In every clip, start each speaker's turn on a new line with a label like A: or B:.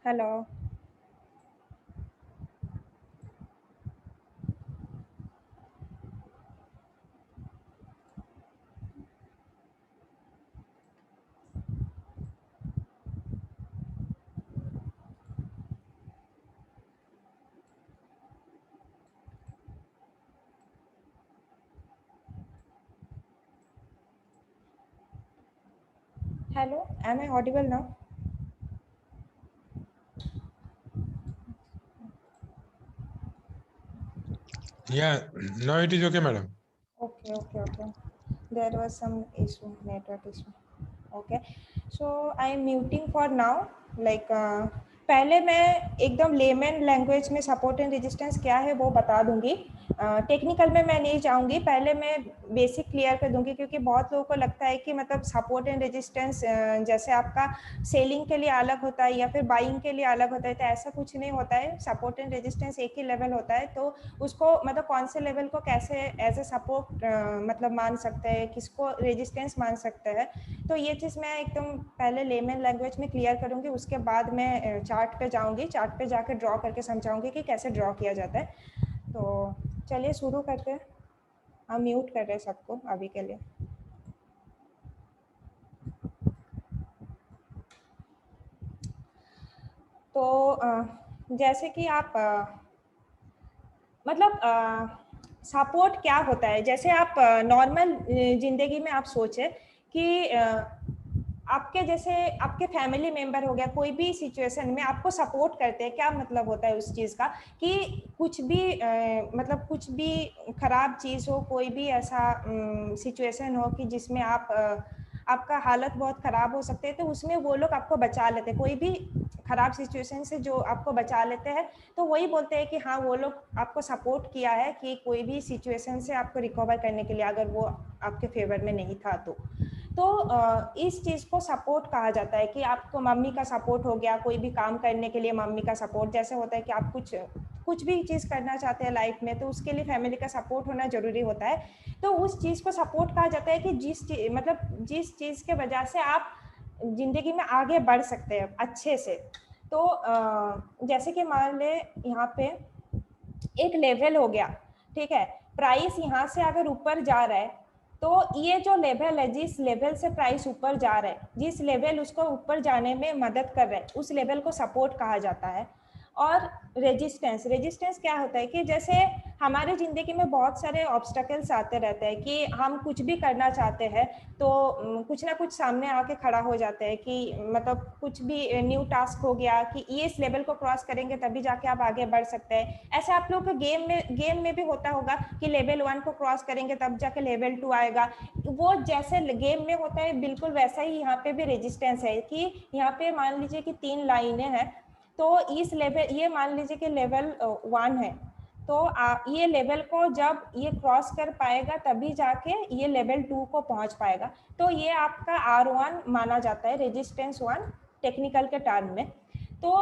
A: Hello. Hello, am I audible now?
B: Yeah, no, it is okay, madam.
A: Okay. There was some issue, network issue. Okay, so I am muting for now. Like पहले मैं एकदम layman language में support and resistance क्या है वो बता दूंगी। Technical में मैं नहीं जाऊंगी, पहले मैं बेसिक क्लियर कर दूंगी, क्योंकि बहुत लोगों को लगता है कि मतलब सपोर्ट एंड रेजिस्टेंस जैसे आपका सेलिंग के लिए अलग होता है या फिर बाइंग के लिए अलग होता है, तो ऐसा कुछ नहीं होता है। सपोर्ट एंड रेजिस्टेंस एक ही लेवल होता है, तो उसको मतलब कौन से लेवल को कैसे एज ए सपोर्ट मतलब मान सकते हैं, किसको रेजिस्टेंस मान सकते हैं। तो ये चीज़ मैं एकदम पहले लेमन लैंग्वेज में क्लियर करूँगी, उसके बाद मैं चार्ट पे जाऊँगी, चार्ट पे जाकर ड्रॉ करके समझाऊँगी कि कैसे ड्रॉ किया जाता है। तो चलिए शुरू करते हैं। हम म्यूट कर रहे हैं सबको अभी के लिए। तो जैसे कि आप मतलब सपोर्ट क्या होता है, जैसे आप नॉर्मल ज़िंदगी में आप सोचें कि आपके जैसे आपके फैमिली मेंबर हो गया, कोई भी सिचुएशन में आपको सपोर्ट करते हैं, क्या मतलब होता है उस चीज़ का कि कुछ भी मतलब कुछ भी खराब चीज़ हो, कोई भी ऐसा सिचुएशन हो कि जिसमें आप आपका हालत बहुत ख़राब हो सकते हैं, तो उसमें वो लोग आपको बचा लेते हैं। कोई भी ख़राब सिचुएशन से जो आपको बचा लेते हैं, तो वही बोलते हैं कि हाँ, वो लोग आपको सपोर्ट किया है कि कोई भी सिचुएशन से आपको रिकवर करने के लिए, अगर वो आपके फेवर में नहीं था तो इस चीज़ को सपोर्ट कहा जाता है कि आपको मम्मी का सपोर्ट हो गया, कोई भी काम करने के लिए मम्मी का सपोर्ट। जैसे होता है कि आप कुछ भी चीज़ करना चाहते हैं लाइफ में, तो उसके लिए फैमिली का सपोर्ट होना ज़रूरी होता है। तो उस चीज़ को सपोर्ट कहा जाता है कि जिस चीज़ के वजह से आप ज़िंदगी में आगे बढ़ सकते हैं अच्छे से। तो जैसे कि मान लें यहाँ पे एक लेवल हो गया, ठीक है, प्राइस यहाँ से अगर ऊपर जा रहा है, तो ये जो लेवल है, जिस लेवल से प्राइस ऊपर जा रहा है, जिस लेवल उसको ऊपर जाने में मदद कर रहा है, उस लेवल को सपोर्ट कहा जाता है। और रेजिस्टेंस रेजिस्टेंस क्या होता है कि जैसे हमारे ज़िंदगी में बहुत सारे ऑब्स्टकल्स आते रहते हैं कि हम कुछ भी करना चाहते हैं, तो कुछ ना कुछ सामने आके खड़ा हो जाते हैं कि मतलब कुछ भी न्यू टास्क हो गया कि ये इस लेवल को क्रॉस करेंगे तभी जाके आप आगे बढ़ सकते हैं। ऐसा आप लोग के गेम में भी होता होगा कि लेवल 1 को क्रॉस करेंगे तब जाके लेवल 2 आएगा। वो जैसे गेम में होता है, बिल्कुल वैसा ही यहाँ पे भी रेजिस्टेंस है कि यहाँ पे मान लीजिए कि 3 लाइनें हैं, तो इस लेवल, ये मान लीजिए कि लेवल 1 है, तो ये लेवल को जब ये क्रॉस कर पाएगा तभी जाके ये लेवल 2 को पहुंच पाएगा। तो ये आपका R1 माना जाता है, रेजिस्टेंस 1 टेक्निकल के टर्म में। तो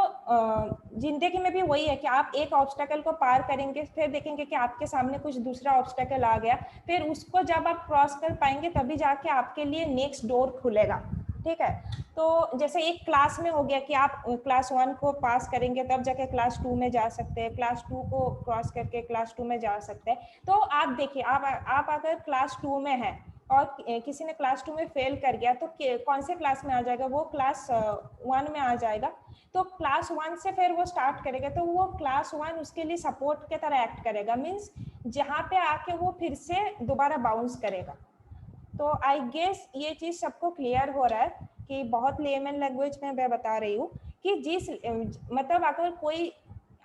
A: जिंदगी में भी वही है कि आप एक ऑब्स्टेकल को पार करेंगे, फिर देखेंगे कि आपके सामने कुछ दूसरा ऑब्स्टेकल आ गया, फिर उसको जब आप क्रॉस कर पाएंगे तभी जाके आपके लिए नेक्स्ट डोर खुलेगा। ठीक है, तो जैसे एक क्लास में हो गया कि आप क्लास 1 को पास करेंगे तब जाके क्लास 2 में जा सकते हैं, क्लास 2 को क्रॉस करके क्लास 2 में जा सकते हैं। तो आप देखिए, आप अगर क्लास 2 में हैं और किसी ने क्लास 2 में फेल कर गया, तो कौन से क्लास में आ जाएगा, वो क्लास 1 में आ जाएगा। तो क्लास 1 से फिर वो स्टार्ट करेगा, तो वो क्लास 1 उसके लिए सपोर्ट के तरह एक्ट करेगा, मीन्स जहाँ पे आके वो फिर से दोबारा बाउंस करेगा। तो आई गेस ये चीज़ सबको क्लियर हो रहा है कि बहुत लेमन लैंग्वेज में मैं बता रही हूँ कि जिस मतलब अगर कोई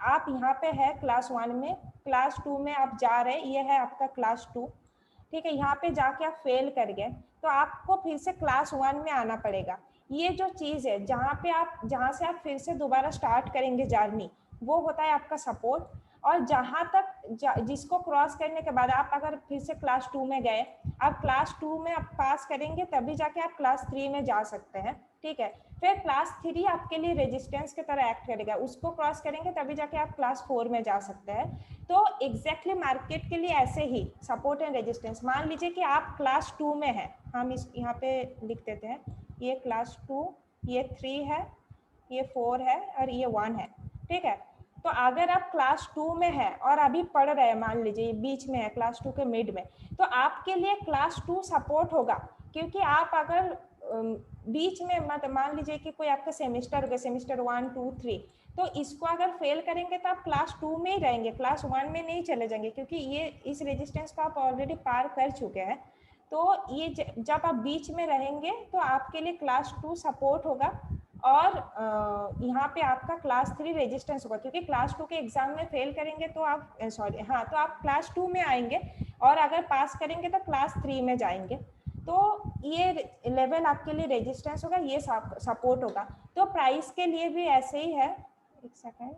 A: आप यहाँ पे है क्लास 1 में, क्लास 2 में आप जा रहे हैं, ये है आपका क्लास 2, ठीक है, यहाँ पे जाके आप फेल कर गए, तो आपको फिर से क्लास 1 में आना पड़ेगा। ये जो चीज़ है जहाँ से आप फिर से दोबारा स्टार्ट करेंगे जर्नी, वो होता है आपका सपोर्ट। और जहाँ तक जिसको क्रॉस करने के बाद आप अगर फिर से क्लास 2 में गए, आप क्लास 2 में आप पास करेंगे तभी जाके आप क्लास 3 में जा सकते हैं। ठीक है, फिर क्लास 3 आपके लिए रेजिस्टेंस की तरह एक्ट करेगा, उसको क्रॉस करेंगे तभी जाके आप क्लास 4 में जा सकते हैं। तो एग्जैक्टली मार्केट के लिए ऐसे ही सपोर्ट एंड रेजिस्टेंस, मान लीजिए कि आप क्लास 2 में हैं, हम इस यहाँ पे लिख देते हैं, ये क्लास 2, ये 3 है, ये 4 है और ये 1 है, ठीक है। तो अगर आप क्लास 2 में है और अभी पढ़ रहे हैं, मान लीजिए बीच में है, क्लास 2 के मिड में, तो आपके लिए क्लास 2 सपोर्ट होगा, क्योंकि आप अगर बीच में मत मान लीजिए कि कोई आपका सेमेस्टर हो गया, सेमेस्टर 1 2 3, तो इसको अगर फेल करेंगे तो आप क्लास 2 में ही रहेंगे, क्लास 1 में नहीं चले जाएंगे, क्योंकि ये इस रेजिस्टेंस को आप ऑलरेडी पार कर चुके हैं। तो ये जब आप बीच में रहेंगे तो आपके लिए क्लास 2 सपोर्ट होगा, और यहाँ पे आपका क्लास 3 रेजिस्टेंस होगा, क्योंकि क्लास 2 के एग्जाम में फेल करेंगे तो आप सॉरी हाँ, तो आप क्लास 2 में आएंगे, और अगर पास करेंगे तो क्लास 3 में जाएंगे। तो ये लेवल आपके लिए रेजिस्टेंस होगा, ये सपोर्ट होगा। तो प्राइस के लिए भी ऐसे ही है, एक सेकेंड।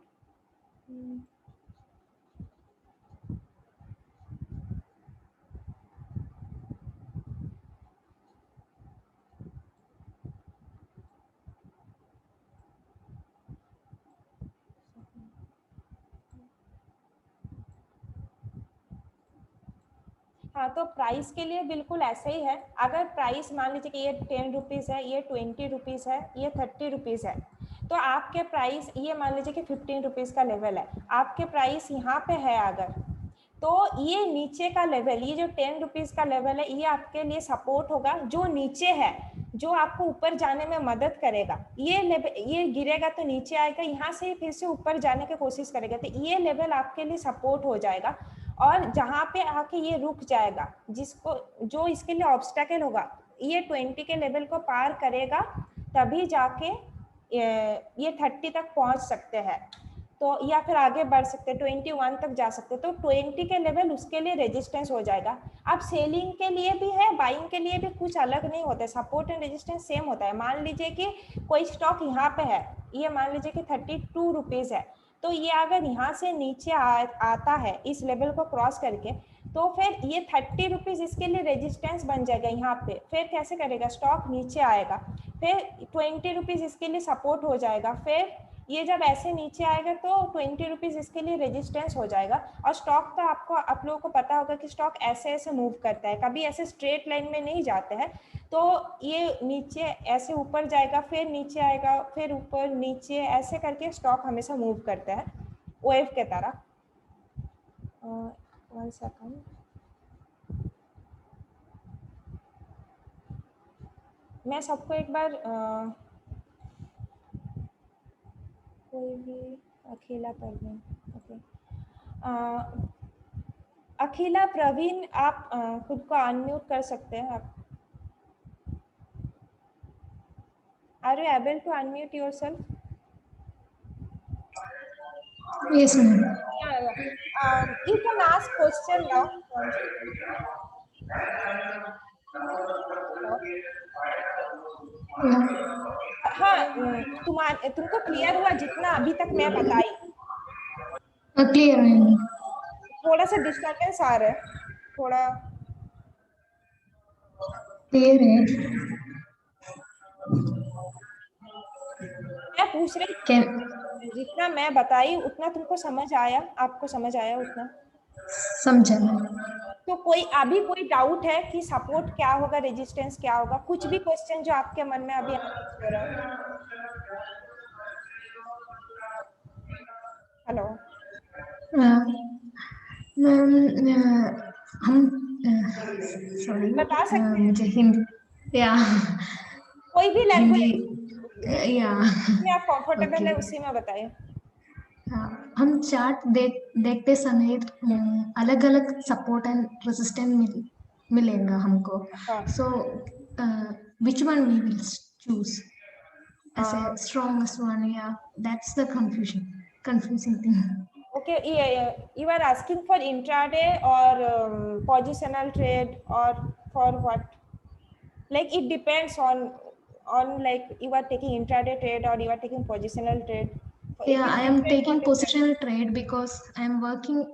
A: हाँ, तो प्राइस के लिए बिल्कुल ऐसे ही है। अगर प्राइस मान लीजिए कि ये 10 रुपीज़ है, ये 20 रुपीज़ है, ये 30 रुपीज़ है, तो आपके प्राइस ये मान लीजिए कि 15 रुपीज़ का लेवल है, आपके प्राइस यहाँ पे है अगर, तो ये नीचे का लेवल, ये जो 10 रुपीज़ का लेवल है, ये आपके लिए सपोर्ट होगा। जो नीचे है, जो आपको ऊपर जाने में मदद करेगा, ये लेवल, ये गिरेगा तो नीचे आएगा, यहाँ से फिर से ऊपर जाने की कोशिश करेगा, तो ये लेवल आपके लिए सपोर्ट हो जाएगा। और जहाँ पे आके ये रुक जाएगा, जिसको जो इसके लिए ऑब्स्टेकल होगा, ये 20 के लेवल को पार करेगा, तभी जाके ये 30 तक पहुँच सकते हैं, तो या फिर आगे बढ़ सकते हैं, 21 तक जा सकते हैं। तो 20 के लेवल उसके लिए रेजिस्टेंस हो जाएगा। अब सेलिंग के लिए भी है, बाइंग के लिए भी कुछ अलग नहीं होता है, सपोर्ट एंड रेजिस्टेंस सेम होता है। मान लीजिए कि कोई स्टॉक यहाँ पे है, ये मान लीजिए कि 32 रुपीज़ है, तो ये अगर यहाँ से नीचे आता है इस लेवल को क्रॉस करके, तो फिर ये 30 रुपीज़ इसके लिए रेजिस्टेंस बन जाएगा यहाँ पे। फिर कैसे करेगा, स्टॉक नीचे आएगा, फिर 20 रुपीज़ इसके लिए सपोर्ट हो जाएगा, फिर ये जब ऐसे नीचे आएगा तो 20 रुपीज़ इसके लिए रेजिस्टेंस हो जाएगा। और स्टॉक तो आपको, आप लोगों को पता होगा कि स्टॉक ऐसे ऐसे मूव करता है, कभी ऐसे स्ट्रेट लाइन में नहीं जाते हैं। तो ये नीचे ऐसे ऊपर जाएगा, फिर नीचे आएगा, फिर ऊपर नीचे, ऐसे करके स्टॉक हमेशा मूव करता है वेव के तरह। 1 सेकंड, मैं सबको एक बार कोई भी अकेला प्रवीण, ओके, अकेला प्रवीण, आप खुद को अनम्यूट कर सकते हैं आप। Are you able to unmute yourself?
C: Yes, ma'am.
A: You can ask question now. हाँ, तुमको क्लियर हुआ जितना अभी तक मैं बताई?
C: Clear, ma'am.
A: थोड़ा सा डिस्टर्बेंस आ रहा है, थोड़ा
C: Clear है.
A: मैं पूछ रही
C: Can
A: जितना मैं बताई उतना तुमको समझ आया, आपको समझ आया उतना?
C: समझा मैम.
A: तो कोई अभी कोई डाउट है कि सपोर्ट क्या होगा, रेजिस्टेंस क्या होगा? कुछ भी क्वेश्चन जो आपके मन में अभी हो रहा है? हेलो
C: मैम, हम सॉरी,
A: बता सकते हैं
C: मुझे हिंदी या
A: कोई भी
C: हिंदी
A: लैंग्वेज
C: या
A: में आप कंफर्टेबल है
C: ओके.
A: उसी में बताइए।
C: हम चार्ट देखते समय अलग अलग सपोर्ट एंड रेजिस्टेंस मिलेगा हमको.
A: हाँ,
C: so which one we will choose as a strongest one? Yeah, that's the confusing thing.
A: okay, you are asking for intraday or positional trade, or for what? Like it depends on like you are taking intraday trade or you are taking positional trade. It
C: Yeah,
A: is
C: I am
A: different for
C: taking
A: different.
C: positional trade because I am working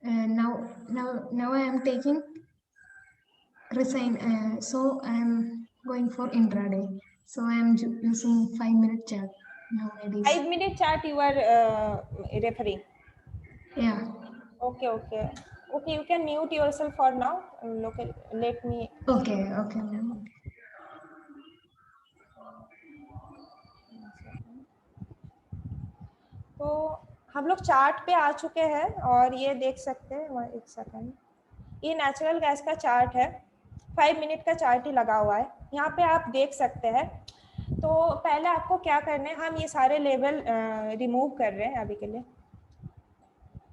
C: now I am taking resign, so I am going for intraday, so I am using 5-minute chart nowadays.
A: 5-minute chart you are referring.
C: Yeah.
A: Okay. You can mute yourself for now. Let me.
C: Okay ma'am.
A: तो हम लोग chart पे आ चुके हैं और ये देख सकते हैं, एक सेकंड, ये नेचुरल गैस का चार्ट है, 5 मिनट का चार्ट ही लगा हुआ है, यहाँ पे आप देख सकते हैं। तो पहले आपको क्या करना है, हम ये सारे लेवल रिमूव कर रहे हैं अभी के लिए।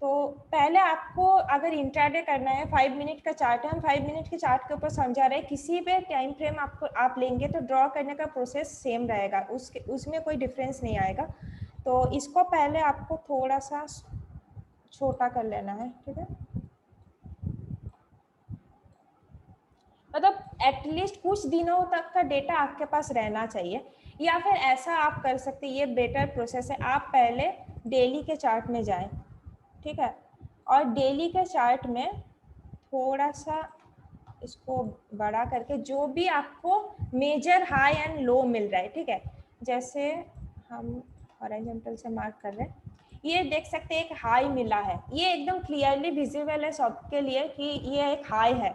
A: तो पहले आपको अगर इंट्राडे करना है, 5 मिनट का चार्ट है, हम 5 मिनट के चार्ट के ऊपर समझा रहे हैं, किसी भी टाइम फ्रेम आप लेंगे तो ड्रॉ करने का प्रोसेस सेम रहेगा, उसमें कोई डिफरेंस नहीं आएगा। तो इसको पहले आपको थोड़ा सा छोटा कर लेना है, ठीक है, मतलब एटलीस्ट कुछ दिनों तक का डेटा आपके पास रहना चाहिए। या फिर ऐसा आप कर सकते हैं, ये बेटर प्रोसेस है, आप पहले डेली के चार्ट में जाएं, ठीक है, और डेली के चार्ट में थोड़ा सा इसको बड़ा करके जो भी आपको मेजर हाई एंड लो मिल रहा है, ठीक है, जैसे हम हॉरिजॉन्टल से मार्क कर रहे हैं, ये देख सकते हैं एक हाई मिला है, ये एकदम क्लियरली विजिबल है सबके लिए कि ये एक हाई है।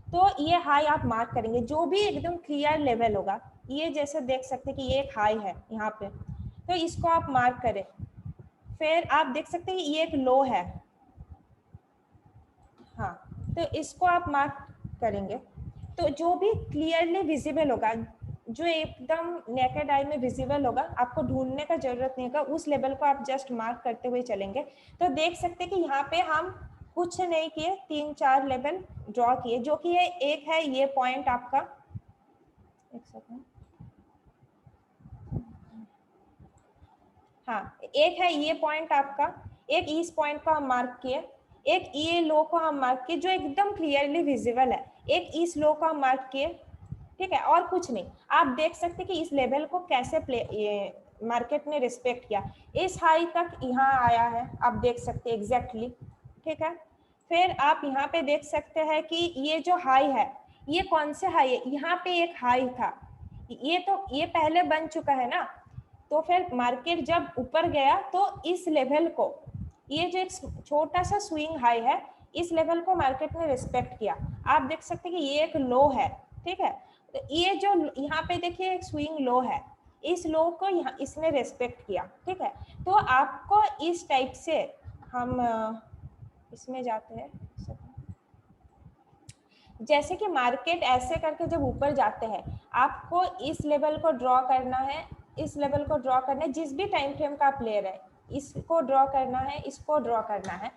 A: तो ये हाई आप मार्क करेंगे, जो भी एकदम क्लियर लेवल होगा, ये जैसे देख सकते हैं कि ये एक हाई है यहाँ पे, तो इसको आप मार्क करें। फिर आप देख सकते हैं कि ये एक लो है, हाँ, तो इसको आप मार्क करेंगे। तो जो भी क्लियरली विजिबल होगा, जो एकदम नेकेड आई में विजिबल होगा, आपको ढूंढने का जरूरत नहीं होगा, उस लेवल को आप जस्ट मार्क करते हुए चलेंगे। तो देख सकते हैं कि यहाँ पे हम कुछ नहीं किए, 3-4 लेवल ड्रॉ किए, जो कि ये एक है, ये पॉइंट आपका, एक सेकंड, हाँ, एक है ये पॉइंट आपका, एक इस पॉइंट को हम मार्क किए, एक ये लो को हम मार्क किए जो एकदम क्लियरली विजिबल है, एक इस लो को हम मार्क किए, ठीक है, और कुछ नहीं। आप देख सकते कि इस लेवल को कैसे मार्केट ने रिस्पेक्ट किया, इस हाई तक यहाँ आया है, आप देख सकते हैं एग्जैक्टली, ठीक है। फिर आप यहाँ पे देख सकते हैं कि ये जो हाई है, ये कौन से हाई है, यहाँ पे एक हाई था, ये तो ये पहले बन चुका है ना, तो फिर मार्केट जब ऊपर गया तो इस लेवल को, ये जो एक छोटा सा स्विंग हाई है, इस लेवल को मार्केट ने रिस्पेक्ट किया। आप देख सकते हैं कि ये एक लो है, ठीक है, तो ये जो यहाँ पे देखिए एक स्विंग लो है, इस लो को यहाँ इसने रेस्पेक्ट किया, ठीक है। तो आपको इस टाइप से, हम इसमें जाते हैं, जैसे कि मार्केट ऐसे करके जब ऊपर जाते हैं, आपको इस लेवल को ड्रॉ करना है, इस लेवल को ड्रॉ करना है, जिस भी टाइम फ्रेम का आप ले रहे हैं, इसको ड्रॉ करना है, इसको ड्रॉ करना है,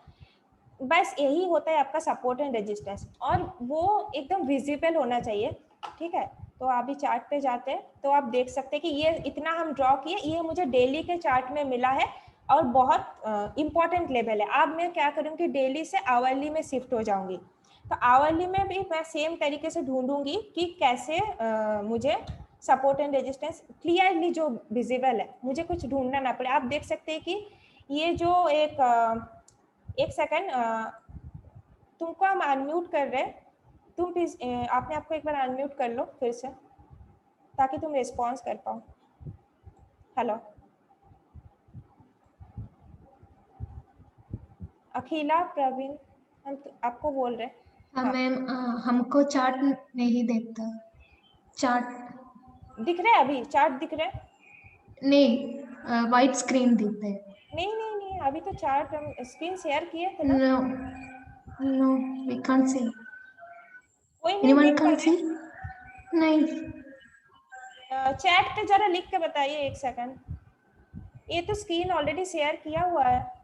A: बस यही होता है आपका सपोर्ट एंड रेजिस्टेंस, और वो एकदम विजिबल होना चाहिए, ठीक है। तो अभी चार्ट पे जाते हैं, तो आप देख सकते हैं कि ये इतना हम ड्रॉ किए, ये मुझे डेली के चार्ट में मिला है और बहुत इंपॉर्टेंट लेवल है। अब मैं क्या करूँगी, डेली से आवरली में शिफ्ट हो जाऊंगी। तो आवरली में भी मैं सेम तरीके से ढूंढूंगी कि कैसे मुझे सपोर्ट एंड रेजिस्टेंस क्लियरली जो विजिबल है, मुझे कुछ ढूंढना ना पड़े। आप देख सकते हैं कि ये जो एक सेकंड, तुमको हम अनम्यूट कर रहे हैं, तुम प्लीज आपने आपको एक बार अनम्यूट कर लो फिर से, ताकि तुम रिस्पॉन्स कर पाओ। हेलो अखिला, प्रवीण, हम आपको बोल रहे हैं।
C: हाँ मैम, हमको चार्ट नहीं देखता, चार्ट
A: दिख रहे हैं, अभी चार्ट दिख रहे हैं?
C: नहीं, वाइट स्क्रीन दिखता है।
A: नहीं नहीं नहीं, अभी तो चार्ट हम स्क्रीन शेयर किए थे ना।
C: No no, we can't see.
A: कोई नहीं
C: एनीवन
A: देख पा
C: कैन
A: रहे?
C: सी? नहीं।
A: चैट पे जरा लिख के बताइए, एक सेकंड, ये तो स्क्रीन ऑलरेडी शेयर किया हुआ है।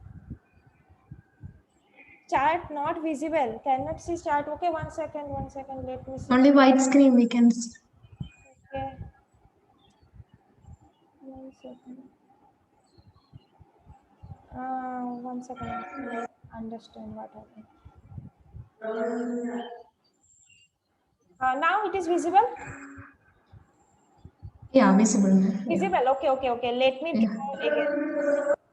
A: Chart not visible, cannot see chart. Okay, one second, let me see.
C: Only white screen we can see.
A: Okay, one second. One second, I understand what happened. Now it is visible?
C: Yeah, visible.
A: Visible, okay, let me
C: Yeah.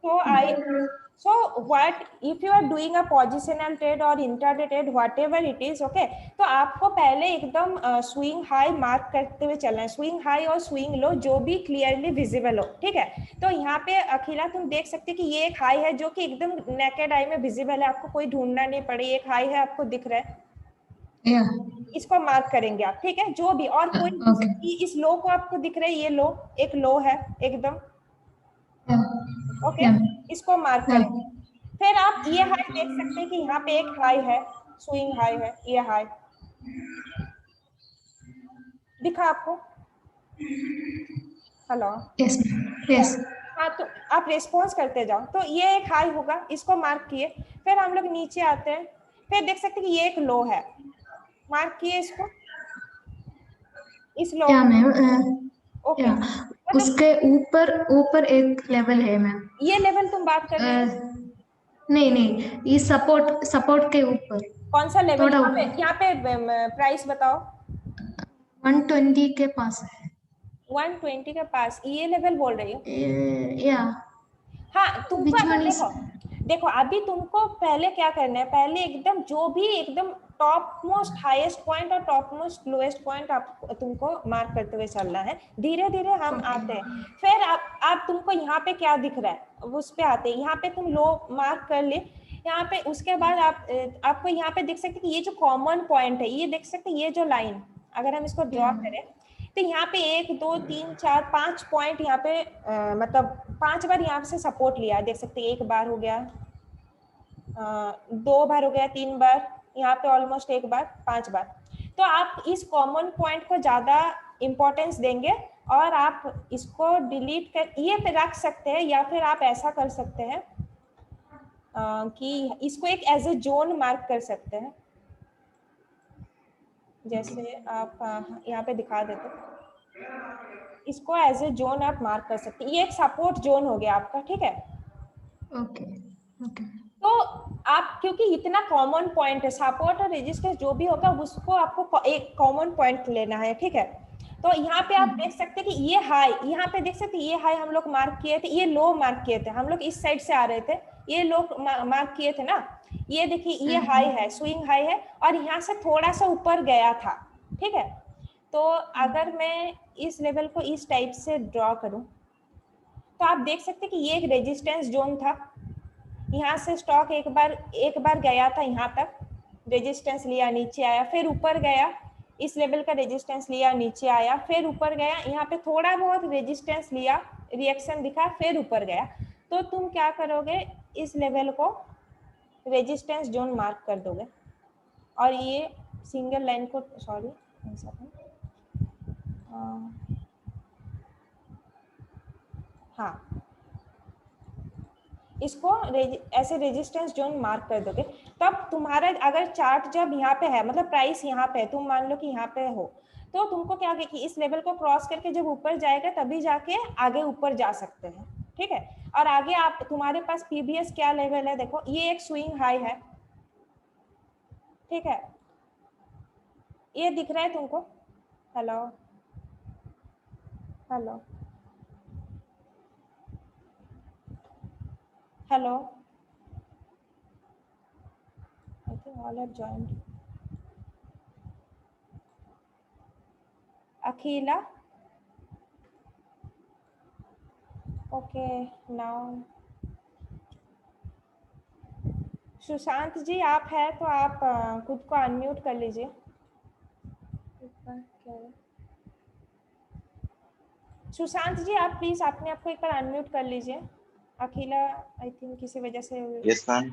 A: draw again. So what if you are doing a positional trade or intraday trade, whatever it is, okay, तो आपको पहले एकदम swing high mark करते हुए चलना है, swing high और swing low जो भी क्लियरली विजिबल हो, ठीक है। तो यहाँ पे अखिला तुम देख सकते कि ये एक हाई है जो कि एकदम नेकेड आई में विजिबल है, आपको कोई ढूंढना नहीं पड़े, एक हाई है आपको दिख रहा है,
C: Yeah.
A: इसको मार्क करेंगे आप, ठीक है, जो भी, और कोई
C: Okay.
A: इस लो को आपको दिख रहा है, ये लो एक लो है एकदम,
C: Yeah.
A: ओके।
C: Yeah.
A: इसको मार्क करेंगे। फिर आप ये हाई देख सकते हैं कि यहाँ पे एक हाई है, स्विंग हाई है, ये हाई दिखा आपको? हेलो?
C: Yes. Yes.
A: हाँ, तो आप रिस्पॉन्स करते जाओ। तो ये एक हाई होगा, इसको मार्क किए। फिर हम लोग नीचे आते हैं, फिर देख सकते हैं कि ये एक लो है, मार्क किए इसको, इस लो
C: क्या
A: को।
C: मैम?
A: ओके,
C: या उसके ऊपर ऊपर एक लेवल है मैम।
A: ये लेवल तुम बात कर रही हो?
C: नहीं नहीं, ये सपोर्ट सपोर्ट के ऊपर
A: कौन सा लेवल?
C: थोड़ा
A: यहाँ पे प्राइस बताओ।
C: 120 के पास है।
A: 120 के पास ये लेवल बोल रही हो?
C: या
A: हाँ, तुमको
C: which
A: अगर
C: one is?
A: देखो अभी तुमको पहले क्या करना है, पहले एकदम जो भी एकदम टॉप मोस्ट हाईएस्ट पॉइंट और टॉप मोस्ट लोएस्ट पॉइंट आप तुमको मार्क करते हुए चलना है। धीरे धीरे हम आते हैं। फिर आप तुमको यहाँ पे क्या दिख रहा है उस पे आते हैं। यहाँ पे तुम लो मार्क कर ले, यहाँ पे उसके बाद आपको यहाँ पे देख सकते हैं कि ये जो कॉमन पॉइंट है, ये देख सकते हैं, ये जो लाइन अगर हम इसको ड्रॉ करें तो यहाँ पे 1 2 3 4 5 पॉइंट यहाँ पे मतलब 5 बार यहाँ से सपोर्ट लिया, देख सकते हैं। 1 बार हो गया, 2 बार हो गया, 3 बार, यहाँ पे ऑलमोस्ट 1 बार, 5 बार। तो आप इस कॉमन पॉइंट को ज्यादा इंपॉर्टेंस देंगे और आप इसको डिलीट कर ये पे रख सकते हैं, या फिर आप ऐसा कर सकते हैं कि इसको एक एज ए जोन मार्क कर सकते हैं। जैसे आप यहाँ पे दिखा देते, इसको एज ए जोन आप मार्क कर सकते हैं। ये एक सपोर्ट जोन हो गया आपका, ठीक है?
C: Okay okay.
A: तो आप क्योंकि इतना कॉमन पॉइंट है, सपोर्ट और रेजिस्टेंस जो भी होगा उसको आपको एक कॉमन पॉइंट लेना है, ठीक है? तो यहाँ पे आप देख सकते हैं कि ये हाई, यहाँ पे देख सकते हैं ये हाई हम लोग मार्क किए थे, ये लो मार्क किए थे, हम लोग इस साइड से आ रहे थे, ये लो मार्क किए थे ना। ये देखिए ये हाई है, स्विंग हाई है, और यहाँ से थोड़ा सा ऊपर गया था, ठीक है? तो अगर मैं इस लेवल को इस टाइप से ड्रॉ करूं तो आप देख सकते हैं कि ये एक रेजिस्टेंस जोन था। यहाँ से स्टॉक एक बार गया था, यहाँ तक रेजिस्टेंस लिया, नीचे आया, फिर ऊपर गया, इस लेवल का रेजिस्टेंस लिया, नीचे आया, फिर ऊपर गया, यहाँ पे थोड़ा बहुत रेजिस्टेंस लिया, रिएक्शन दिखा, फिर ऊपर गया। तो तुम क्या करोगे, इस लेवल को रेजिस्टेंस जोन मार्क कर दोगे, और ये सिंगल लाइन को, सॉरी हाँ, इसको ऐसे रेजिस्टेंस जोन मार्क कर दोगे। तब तुम्हारा अगर चार्ट जब यहाँ पे है, मतलब प्राइस यहाँ पे है, तुम मान लो कि यहाँ पे हो, तो तुमको क्या कि इस लेवल को क्रॉस करके जब ऊपर जाएगा तभी जाके आगे ऊपर जा सकते हैं, ठीक है? और आगे आप तुम्हारे पास पीबीएस क्या लेवल है, देखो ये एक स्विंग हाई है, ठीक है? ये दिख रहा है तुमको? Hello hello hello, I think all have joined. Akhila, okay now Sushant ji आप है तो आप खुद को अनम्यूट कर लीजिए। सुशांत जी आप प्लीज अपने आप को एक बार अनम्यूट कर लीजिए। अखिला आई थिंक किसी वजह से
D: यस मैम।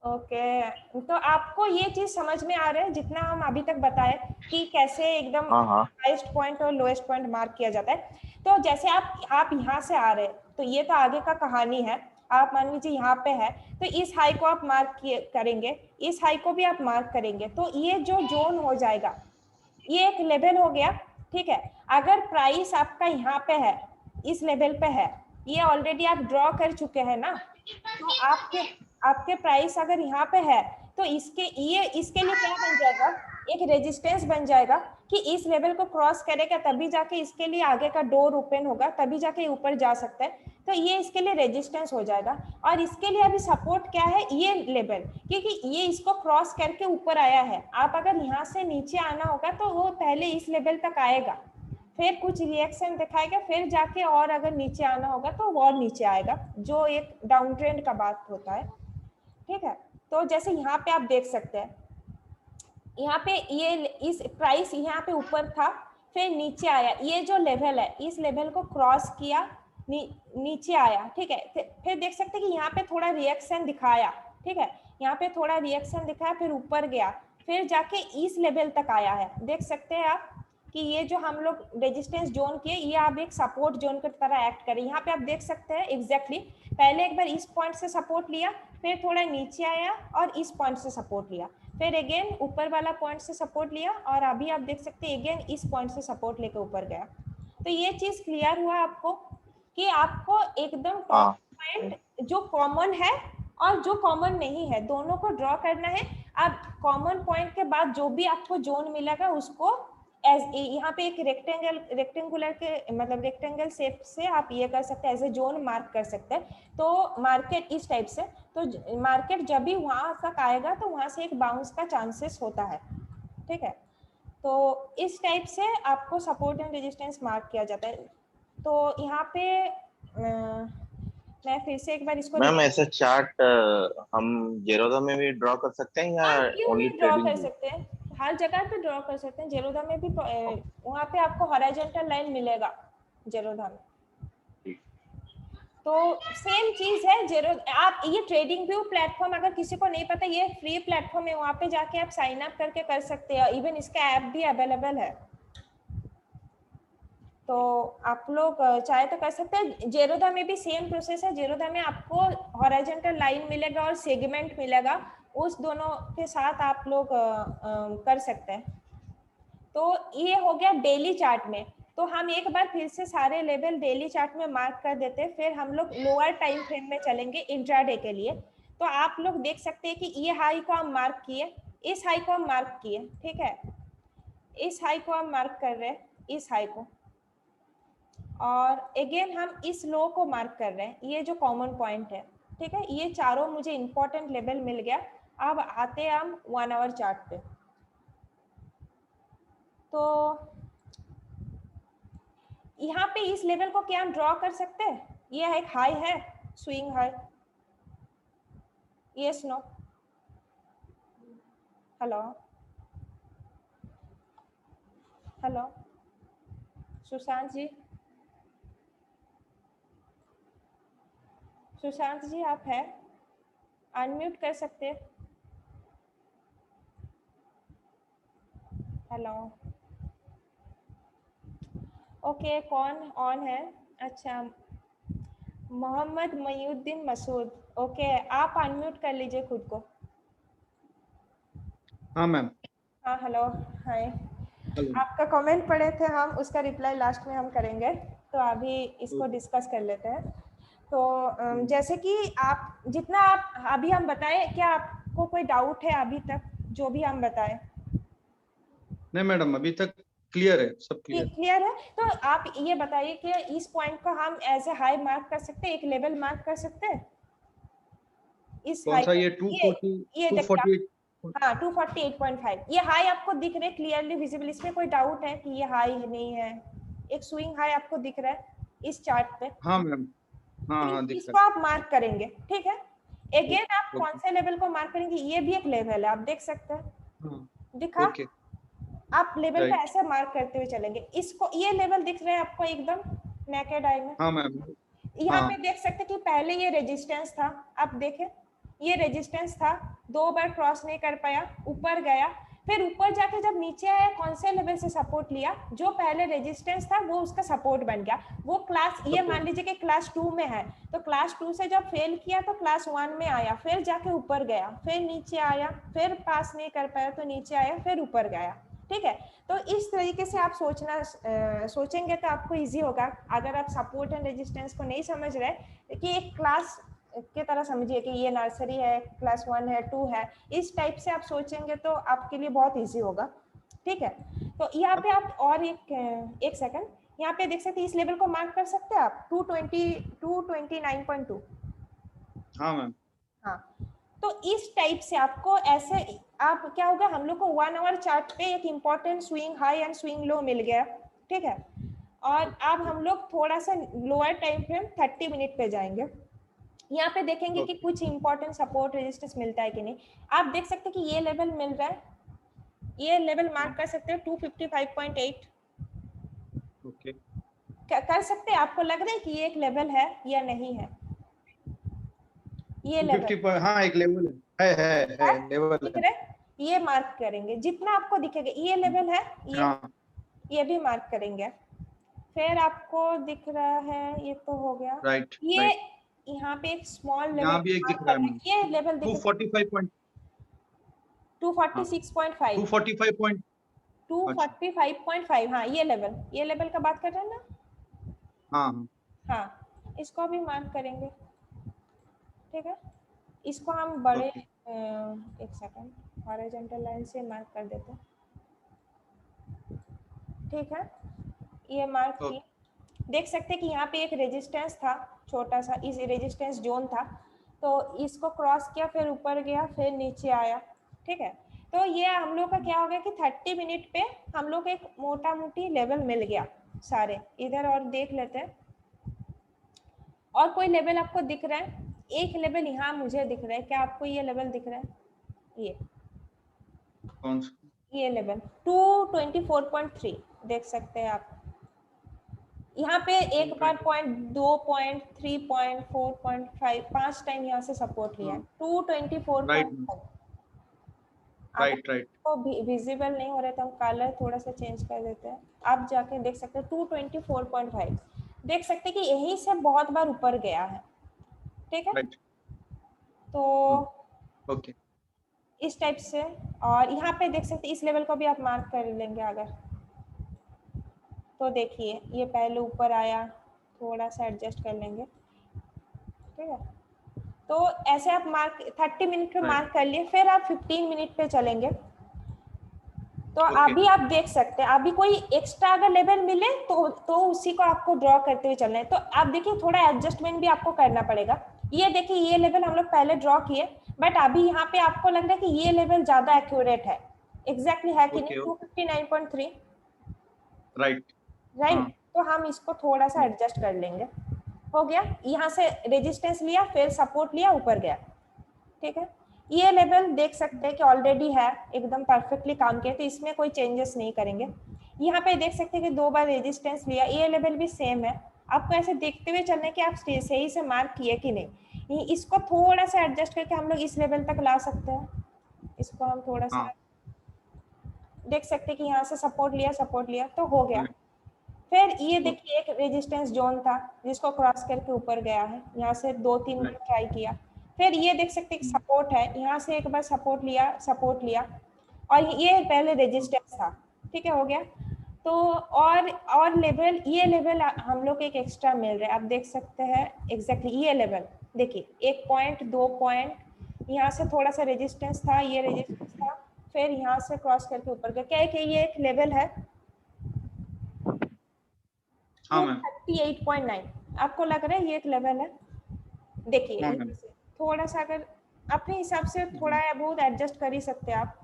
A: ओके, तो आपको ये चीज समझ में आ रहा है जितना हम अभी तक बताए कि कैसे एकदम हाईएस्ट पॉइंट और लोएस्ट पॉइंट मार्क किया जाता है? तो जैसे आप यहाँ से आ रहे हैं तो ये तो आगे का कहानी है। आप मान लीजिए यहाँ पे है तो इस हाई को आप मार्क करेंगे, इस हाई को भी आप मार्क करेंगे, तो ये जो जोन हो जाएगा ये एक लेवल हो गया, ठीक है? अगर प्राइस आपका यहाँ पे है, इस लेवल पे है, ये ऑलरेडी आप ड्रॉ कर चुके हैं ना, तो आपके प्राइस अगर यहाँ पे है तो इसके लिए क्या बन जाएगा, एक रेजिस्टेंस बन जाएगा कि इस लेवल को क्रॉस करेगा तभी जाके इसके लिए आगे का डोर ओपन होगा, तभी जाके ऊपर जा सकता है। तो ये इसके लिए रेजिस्टेंस हो जाएगा। और इसके लिए अभी सपोर्ट क्या है, ये लेवल, क्योंकि ये इसको क्रॉस करके ऊपर आया है। आप अगर यहाँ से नीचे आना होगा तो वो पहले इस लेवल तक आएगा, फिर कुछ रिएक्शन दिखाएगा, फिर जाके और अगर नीचे आना होगा तो और नीचे आएगा, जो एक डाउन ट्रेंड का बात होता है, ठीक है? तो जैसे यहाँ पे आप देख सकते हैं, यहाँ पे ये इस प्राइस यहाँ पे ऊपर था, फिर नीचे आया, ये जो लेवल है इस लेवल को क्रॉस किया, नीचे आया, ठीक है। फिर देख सकते हैं कि यहाँ पे थोड़ा रिएक्शन दिखाया, ठीक है, यहाँ पे थोड़ा रिएक्शन दिखाया, फिर ऊपर गया, फिर जाके इस लेवल तक आया है। देख सकते हैं आप कि ये जो हम लोग रेजिस्टेंस जोन किए, ये आप एक सपोर्ट जोन की तरह एक्ट करें। यहाँ पे आप देख सकते हैं एग्जैक्टली पहले एक बार इस पॉइंट से सपोर्ट लिया, फिर थोड़ा नीचे आया और इस पॉइंट से सपोर्ट लिया, फिर अगेन ऊपर वाला पॉइंट से सपोर्ट लिया, और अभी आप देख सकते हैं अगेन इस पॉइंट से सपोर्ट लेकर ऊपर गया। तो ये चीज क्लियर हुआ आपको कि आपको एकदम टॉप पॉइंट जो कॉमन है और जो कॉमन नहीं है दोनों को ड्रॉ करना है। अब कॉमन पॉइंट के बाद जो भी आपको जोन मिलेगा उसको एज यहाँ पे एक रेक्टेंगुलर के मतलब रेक्टेंगल शेप से आप ये कर सकते हैं, एज ए जोन मार्क कर सकते हैं। तो मार्केट इस टाइप से, तो मार्केट जब भी वहां तक आएगा तो वहां से एक बाउंस का चांसेस होता है, ठीक है। तो इस टाइप से आपको सपोर्ट एंड रेजिस्टेंस मार्क किया जाता है। तो यहाँ पे मैं फिर से एक बार इसको
D: मैम ऐसा चार्ट हम जेरोदा में भी ड्रॉ कर सकते हैं या ओनली
A: ड्रॉ कर
D: ट्रेडिंग?
A: सकते हैं, हर जगह पे ड्रॉ कर सकते हैं। जेरोदा में भी वहाँ पे आपको हॉरिजॉन्टल लाइन मिलेगा जेरोदा में। तो सेम चीज है जेरो। आप ये ट्रेडिंग व्यू प्लेटफॉर्म अगर किसी को नहीं पता, ये फ्री प्लेटफॉर्म है, वहाँ पे जाके आप साइन अप करके कर सकते हैं। इवन इसका ऐप भी अवेलेबल है, तो आप लोग चाहे तो कर सकते हैं। जेरोदा में भी सेम प्रोसेस है। जेरोदा में आपको हॉरिजॉन्टल लाइन मिलेगा और सेगमेंट मिलेगा, उस दोनों के साथ आप लोग कर सकते हैं। तो ये हो गया डेली चार्ट में। तो हम एक बार फिर से सारे लेवल डेली चार्ट में मार्क कर देते हैं, फिर हम लोग लोअर टाइम फ्रेम में चलेंगे इंट्राडे के लिए। तो आप लोग देख सकते हैं कि ये हाई को हम मार्क किए, इस हाई को हम मार्क किए, ठीक है, इस हाई को हम मार्क कर रहे हैं, इस हाई को, और अगेन हम इस लो को मार्क कर रहे हैं, ये जो कॉमन पॉइंट है, ठीक है। ये चारों मुझे इंपॉर्टेंट लेवल मिल गया। अब आते हैं हम 1 आवर चार्ट पे। तो यहाँ पे इस लेवल को क्या हम ड्रॉ कर सकते हैं? ये एक हाई है, swing high, yes no? Hello hello Sushant ji, Sushant ji आप हैं, अनम्यूट कर सकते हैं? हेलो, ओके, कौन ऑन है? अच्छा, मोहम्मद मयूद्दीन मसूद, ओके, आप अनम्यूट कर लीजिए खुद को।
E: हाँ मैम।
A: हाँ हेलो, हाय।
E: हेलो।
A: आपका कमेंट पढ़े थे हम, उसका रिप्लाई लास्ट में हम करेंगे, तो अभी इसको डिस्कस कर लेते हैं। तो जैसे कि आप जितना आप अभी हम बताए, क्या आपको कोई डाउट है अभी तक जो भी हम बताए?
E: नहीं मैडम, अभी तक क्लियर है, सब
A: क्लियर है। तो आप ये बताइए कि इस पॉइंट को हम एज ए हाई मार्क कर सकते हैं, एक लेवल मार्क कर सकते हैं इस
E: कौन
A: हाई
E: सा?
A: को?
E: ये 240
A: ये देखिए
E: 248?
A: हाँ 248.5, ये हाई आपको दिख रहे क्लियरली विजिबल, इसमें कोई डाउट है कि ये हाई नहीं है? एक स्विंग हाई आपको दिख रहा है इस चार्ट पे?
E: हाँ मैम, हाँ दिख
A: इसको
E: रहा
A: आप मार्क करेंगे, ठीक है। अगेन आप
E: है।
A: कौन से लेवल को मार्क करेंगे? ये भी एक लेवल है, आप देख सकते हैं,
E: हाँ
A: दिखा?
E: ओके
A: आप लेवल पे
E: राइट।
A: ऐसे मार्क करते हुए चलेंगे। इसको ये लेवल दिख रहे हैं आपको एकदम नेकेड आई में?
E: हाँ मैम।
A: यहाँ
E: हाँ
A: पे देख सकते कि पहले ये रेजिस्टेंस था, आप देखें ये रेजिस्टेंस था, 2 बार क्रॉस नहीं कर पाया, ऊपर गया, फिर ऊपर जाके जब नीचे आया कौन से लेवल से सपोर्ट लिया? जो पहले रेजिस्टेंस था वो उसका सपोर्ट बन गया। वो क्लास, ये मान लीजिए कि क्लास 2 में है, तो क्लास 2 से जब फेल किया तो क्लास 1 में आया, फिर जाके ऊपर गया, फिर नीचे आया, फिर पास नहीं कर पाया तो नीचे आया, फिर ऊपर गया, ठीक है। तो इस तरीके से आप सोचेंगे तो आपको इजी होगा। अगर आप सपोर्ट एंड रेजिस्टेंस को नहीं समझ रहे कि एक क्लास की तरह समझिए कि ये नर्सरी है, क्लास 1 है, 2 है, इस टाइप से आप सोचेंगे तो आपके लिए बहुत इजी होगा, ठीक है। तो यहाँ पे आप और एक सेकंड, यहाँ पे देख सकते हैं इस लेवल को मार्क कर सकते हैं आप 229.2।
E: हाँ मैम।
A: हाँ, तो इस टाइप से आपको ऐसे आप क्या होगा, हम लोग को 1 आवर चार्ट पे एक important swing high and swing low मिल गया, ठीक है। और अब हम लोग थोड़ा सा लोअर टाइम फ्रेम 30 मिनट पे जाएंगे। यहाँ पे देखेंगे कि कुछ इंपॉर्टेंट सपोर्ट रेजिस्टेंस मिलता है कि नहीं। आप देख सकते हैं कि ये लेवल मिल रहा है, ये लेवल मार्क कर सकते हैं 255.8,
E: ओके
A: कर सकते हैं? आपको लग रहा है कि ये एक लेवल है या नहीं है? ये लेवल
E: 50 हाँ एक लेवल है लेवल
A: दिख
E: है।
A: रहा है? ये मार्क करेंगे, जितना आपको दिखेगा ये लेवल है,
E: हाँ
A: ये भी मार्क करेंगे। फिर आपको दिख रहा है, ये तो हो गया।
E: राइट
A: ये
E: राइट,
A: यहाँ पे एक स्मॉल लेवल
E: यहाँ भी एक दिख रहा है मैम,
A: ये लेवल दिख
E: 245
A: 246.5
E: 245 पॉइंट। अच्छा
A: 245.5 हाँ ये लेवल का बात कर रहे हैं ना?
E: हाँ हाँ
A: हाँ, इसको भी मार्क करेंगे, ठीक है। इसको हम बड़े
E: ओके
A: एक सेकंड हॉरिजॉन्टल लाइन से मार्क कर देते हैं, ठीक है। ये मार्क की देख सकते हैं कि यहाँ पे एक रेजिस्टेंस था छोटा सा, इस रेजिस्टेंस जोन था, तो इसको क्रॉस किया, फिर ऊपर गया, फिर नीचे आया, ठीक है। तो ये हम लोग का क्या हो गया कि 30 मिनट पे हम लोग एक मोटा मोटी लेवल मिल गया सारे। इधर और देख लेते हैं, और कोई लेवल आपको दिख रहा है? एक लेवल यहाँ मुझे दिख रहा है, क्या आपको ये लेवल दिख रहा है?
E: कौन सा?
A: ये लेवल 224.3 देख सकते हैं आप। यहाँ पे एक बार 0.2 0.3 0.4 5 टाइम यहाँ से सपोर्ट लिया है। 224.5
E: राइट
A: को विजिबल नहीं हो रहा, तो हम कलर थोड़ा सा चेंज कर देते हैं, आप जाके देख सकते हैं 224.5 देख सकते हैं कि यहीं से बहुत बार ऊपर गया है, ठीक है।
E: राइट
A: तो
E: ओके
A: इस टाइप से, और यहाँ पे देख सकते हैं इस लेवल को भी आप मार्क कर लेंगे अगर, तो देखिए ये पहले ऊपर आया, थोड़ा सा एडजस्ट कर लेंगे, ठीक है। तो ऐसे आप मार्क 30 मिनट पे मार्क कर लिए, फिर आप 15 मिनट पे चलेंगे, तो अभी आप देख सकते हैं अभी कोई एक्स्ट्रा अगर लेवल मिले तो उसी को आपको ड्रॉ करते हुए चलना है। तो आप देखिए थोड़ा एडजस्टमेंट भी आपको करना पड़ेगा। ये देखिए ये लेवल हम लोग पहले ड्रॉ किए, बट अभी यहाँ पे आपको लग रहा है कि ये लेवल ज्यादा एक्यूरेट है, एग्जैक्टली है कि नहीं? 259.3
E: राइट
A: राइट। तो हम इसको थोड़ा सा एडजस्ट कर लेंगे, हो गया। यहाँ से रेजिस्टेंस लिया, फिर सपोर्ट लिया, ऊपर गया, ठीक है। ये लेवल देख सकते हैं कि ऑलरेडी है, एकदम परफेक्टली काम किया, तो इसमें कोई चेंजेस नहीं करेंगे। यहाँ पे देख सकते हैं कि 2 बार रेजिस्टेंस लिया, ये लेवल भी सेम है। आपको ऐसे देखते हुए चलना है कि आप सही से मार्क किए कि नहीं। इसको थोड़ा सा एडजस्ट करके हम लोग इस लेवल तक ला सकते हैं। इसको हम थोड़ा सा देख सकते हैं कि यहाँ से सपोर्ट लिया तो हो गया। फिर ये देखिए एक रेजिस्टेंस जोन था जिसको क्रॉस करके ऊपर गया है, यहाँ से 2-3 बार ट्राई किया। फिर ये देख सकते हैं सपोर्ट है, यहाँ से एक बार सपोर्ट लिया, और ये पहले रेजिस्टेंस था, ठीक है, हो गया। तो और लेवल, ये लेवल हम लोग एक एक्स्ट्रा मिल रहा है, आप देख सकते हैं एग्जैक्टली ये लेवल देखिए, 1 पॉइंट 2 पॉइंट, यहाँ से थोड़ा सा रेजिस्टेंस था, ये रेजिस्टेंस था, फिर यहाँ से क्रॉस करके ऊपर गया। क्या है कि ये एक लेवल है 238.9, आपको लग रहा है ये एक लेवल है? देखिए थोड़ा सा अगर अपने हिसाब से थोड़ा बहुत एडजस्ट कर ही सकते हैं आप।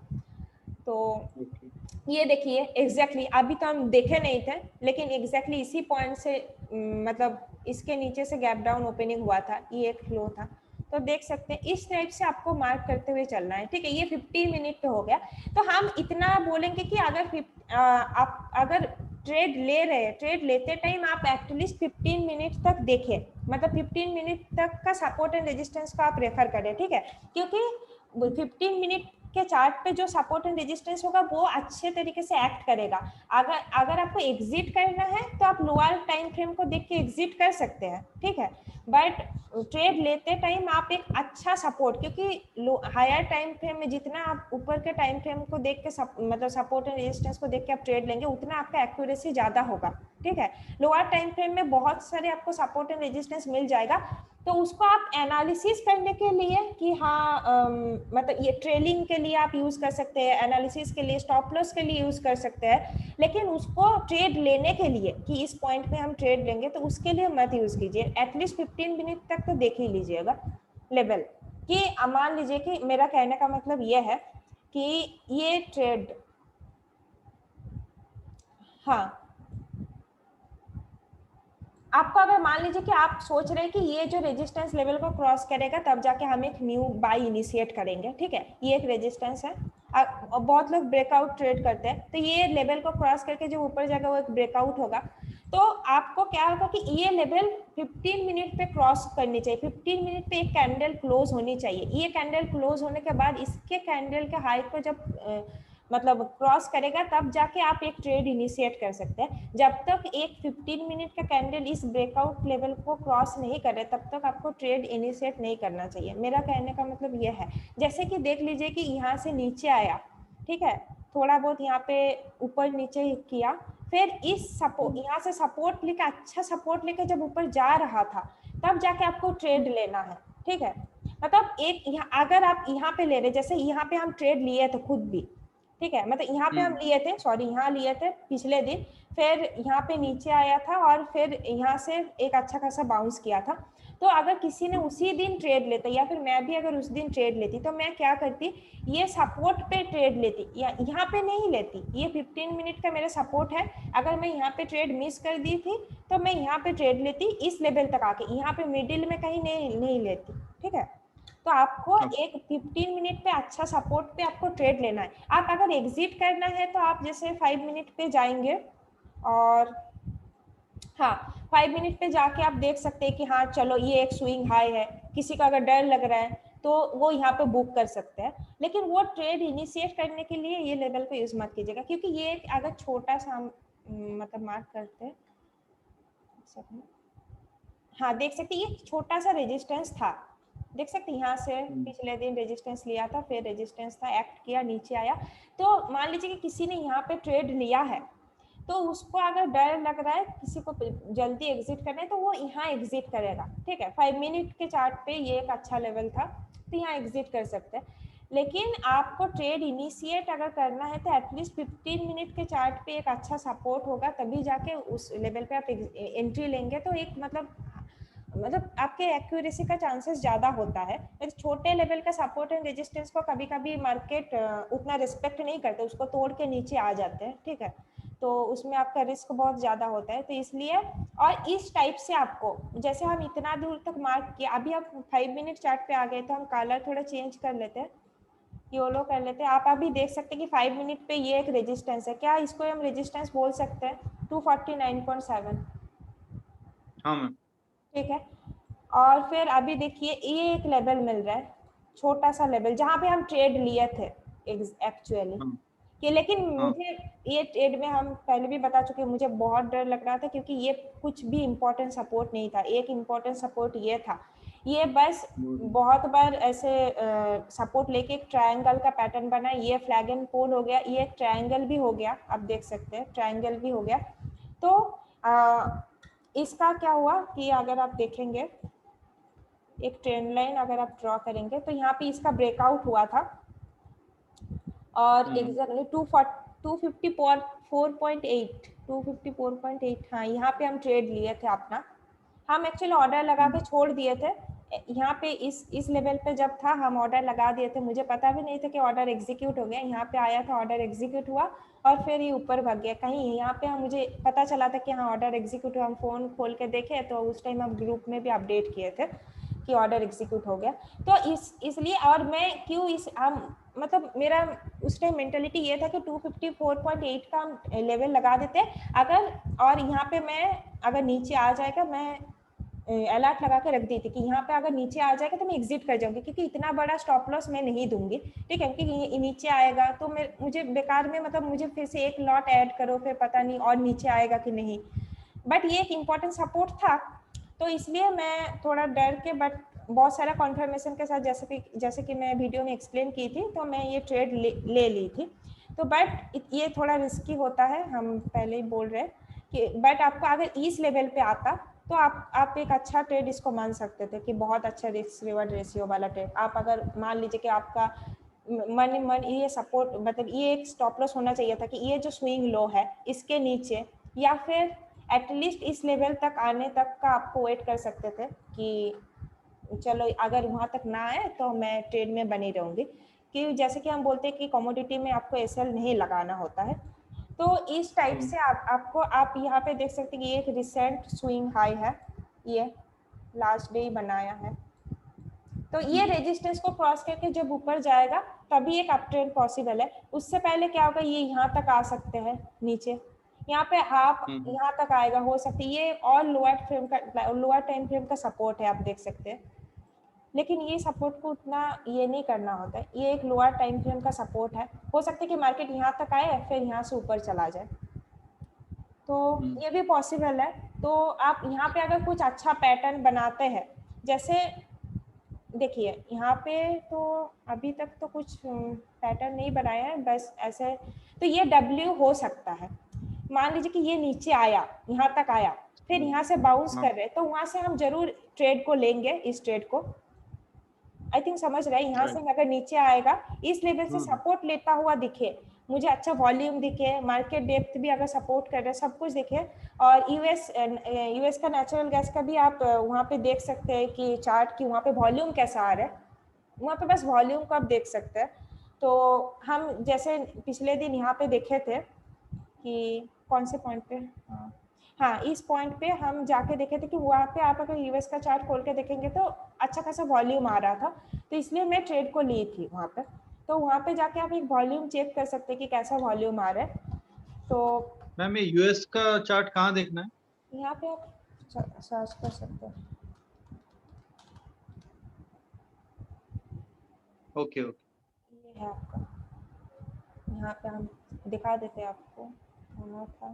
A: तो ये देखिए एग्जैक्टली अभी तो हम देखे नहीं थे, लेकिन एग्जैक्टली इसी पॉइंट से मतलब इसके नीचे से गैप डाउन ओपनिंग हुआ था, ये एक फ्लो था। तो देख सकते हैं इस टाइप से आपको मार्क करते हुए चलना है, ठीक है। ये 15 मिनट पे हो गया। तो हम इतना बोलेंगे कि अगर आप अगर ट्रेड ले रहे हैं, ट्रेड लेते टाइम आप एटलीस्ट 15 मिनट तक देखें, मतलब 15 मिनट तक का सपोर्ट एंड रेजिस्टेंस का आप रेफर करें, ठीक है। क्योंकि 15 मिनट के चार्ट पे जो सपोर्ट एंड रेजिस्टेंस होगा वो अच्छे तरीके से एक्ट करेगा। अगर आपको एग्जिट करना है तो आप लोअर टाइम फ्रेम को देख के एग्जिट कर सकते हैं, ठीक है। बट ट्रेड लेते टाइम आप एक अच्छा सपोर्ट, क्योंकि हायर टाइम फ्रेम में जितना आप ऊपर के टाइम फ्रेम को देख के मतलब सपोर्ट एंड रेजिस्टेंस को देख के आप ट्रेड लेंगे, उतना आपका एक्यूरेसी ज्यादा होगा, ठीक है। लोअर टाइम फ्रेम में बहुत सारे आपको सपोर्ट एंड रेजिस्टेंस मिल जाएगा, तो उसको आप एनालिसिस करने के लिए कि हाँ मतलब ये ट्रेलिंग के लिए आप यूज कर सकते हैं, एनालिसिस के लिए, स्टॉप लॉस के लिए यूज कर सकते हैं, लेकिन उसको ट्रेड लेने के लिए कि इस पॉइंट पे हम ट्रेड लेंगे, तो उसके लिए मत यूज कीजिए। एटलीस्ट 15 मिनट तक तो देख ही लीजिएगा लेवल कि मान लीजिए कि मेरा कहने का मतलब ये है कि ये ट्रेड, हाँ आपको अगर मान लीजिए कि आप सोच रहे हैं कि ये जो रेजिस्टेंस लेवल को क्रॉस करेगा तब जाके हम एक न्यू बाय इनिशिएट करेंगे, ठीक है। ये एक रेजिस्टेंस है, बहुत लोग ब्रेकआउट ट्रेड करते हैं, तो ये लेवल को क्रॉस करके जो ऊपर जाएगा वो एक ब्रेकआउट होगा। तो आपको क्या होगा कि ये लेवल 15 मिनट पे क्रॉस करनी चाहिए। 15 मिनट पे एक कैंडल क्लोज होनी चाहिए। ये कैंडल क्लोज होने के बाद इसके कैंडल के हाई को जब मतलब क्रॉस करेगा तब जाके आप एक ट्रेड इनिशिएट कर सकते हैं। जब तक एक 15 मिनट का कैंडल इस ब्रेकआउट लेवल को क्रॉस नहीं करे तब तक आपको ट्रेड इनिशिएट नहीं करना चाहिए। मेरा कहने का मतलब ये है, जैसे कि देख लीजिए कि यहाँ से नीचे आया, ठीक है, थोड़ा बहुत यहाँ पे ऊपर नीचे किया, फिर इस सपोर्ट यहाँ से सपोर्ट लेके, अच्छा सपोर्ट लेके जब ऊपर जा रहा था तब जाके आपको ट्रेड लेना है। ठीक है, मतलब एक यहाँ अगर आप यहाँ पे ले रहे, जैसे यहाँ पे हम ट्रेड लिए थे खुद भी, ठीक है, मतलब यहाँ पे हम लिए थे, सॉरी यहाँ लिए थे पिछले दिन, फिर यहाँ पे नीचे आया था और फिर यहाँ से एक अच्छा खासा बाउंस किया था। तो अगर किसी ने उसी दिन ट्रेड लेता या फिर मैं भी अगर उस दिन ट्रेड लेती तो मैं क्या करती, ये सपोर्ट पे ट्रेड लेती या यहाँ पे नहीं लेती। ये 15 मिनट का मेरा सपोर्ट है, अगर मैं यहाँ पे ट्रेड मिस कर दी थी तो मैं यहाँ पे ट्रेड लेती इस लेवल तक आके, यहाँ पे मिडिल में कहीं नहीं लेती। ठीक है, तो आपको एक 15 मिनट पे अच्छा सपोर्ट पे आपको ट्रेड लेना है। आप अगर एग्जिट करना है तो आप जैसे 5 मिनट पे जाएंगे और हाँ 5 मिनट पे जाके आप देख सकते हैं कि हाँ चलो ये एक स्विंग हाई है, किसी का अगर डर लग रहा है तो वो यहाँ पे बुक कर सकते हैं। लेकिन वो ट्रेड इनिशिएट करने के लिए ये लेवल को यूज मत कीजिएगा, क्योंकि ये एक अगर छोटा सा मतलब मार्क करते हैं, हाँ देख सकते ये छोटा सा रेजिस्टेंस था, देख सकते यहाँ से पिछले दिन रेजिस्टेंस लिया था, फिर रेजिस्टेंस था, एक्ट किया, नीचे आया। तो मान लीजिए कि किसी ने यहाँ पे ट्रेड लिया है तो उसको अगर डर लग रहा है, किसी को जल्दी एग्जिट करना है तो वो यहाँ एग्जिट करेगा। ठीक है, 5 मिनट के चार्ट पे ये एक अच्छा लेवल था तो यहाँ एग्जिट कर सकते हैं। लेकिन आपको ट्रेड इनिशिएट अगर करना है तो एटलीस्ट 15 मिनट के चार्ट पे एक अच्छा सपोर्ट होगा, तभी जाके उस लेवल पे आप एंट्री लेंगे तो एक मतलब आपके एक्यूरेसी का चांसेस ज़्यादा होता है। छोटे लेवल का सपोर्ट एंड रेजिस्टेंस को कभी कभी मार्केट उतना रिस्पेक्ट नहीं करते, उसको तोड़ के नीचे आ जाते हैं। ठीक है, तो उसमें आपका रिस्क बहुत ज़्यादा होता है, तो इसलिए और इस टाइप से आपको, जैसे हम इतना दूर तक मार्क किया, अभी आप 5 मिनट चार्ट पे आ गए तो हम कलर थोड़ा चेंज कर लेते हैं, योलो कर लेते हैं। आप अभी देख सकते हैं कि 5 मिनट पे ये एक रेजिस्टेंस है, क्या इसको हम रेजिस्टेंस बोल सकते हैं? 249.7।
E: हाँ मैम,
A: ठीक है, और फिर अभी देखिए ये एक लेवल मिल रहा है, छोटा सा लेवल जहाँ पे हम ट्रेड लिए थे एक्चुअली कि, लेकिन मुझे ये ट्रेड में हम पहले भी बता चुके, मुझे बहुत डर लग रहा था क्योंकि ये कुछ भी इम्पोर्टेंट सपोर्ट नहीं था। एक इम्पोर्टेंट सपोर्ट ये था, ये बस बहुत बार ऐसे सपोर्ट लेके एक ट्रायंगल का पैटर्न बना, ये फ्लैग एंड पोल हो गया, ये एक ट्रायंगल भी हो गया, आप देख सकते हैं ट्रायंगल भी हो गया। तो इसका क्या हुआ कि अगर आप देखेंगे एक ट्रेंड लाइन अगर आप ड्रॉ करेंगे तो यहाँ पे इसका ब्रेकआउट हुआ था और एग्जैक्टली 254.8, हाँ यहाँ पे हम ट्रेड लिए थे अपना। हम एक्चुअली ऑर्डर लगा के छोड़ दिए थे यहाँ पे, इस लेवल पे जब था हम ऑर्डर लगा दिए थे, मुझे पता भी नहीं था कि ऑर्डर एग्जीक्यूट हो गया। यहाँ पे आया था, ऑर्डर एग्जीक्यूट हुआ और फिर ये ऊपर भाग गया कहीं। यहाँ पे मुझे पता चला था कि हाँ ऑर्डर एग्जीक्यूट हुआ, हम फ़ोन खोल के देखे तो उस टाइम हम ग्रुप में भी अपडेट किए थे कि ऑर्डर एग्जीक्यूट हो गया। तो इसलिए और मैं क्यों हम मतलब मेरा उस टाइम मेंटालिटी ये था कि 254.8 का हम लेवल लगा देते अगर, और यहाँ पे मैं अगर नीचे आ जाएगा, मैं अलर्ट लगा के रख दी थी कि यहाँ पे अगर नीचे आ जाएगा तो मैं एग्जिट कर जाऊंगी, क्योंकि इतना बड़ा स्टॉप लॉस मैं नहीं दूंगी। ठीक है, क्योंकि नीचे आएगा तो मुझे बेकार में, मतलब मुझे फिर से एक लॉट ऐड करो, फिर पता नहीं और नीचे आएगा कि नहीं। बट ये एक इम्पॉर्टेंट सपोर्ट था तो इसलिए मैं थोड़ा डर के, बट बहुत सारा कॉन्फर्मेशन के साथ, जैसे कि मैं वीडियो में एक्सप्लेन की थी, तो मैं ये ट्रेड ले ली थी। तो बट ये थोड़ा रिस्की होता है, हम पहले ही बोल रहे हैं कि, बट आपको अगर इस लेवल पे आता तो आप एक अच्छा ट्रेड इसको मान सकते थे कि बहुत अच्छा रिस्क रिवॉर्ड रेशियो वाला ट्रेड। आप अगर मान लीजिए कि आपका मन ये सपोर्ट, मतलब ये एक स्टॉप लॉस होना चाहिए था कि ये जो स्विंग लो है इसके नीचे, या फिर एटलीस्ट इस लेवल तक आने तक का आपको वेट कर सकते थे कि चलो अगर वहाँ तक ना आए तो मैं ट्रेड में बनी रहूँगी। कि जैसे कि हम बोलते हैं कि कमोडिटी में आपको एसएल नहीं लगाना होता है, तो इस टाइप से आप यहाँ पे देख सकते हैं कि ये एक रिसेंट स्विंग हाई है, ये लास्ट डे ही बनाया है। तो ये रेजिस्टेंस को क्रॉस करके जब ऊपर जाएगा तभी एक अप ट्रेंड पॉसिबल है। उससे पहले क्या होगा, ये यहाँ तक आ सकते हैं, नीचे यहाँ पे हाफ यहाँ तक आएगा, हो सकता है ये और लोअर टाइम फ्रेम का सपोर्ट है, आप देख सकते हैं। लेकिन ये सपोर्ट को उतना ये नहीं करना होता है, ये एक लोअर टाइम फ्रेम का सपोर्ट है। हो सकता है कि मार्केट यहाँ तक आए फिर यहाँ से ऊपर चला जाए, तो ये भी पॉसिबल है। तो आप यहाँ पे अगर कुछ अच्छा पैटर्न बनाते हैं, जैसे देखिए यहाँ पे तो अभी तक तो कुछ पैटर्न नहीं बनाया है, बस ऐसे। तो ये W हो सकता है, मान लीजिए कि ये नीचे आया, यहाँ तक आया, फिर यहाँ से बाउंस कर रहे, तो वहां से हम जरूर ट्रेड को लेंगे, इस ट्रेड को। आई थिंक समझ रहे हैं, यहाँ से अगर नीचे आएगा, इस लेवल से सपोर्ट लेता हुआ दिखे, मुझे अच्छा वॉल्यूम दिखे, मार्केट डेप्थ भी अगर सपोर्ट कर रहे हैं, सब कुछ दिखे, और यूएस का नेचुरल गैस का भी आप वहाँ पे देख सकते हैं कि चार्ट की वहाँ पे वॉल्यूम कैसा आ रहा है, वहाँ पे बस वॉल्यूम को आप देख सकते हैं। तो हम जैसे पिछले दिन यहाँ पे देखे थे कि कौन से पॉइंट पे, हाँ इस पॉइंट पे हम जाके देखे थे कि वहाँ पे आप अगर यूएस का चार्ट खोल के देखेंगे तो अच्छा खासा वॉल्यूम आ रहा था, तो इसलिए मैं ट्रेड को ली थी वहाँ पे। तो वहाँ पे जाके आप एक वॉल्यूम चेक कर सकते हैं कि कैसा वॉल्यूम आ रहा है। तो
E: मैम ये यूएस का चार्ट कहाँ देखना है?
A: यहाँ पे आप सर्च कर सकते हैं।
E: ओके ओके,
A: ये है आपका, यहाँ पे हम दिखा देते हैं आपको, कहाँ था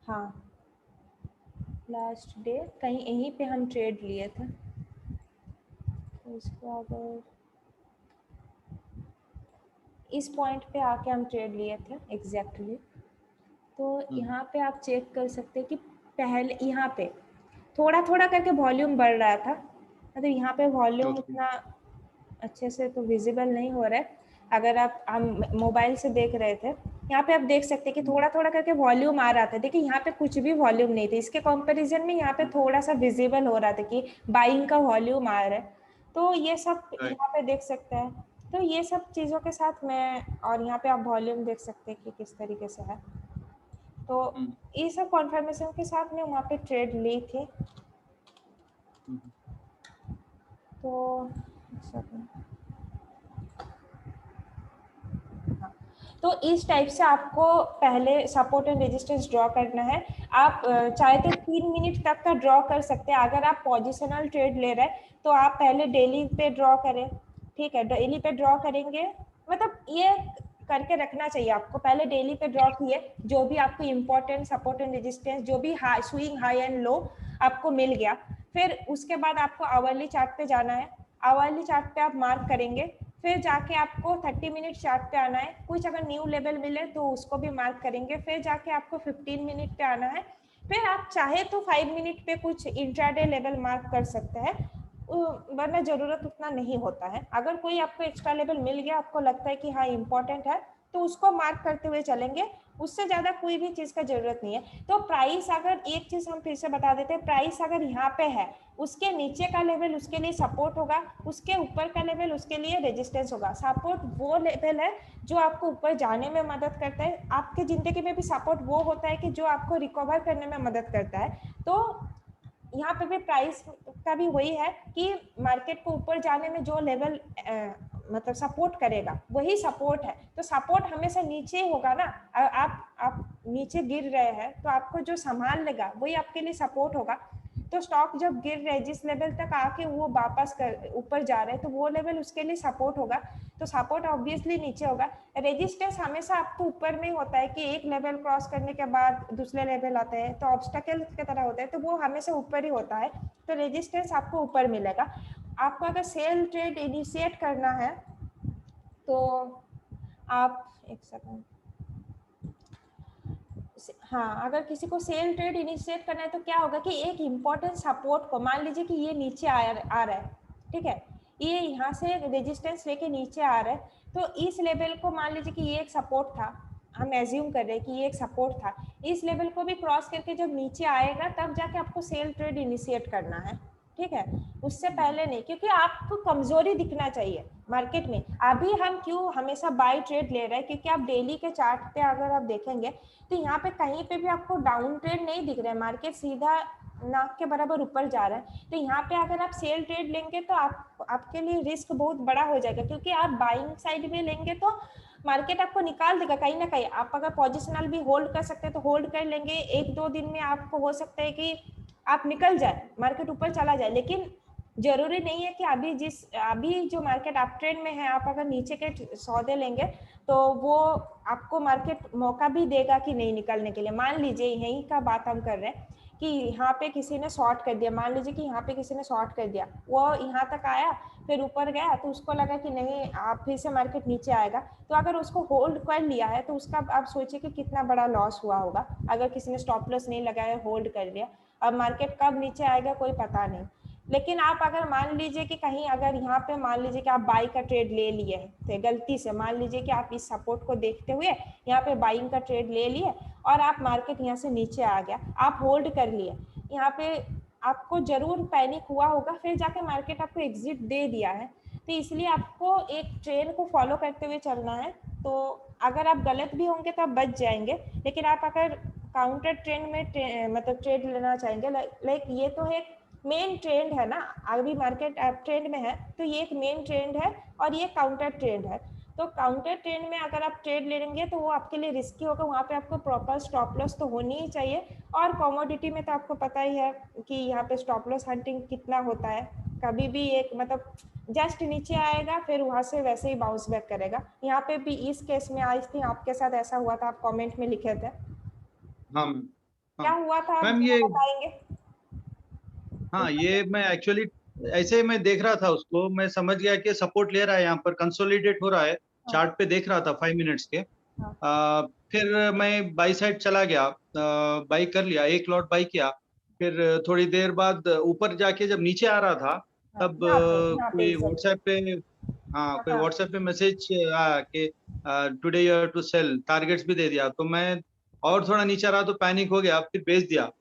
A: हाँ, लास्ट डे कहीं यहीं पे हम ट्रेड लिए थे। तो इसको अगर इस पॉइंट पे आके हम ट्रेड लिए थे एग्जैक्टली, तो यहाँ पे आप चेक कर सकते हैं कि पहले यहाँ पे थोड़ा थोड़ा करके वॉल्यूम बढ़ रहा था, मतलब यहाँ पे वॉल्यूम उतना अच्छे से तो विजिबल नहीं हो रहा है। अगर आप हम मोबाइल से देख रहे थे, यहाँ पे आप देख सकते हैं कि थोड़ा थोड़ा करके वॉल्यूम आ रहा था। देखिए यहाँ पे कुछ भी वॉल्यूम नहीं था, इसके कंपैरिजन में यहाँ पे थोड़ा सा विजिबल हो रहा था कि बाइंग का वॉल्यूम आ रहा है। तो ये सब यहाँ पे देख सकते हैं। तो ये सब चीज़ों के साथ मैं, और यहाँ पे आप वॉल्यूम देख सकते हैं कि किस तरीके से है। तो ये सब कॉन्फर्मेशन के साथ मैं वहाँ पे ट्रेड ली थी। तो तो इस टाइप से आपको पहले सपोर्ट एंड रेजिस्टेंस ड्रॉ करना है। आप चाहे तो 3 मिनट तक का ड्रॉ कर सकते हैं। अगर आप पोजिशनल ट्रेड ले रहे हैं तो आप पहले डेली पे ड्रॉ करें, ठीक है, डेली पे ड्रॉ करेंगे, मतलब ये करके रखना चाहिए आपको। पहले डेली पे ड्रॉ किए, जो भी आपको इम्पोर्टेंट सपोर्ट एंड रेजिस्टेंस, जो भी high swing high and low आपको मिल गया, फिर उसके बाद आपको आवरली चार्ट पे जाना है। आवरली चार्ट पे आप मार्क करेंगे, फिर जाके आपको 30 मिनट चार्ट पे आना है। कुछ अगर न्यू लेवल मिले तो उसको भी मार्क करेंगे, फिर जाके आपको 15 मिनट पे आना है। फिर आप चाहे तो 5 मिनट पे कुछ इंट्राडे लेवल मार्क कर सकते हैं, वरना जरूरत उतना नहीं होता है। अगर कोई आपको एक्स्ट्रा लेवल मिल गया, आपको लगता है कि हाँ इंपॉर्टेंट है, तो उसको मार्क करते हुए चलेंगे, उससे ज्यादा कोई भी चीज का जरूरत नहीं है। तो प्राइस, अगर एक चीज हम फिर से बता देते हैं, प्राइस अगर यहाँ पे है, उसके नीचे का लेवल उसके लिए सपोर्ट होगा, उसके ऊपर का लेवल उसके लिए रेजिस्टेंस होगा। सपोर्ट वो लेवल है जो आपको ऊपर जाने में मदद करता है। आपकी जिंदगी में भी सपोर्ट वो होता है कि जो आपको रिकवर करने में मदद करता है। तो यहाँ पे भी प्राइस का भी वही है कि मार्केट को ऊपर जाने में जो लेवल मतलब सपोर्ट करेगा वही सपोर्ट है। तो सपोर्ट हमेशा नीचे होगा ना। आप नीचे गिर रहे हैं तो आपको जो संभाल लेगा वही आपके लिए सपोर्ट होगा। तो स्टॉक जब गिर रहे, जिस लेवल तक आके वो वापस कर ऊपर जा रहे हैं, तो वो लेवल उसके लिए सपोर्ट होगा। तो सपोर्ट ऑब्वियसली नीचे होगा। रेजिस्टेंस हमेशा आपको ऊपर में होता है कि एक लेवल क्रॉस करने के बाद दूसरे लेवल आते हैं, तो ऑब्स्टेकल की तरह होता है, तो वो हमेशा ऊपर ही होता है। तो रेजिस्टेंस आपको ऊपर मिलेगा। आपको अगर सेल ट्रेड इनिशिएट करना है तो आप एक सेकंड, हाँ, अगर किसी को सेल ट्रेड इनिशिएट करना है तो क्या होगा कि एक इम्पोर्टेंट सपोर्ट को, मान लीजिए कि ये नीचे आ रहा है, ठीक है, ये यहाँ से रेजिस्टेंस लेके नीचे आ रहा है, तो इस लेवल को मान लीजिए कि ये एक सपोर्ट था, हम एज्यूम कर रहे हैं कि ये एक सपोर्ट था, इस लेवल को भी क्रॉस करके जब नीचे आएगा तब जाके आपको सेल ट्रेड इनिशिएट करना है। ठीक है, उससे पहले नहीं, क्योंकि आपको कमजोरी दिखना चाहिए मार्केट में। अभी हम क्यों हमेशा बाय ट्रेड ले रहे हैं, क्योंकि आप डेली के चार्ट पे अगर आप देखेंगे तो यहाँ पे कहीं पे भी आपको डाउन ट्रेड नहीं दिख रहा है, मार्केट सीधा नाक के बराबर ऊपर जा रहा है। तो यहाँ पे अगर आप सेल ट्रेड लेंगे तो आपके लिए रिस्क बहुत बड़ा हो जाएगा, क्योंकि आप बाइंग साइड में लेंगे तो मार्केट आपको निकाल देगा कहीं ना कहीं। आप अगर पोजिशनल भी होल्ड कर सकते हैं तो होल्ड कर लेंगे, 1-2 दिन में आपको हो सकता है कि आप निकल जाए, मार्केट ऊपर चला जाए। लेकिन जरूरी नहीं है कि अभी जो मार्केट अप ट्रेंड में है, आप अगर नीचे के सौदे लेंगे तो वो आपको मार्केट मौका भी देगा कि नहीं निकलने के लिए। मान लीजिए यही का बात हम कर रहे हैं कि यहाँ पे किसी ने शॉर्ट कर दिया, मान लीजिए कि यहाँ पे किसी ने शॉर्ट कर दिया, वो यहाँ तक आया फिर ऊपर गया तो उसको लगा कि नहीं आप फिर से मार्केट नीचे आएगा, तो अगर उसको होल्ड कर लिया है तो उसका आप सोचिए कि कितना बड़ा लॉस हुआ होगा। अगर किसी ने स्टॉप लॉस नहीं लगाया, होल्ड कर लिया, अब मार्केट कब नीचे आएगा कोई पता नहीं। लेकिन आप अगर मान लीजिए कि कहीं अगर यहाँ पे मान लीजिए कि आप बाई का ट्रेड ले लिए थे गलती से, मान लीजिए कि आप इस सपोर्ट को देखते हुए यहाँ पे बाइंग का ट्रेड ले लिए और आप मार्केट यहाँ से नीचे आ गया, आप होल्ड कर लिए, यहाँ पे आपको जरूर पैनिक हुआ होगा, फिर जाके मार्केट आपको एग्जिट दे दिया है। तो इसलिए आपको एक ट्रेंड को फॉलो करते हुए चलना है। तो अगर आप गलत भी होंगे तो आप बच जाएंगे, लेकिन आप अगर काउंटर ट्रेंड में मतलब ट्रेड लेना चाहेंगे, लाइक ये तो एक मेन ट्रेंड है ना, अभी मार्केट ट्रेंड में है तो ये एक मेन ट्रेंड है और ये काउंटर ट्रेंड है। तो काउंटर ट्रेंड में अगर आप ट्रेड ले लेंगे तो वो आपके लिए रिस्की होगा, वहाँ पे आपको प्रॉपर स्टॉप लॉस तो होनी ही चाहिए। और कमोडिटी में तो आपको पता ही है कि यहाँ पे स्टॉप लॉस हंटिंग कितना होता है, कभी भी एक मतलब जस्ट नीचे आएगा फिर वहाँ से वैसे ही बाउंस बैक करेगा। यहाँ पे भी इस केस में आई थी आपके साथ ऐसा हुआ था, आप कमेंट में लिखे थे,
E: हाँ मैम।
A: क्या
E: हाँ
A: हुआ था आप
E: मैम,
A: जरा
E: ये
A: बताएंगे?
E: हाँ ये मैं एक्चुअली ऐसे मैं देख रहा था उसको, मैं समझ गया कि सपोर्ट ले रहा है, यहाँ पर कंसोलिडेट हो रहा है, चार्ट पे देख रहा था 5 मिनट्स के। फिर मैं बाई साइड चला गया, बाई कर लिया, एक लॉट बाई किया। फिर थोड़ी देर बाद ऊपर जाके जब नीचे आ रहा था तब
A: यहाँ पे
E: कोई व्हाट्सएप पे, हाँ कोई व्हाट्सएप पे मैसेज आया कि today you have to sell, targets भी दे दिया। तो मैं और थोड़ा नीचे रहा तो पैनिक हो गया, फिर बेच दिया।
A: आप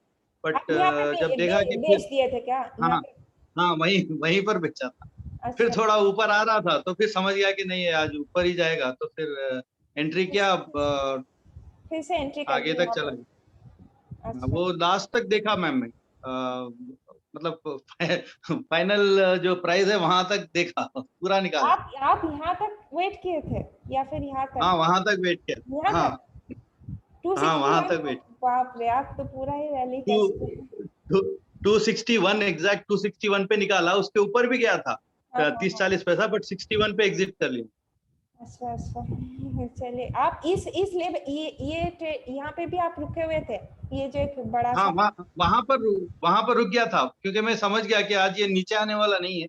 E: बट
A: यहाँ
E: जब
A: पे
E: देखा कि
A: बेच
E: फिर,
A: दिए थे क्या यहाँ
E: हाँ
A: पे?
E: हाँ वहीं वहीं पर बेचा था। फिर
A: अच्छा,
E: थोड़ा ऊपर आ रहा था तो फिर समझ गया कि नहीं आज ऊपर ही जाएगा, तो फिर एंट्री किया,
A: फिर से एंट्री कर
E: आगे
A: दी
E: तक
A: यहाँ
E: चला
A: पे?
E: गया।
A: अच्छा,
E: वो लास्ट तक देखा मैम मैं, मतलब फाइनल जो प्राइस है वहां तक देखा, पूरा निकाला।
A: आप यहाँ तक वेट किए थे या फिर यहाँ
E: हाँ
A: तक?
E: वहां तक वेट किया,
A: यहाँ
E: हाँ
A: तक
E: हाँ वहां
A: 261
E: तक
A: को?
E: वेट।
A: बाप रे, आप तो पूरा ही रैली
E: टू
A: कैसे?
E: 261 एग्जैक्ट 261 पे निकाला, उसके ऊपर भी गया था
A: हाँ हाँ
E: 30-40 पैसा, बट 61 पे एग्जिट कर लिया।
A: अच्छा अच्छा। चलिए, आप इस लेवल यहाँ पे भी आप रुके हुए थे, ये जो एक बड़ा
E: हाँ
A: सा?
E: वहां पर रुक गया था, क्योंकि मैं समझ गया कि आज ये नीचे आने वाला नहीं है।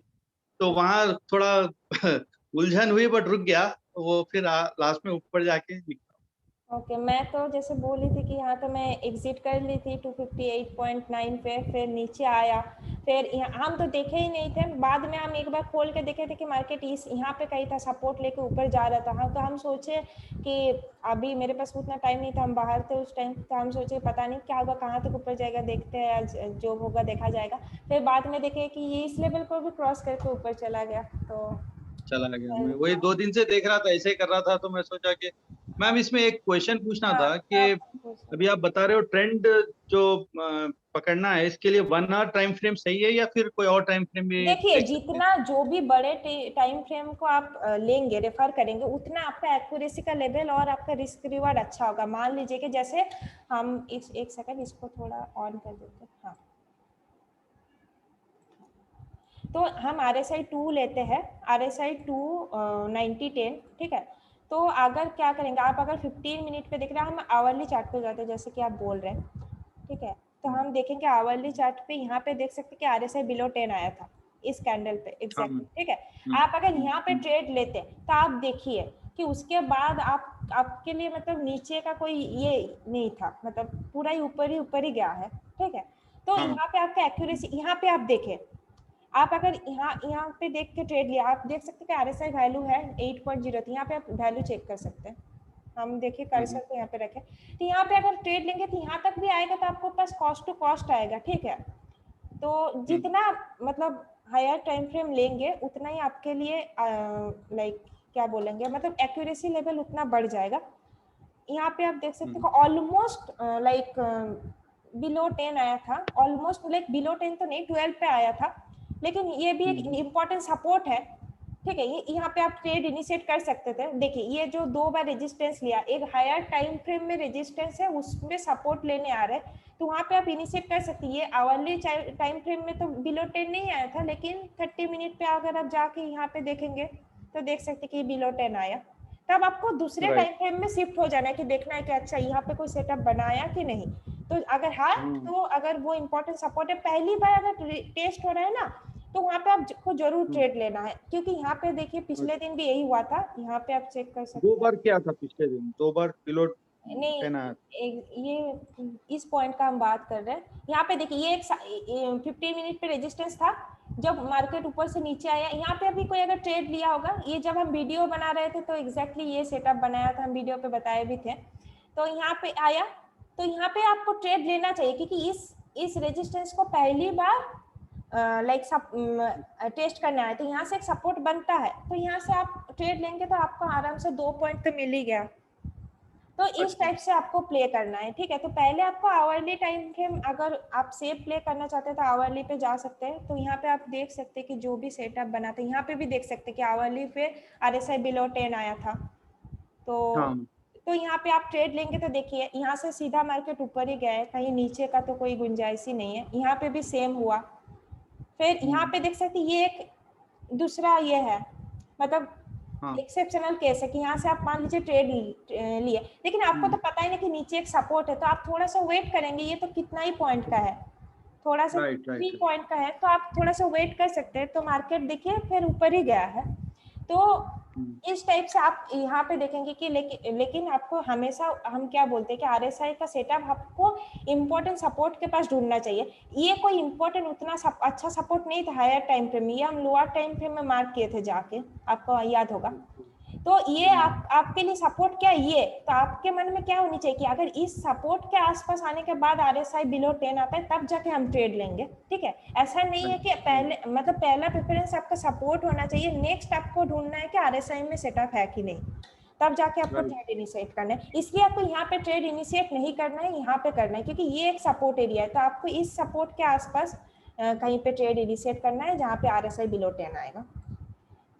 E: तो वहां थोड़ा उलझन हुई, बट रुक गया। वो फिर लास्ट में ऊपर जाके निकला।
A: ओके, मैं तो जैसे बोली थी कि यहाँ तो मैं एग्जिट कर ली थी 258.9 पे, फिर नीचे आया, फिर यहाँ हम तो देखे ही नहीं थे, बाद में हम एक बार खोल के देखे थे कि मार्केट इस यहाँ पे कहीं था, सपोर्ट लेके ऊपर जा रहा था। हाँ, तो हम सोचे कि अभी मेरे पास उतना टाइम नहीं था, हम बाहर थे उस टाइम, तो हम सोचे पता नहीं क्या होगा, कहाँ तक ऊपर जाएगा, देखते हैं आज जो होगा देखा जाएगा। फिर बाद में देखे कि ये इस लेवल को भी क्रॉस करके ऊपर चला गया, तो
E: चला गया। मैं वही 2 दिन से देख रहा था, ऐसे ही कर रहा था, तो मैं सोचा कि मैम इसमें एक क्वेश्चन पूछना था कि अभी आप बता रहे हो ट्रेंड जो पकड़ना है, इसके लिए 1 आवर टाइम फ्रेम सही है या फिर कोई और टाइम फ्रेम भी
A: देखिए,
E: देख सकते हैं?
A: जितना जो भी बड़े टाइम फ्रेम को आप लेंगे, रेफर करेंगे, उतना आपका एक्यूरेसी का लेवल और आपका रिस्क रिवार्ड अच्छा होगा। मान लीजिए कि जैसे हम एक सेकंड इसको थोड़ा ऑन कर देते हैं। हाँ, तो हम RSI 2 लेते हैं, RSI 2 90-10, ठीक है। तो अगर क्या करेंगे आप, अगर 15 मिनट पे देख रहे हैं, हम आवरली चार्ट पे जाते हैं जैसे कि आप बोल रहे हैं, ठीक है। तो हम देखेंगे आवरली चार्ट पे, यहाँ पे देख सकते हैं कि RSI बिलो 10 आया था इस कैंडल पे
E: हाँ
A: एग्जैक्टली,
E: मैम।
A: ठीक है। आप अगर यहाँ पे ट्रेड लेते हैं तो आप देखिए कि उसके बाद आपके लिए मतलब नीचे का कोई ये नहीं था, मतलब पूरा ही ऊपर ही गया है, ठीक है। तो
E: हाँ
A: यहाँ पे आपका एक्यूरेसी, यहाँ पे आप देखें, आप अगर यहाँ पे देख के ट्रेड लिया, आप देख सकते हैं कि RSI वैल्यू है 8.0, यहाँ पे आप वैल्यू चेक कर सकते हैं। हम देखिए कर्सर को यहाँ पे रखें, तो यहाँ पे अगर ट्रेड लेंगे तो यहाँ तक भी आएगा, तो आपको पास कॉस्ट टू कॉस्ट आएगा, ठीक है। तो जितना मतलब हायर टाइम फ्रेम लेंगे उतना ही आपके लिए लाइक क्या बोलेंगे, मतलब एक्यूरेसी लेवल उतना बढ़ जाएगा। यहाँ पे आप देख सकते हो ऑलमोस्ट लाइक बिलो 10 आया था, ऑलमोस्ट लाइक बिलो 10 तो नहीं 12 पे आया था, लेकिन ये भी एक इम्पोर्टेंट सपोर्ट है, ठीक है। ये यहाँ पे आप ट्रेड इनिशिएट कर सकते थे। देखिए ये जो 2 बार रेजिस्टेंस लिया, एक हायर टाइम फ्रेम में रेजिस्टेंस है, उसमें सपोर्ट लेने आ रहे हैं, तो वहाँ पे आप इनिशिएट कर सकते हैं। ये आवरली टाइम फ्रेम में तो बिलो 10 नहीं आया था, लेकिन 30 मिनट पे अगर आप जाके यहाँ पे देखेंगे तो देख सकते कि बिलो 10 आया। तब आपको दूसरे टाइम फ्रेम में शिफ्ट हो जाना है कि देखना है कि अच्छा यहाँ पे कोई सेटअप बनाया कि नहीं। तो अगर हाँ, तो अगर वो इम्पोर्टेंट सपोर्ट है, पहली बार अगर टेस्ट हो रहा है ना, तो वहाँ पे आपको जरूर ट्रेड लेना है, क्योंकि यहाँ पे देखिए पिछले दिन भी यही हुआ था। यहाँ पे आप चेक कर सकते
E: 2 बार क्या था पिछले दिन, 2 बार बिलो
A: नहीं,
E: 10 आया।
A: ये इस पॉइंट का हम बात कर रहे हैं। यहाँ पे देखिए ये एक 15 मिनट पे रेजिस्टेंस था, जब मार्केट ऊपर से नीचे आया। यहाँ पे अभी कोई अगर ट्रेड लिया होगा, ये जब हम वीडियो बना रहे थे तो एग्जैक्टली ये सेटअप बनाया था, हम वीडियो पे बताए भी थे। तो यहाँ पे आया, तो यहाँ पे आपको ट्रेड लेना चाहिए, क्योंकि इस रेजिस्टेंस को पहली बार लाइक टेस्ट करना है, तो यहाँ से एक सपोर्ट बनता है, तो यहाँ से आप ट्रेड लेंगे तो आपको आराम से 2 पॉइंट तो मिल ही गया। तो इस टाइप से आपको प्ले करना है, ठीक है। तो पहले आपको आवरली टाइम फ्रेम, अगर आप सेफ प्ले करना चाहते हैं तो आवरली पे जा सकते हैं। तो यहाँ पे आप देख सकते हैं कि जो भी सेटअप बना था, यहाँ पे भी देख सकते हैं कि आवरली पे RSI बिलो 10 आया था। तो यहाँ पे आप ट्रेड लेंगे तो देखिए यहाँ से सीधा मार्केट ऊपर ही गया है, कहीं नीचे का तो कोई गुंजाइश ही नहीं है। यहाँ पे भी सेम हुआ। फिर यहाँ पे देख सकते ये एक दूसरा ये है, मतलब एक्सेप्शनल केस है कि यहाँ से आप मान लीजिए ट्रेड लिए, लेकिन आपको तो पता ही नहीं कि नीचे एक सपोर्ट है, तो आप थोड़ा सा वेट करेंगे। ये तो कितना ही पॉइंट का है, थोड़ा सा 3 पॉइंट का है, तो आप थोड़ा सा वेट कर सकते हैं। तो मार्केट देखिए फिर ऊपर ही गया है। तो इस टाइप से आप यहाँ पे देखेंगे कि लेकिन आपको हमेशा हम क्या बोलते हैं कि RSI का सेटअप आपको इम्पोर्टेंट सपोर्ट के पास ढूंढना चाहिए। ये कोई इम्पोर्टेंट उतना अच्छा सपोर्ट नहीं था हायर टाइम फ्रेम में, ये हम लोअर टाइम फ्रेम में मार्क किए थे जाके, आपको याद होगा। तो ये आपके लिए सपोर्ट क्या है, ये तो आपके मन में क्या होनी चाहिए कि अगर इस सपोर्ट के आसपास आने के बाद RSI बिलो 10 आता है तब जाके हम ट्रेड लेंगे, ठीक है। ऐसा नहीं है कि पहले मतलब पहला प्रेफरेंस आपका सपोर्ट होना चाहिए, नेक्स्ट आपको ढूंढना है कि RSI में सेटअप है कि नहीं, तब जाके आपको ट्रेड इनिशिएट करना है। इसलिए आपको यहाँ पे ट्रेड इनिशिएट नहीं करना है, यहाँ पे करना है, क्योंकि ये एक सपोर्ट एरिया है। तो आपको इस सपोर्ट के आसपास कहीं पे ट्रेड इनिशिएट करना है जहाँ पे RSI बिलो 10 आएगा।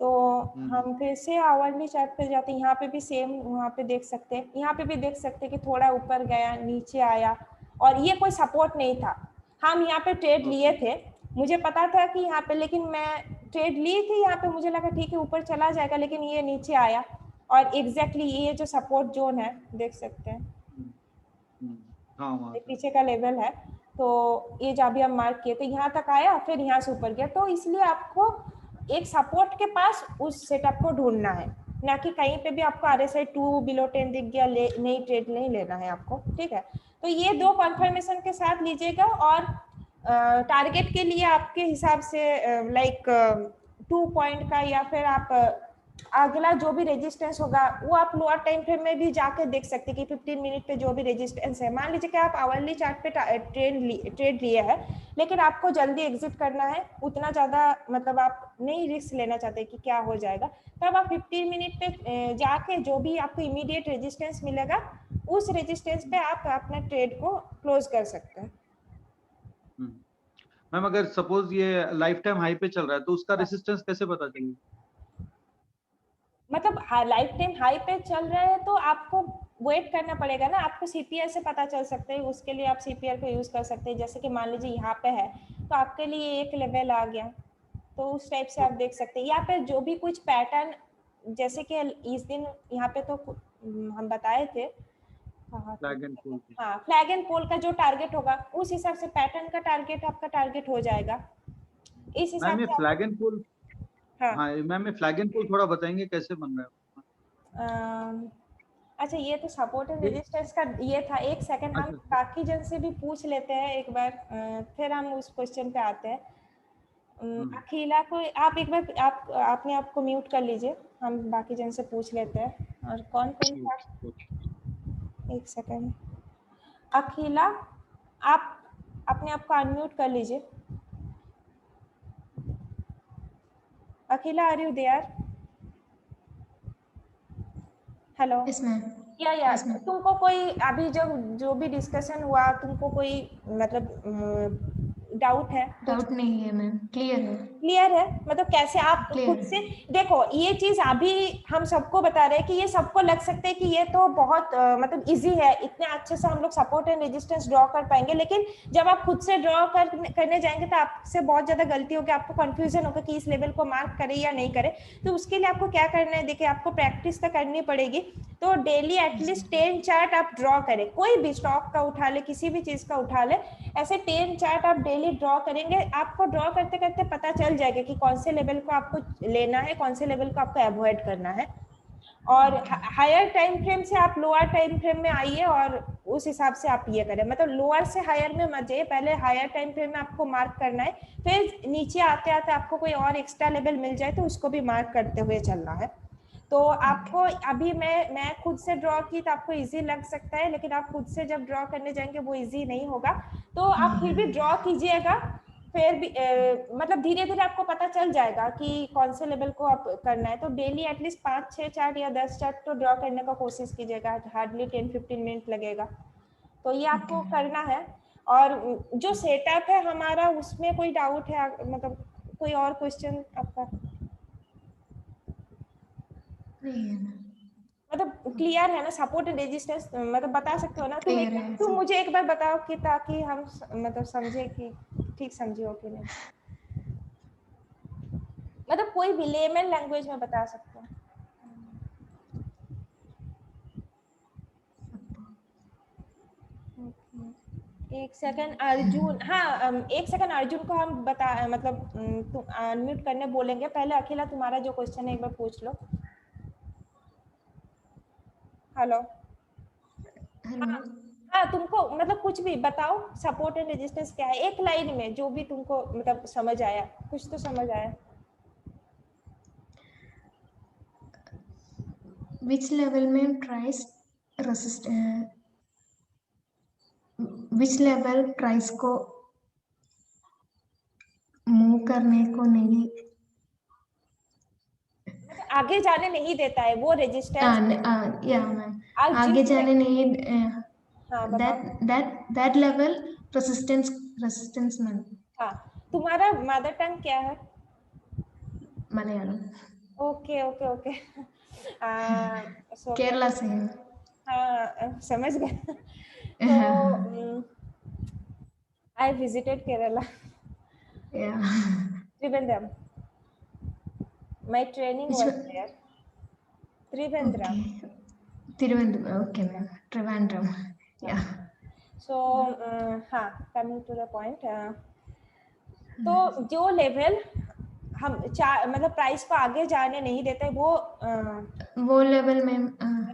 A: तो हम फिर से आवरली चार्ट पे जाते हैं। यहाँ पे भी सेम, वहाँ पे देख सकते हैं, यहाँ पे भी देख सकते हैं कि थोड़ा ऊपर गया, नीचे आया, और ये कोई सपोर्ट नहीं था। हम यहाँ पे ट्रेड लिए थे, मुझे पता था कि यहाँ पे, लेकिन मैं ट्रेड ली थी यहाँ पे, मुझे लगा ठीक है ऊपर चला जाएगा, लेकिन ये नीचे आया। और एग्जैक्टली ये जो सपोर्ट जोन है देख सकते हैं, पीछे का लेवल है, तो ये जब भी हम मार्क किए तो यहाँ तक आया, फिर यहाँ से ऊपर गया। तो इसलिए आपको एक सपोर्ट के पास उस सेटअप को ढूंढना है, ना कि कहीं पे भी आपको RSI 2 बिलो 10 दिख गया, नई ट्रेड नहीं लेना है आपको, ठीक है। तो ये 2 कन्फर्मेशन के साथ लीजिएगा, और टारगेट के लिए आपके हिसाब से लाइक 2 पॉइंट का, या फिर आप अगला जो भी रेजिस्टेंस होगा वो आप लोअर टाइम फ्रेम में भी जाके देख सकते हैं कि 15 मिनट पे जो भी रेजिस्टेंस है। मान लीजिए कि आप आवरली चार्ट पे ट्रेड लिए है, लेकिन आपको जल्दी एग्जिट करना है, उतना ज़्यादा मतलब आप नहीं रिस्क लेना चाहते कि क्या हो जाएगा, तब आप 15 मिनट पे जाके जो भी आपको इमीडिएट रेजिस्टेंस मिलेगा उस रेजिस्टेंस पे आप अपना ट्रेड को क्लोज कर सकते हैं।
E: मैम अगर सपोज ये लाइफ टाइम हाई पे चल रहा है तो उसका रेजिस्टेंस कैसे पता चलेगा? मतलब
A: लाइफ टाइम हाई पे चल रहा है तो आपको वेट करना पड़ेगा ना, आपको CPR से पता चल सकता है, उसके लिए आप CPR को यूज कर सकते हैं। जैसे कि मान लीजिए यहाँ पे है तो आपके लिए एक लेवल आ गया, तो उस टाइप से आप देख सकते हैं। या फिर जो भी कुछ पैटर्न, जैसे कि इस दिन यहाँ पे तो हम बताए थे
E: फ्लैग एंड पोल,
A: हाँ, फ्लैग एंड पोल का जो टारगेट होगा उस हिसाब से पैटर्न का टारगेट आपका टारगेट हो जाएगा, इस हिसाब से।
E: फ्लैग एंड पोल, हाँ मैम ये फ्लैग एंड पोल थोड़ा बताएंगे कैसे बन रहा है?
A: अच्छा, ये तो सपोर्ट एंड रेजिस्टेंस का ये था। एक सेकंड, हम बाकी जन से भी पूछ लेते हैं एक बार, फिर हम उस क्वेश्चन पे आते हैं। अखिला को आप एक बार आपने आपको म्यूट कर लीजिए, हम बाकी जन से पूछ लेते हैं। और कौन था, एक सेकंड, अखिला आप अपने आप को अनम्यूट कर लीजिए। Akhila, are you there? Hello.
C: Yes, ma'am.
A: या
C: Yes, ma'am.
A: तुमको कोई अभी जो भी डिस्कशन हुआ, तुमको कोई मतलब डाउट है?
C: Doubt नहीं है मैम, clear है.
A: क्लियर है? मतलब कैसे आप
C: Clear
A: खुद
C: है.
A: से देखो, ये चीज अभी हम सबको बता रहे हैं कि ये सबको लग सकते हैं कि ये तो बहुत मतलब इजी है, इतने अच्छे से हम लोग सपोर्ट एंड रेजिस्टेंस ड्रॉ कर पाएंगे, लेकिन जब आप खुद से ड्रॉ करने जाएंगे तो आपसे बहुत ज्यादा गलती होगी, आपको कंफ्यूजन होगा कि इस लेवल को मार्क करे या नहीं करे। तो उसके लिए आपको क्या करना है, देखिए आपको प्रैक्टिस तो करनी पड़ेगी। तो डेली एटलीस्ट 10 चार्ट आप ड्रॉ करें, कोई भी स्टॉक का उठा ले, किसी भी चीज का उठा ले, ऐसे 10 चार्ट आप डेली ड्रॉ करेंगे। आपको ड्रॉ करते करते पता चल जाएगा कि कौन से लेवल को आपको लेना है, कौन से लेवल को आपको अवॉइड करना है। और हायर टाइम फ्रेम से आप लोअर टाइम फ्रेम में आइए और उस हिसाब से आप ये करें, मतलब लोअर से हायर में मत जाइए, पहले हायर टाइम फ्रेम में आपको मार्क करना है, फिर नीचे आते आते आपको कोई और एक्स्ट्रा लेवल मिल जाए तो उसको भी मार्क करते हुए चलना है। तो आपको अभी मैं खुद से ड्रॉ की तो आपको इजी लग सकता है, लेकिन आप खुद से जब ड्रॉ करने जाएंगे वो इजी नहीं होगा। तो आप फिर भी ड्रॉ कीजिएगा, फिर भी मतलब धीरे धीरे आपको पता चल जाएगा कि कौन से लेवल को आप करना है। तो डेली एटलीस्ट 5-6 चार्ट या 10 चार्ट तो ड्रॉ करने का कोशिश कीजिएगा, हार्डली 10-15 मिनट लगेगा। तो ये आपको करना है। और जो सेटअप है हमारा, उसमें कोई डाउट है, मतलब कोई और क्वेश्चन आपका?
C: नहीं है मैम.
A: मतलब क्लियर है ना? सपोर्ट एंड रेजिस्टेंस मतलब बता सकते हो ना?
C: Clear है.
A: तुम मुझे एक बार बताओ कि ताकि हम मतलब समझे कि ठीक समझे हो कि नहीं, मतलब कोई भी लेमन लैंग्वेज में बता सकते हो। एक सेकंड अर्जुन, हाँ एक सेकंड अर्जुन को हम बता मतलब तुम अनम्यूट करने बोलेंगे। पहले अखिला तुम्हारा जो क्वेश्चन है एक बार पूछ लो। हेलो।
C: Hello.
A: हाँ तुमको मतलब कुछ भी बताओ, सपोर्ट एंड रेजिस्टेंस क्या है, एक लाइन में जो भी तुमको मतलब समझ आया, कुछ तो समझ आया।
C: Which level में price resist which level price को मूव करने को नहीं,
A: आगे जाने नहीं देता है वो रेजिस्टेंस।
C: या मैम,
A: आज
C: आगे
A: जिस
C: जाने नहीं,
A: हाँ बताओ।
C: that level resistance ma'am.
A: हाँ तुम्हारा मदर टंग क्या है?
C: Malayalam.
A: Okay okay okay.
C: Kerala से है.
A: हाँ समझ गए। तो I visited Kerala,
C: Yeah.
A: Trivandrum, my training
C: Which
A: was
C: one?
A: There, Trivandrum.
C: Okay. Tiruvandhuram. Okay, ma'am. Trivandrum. Yeah.
A: So हाँ कमिंग टू द पॉइंट, तो जो लेवल हम मतलब प्राइस को आगे जाने नहीं देते
C: वो लेवल में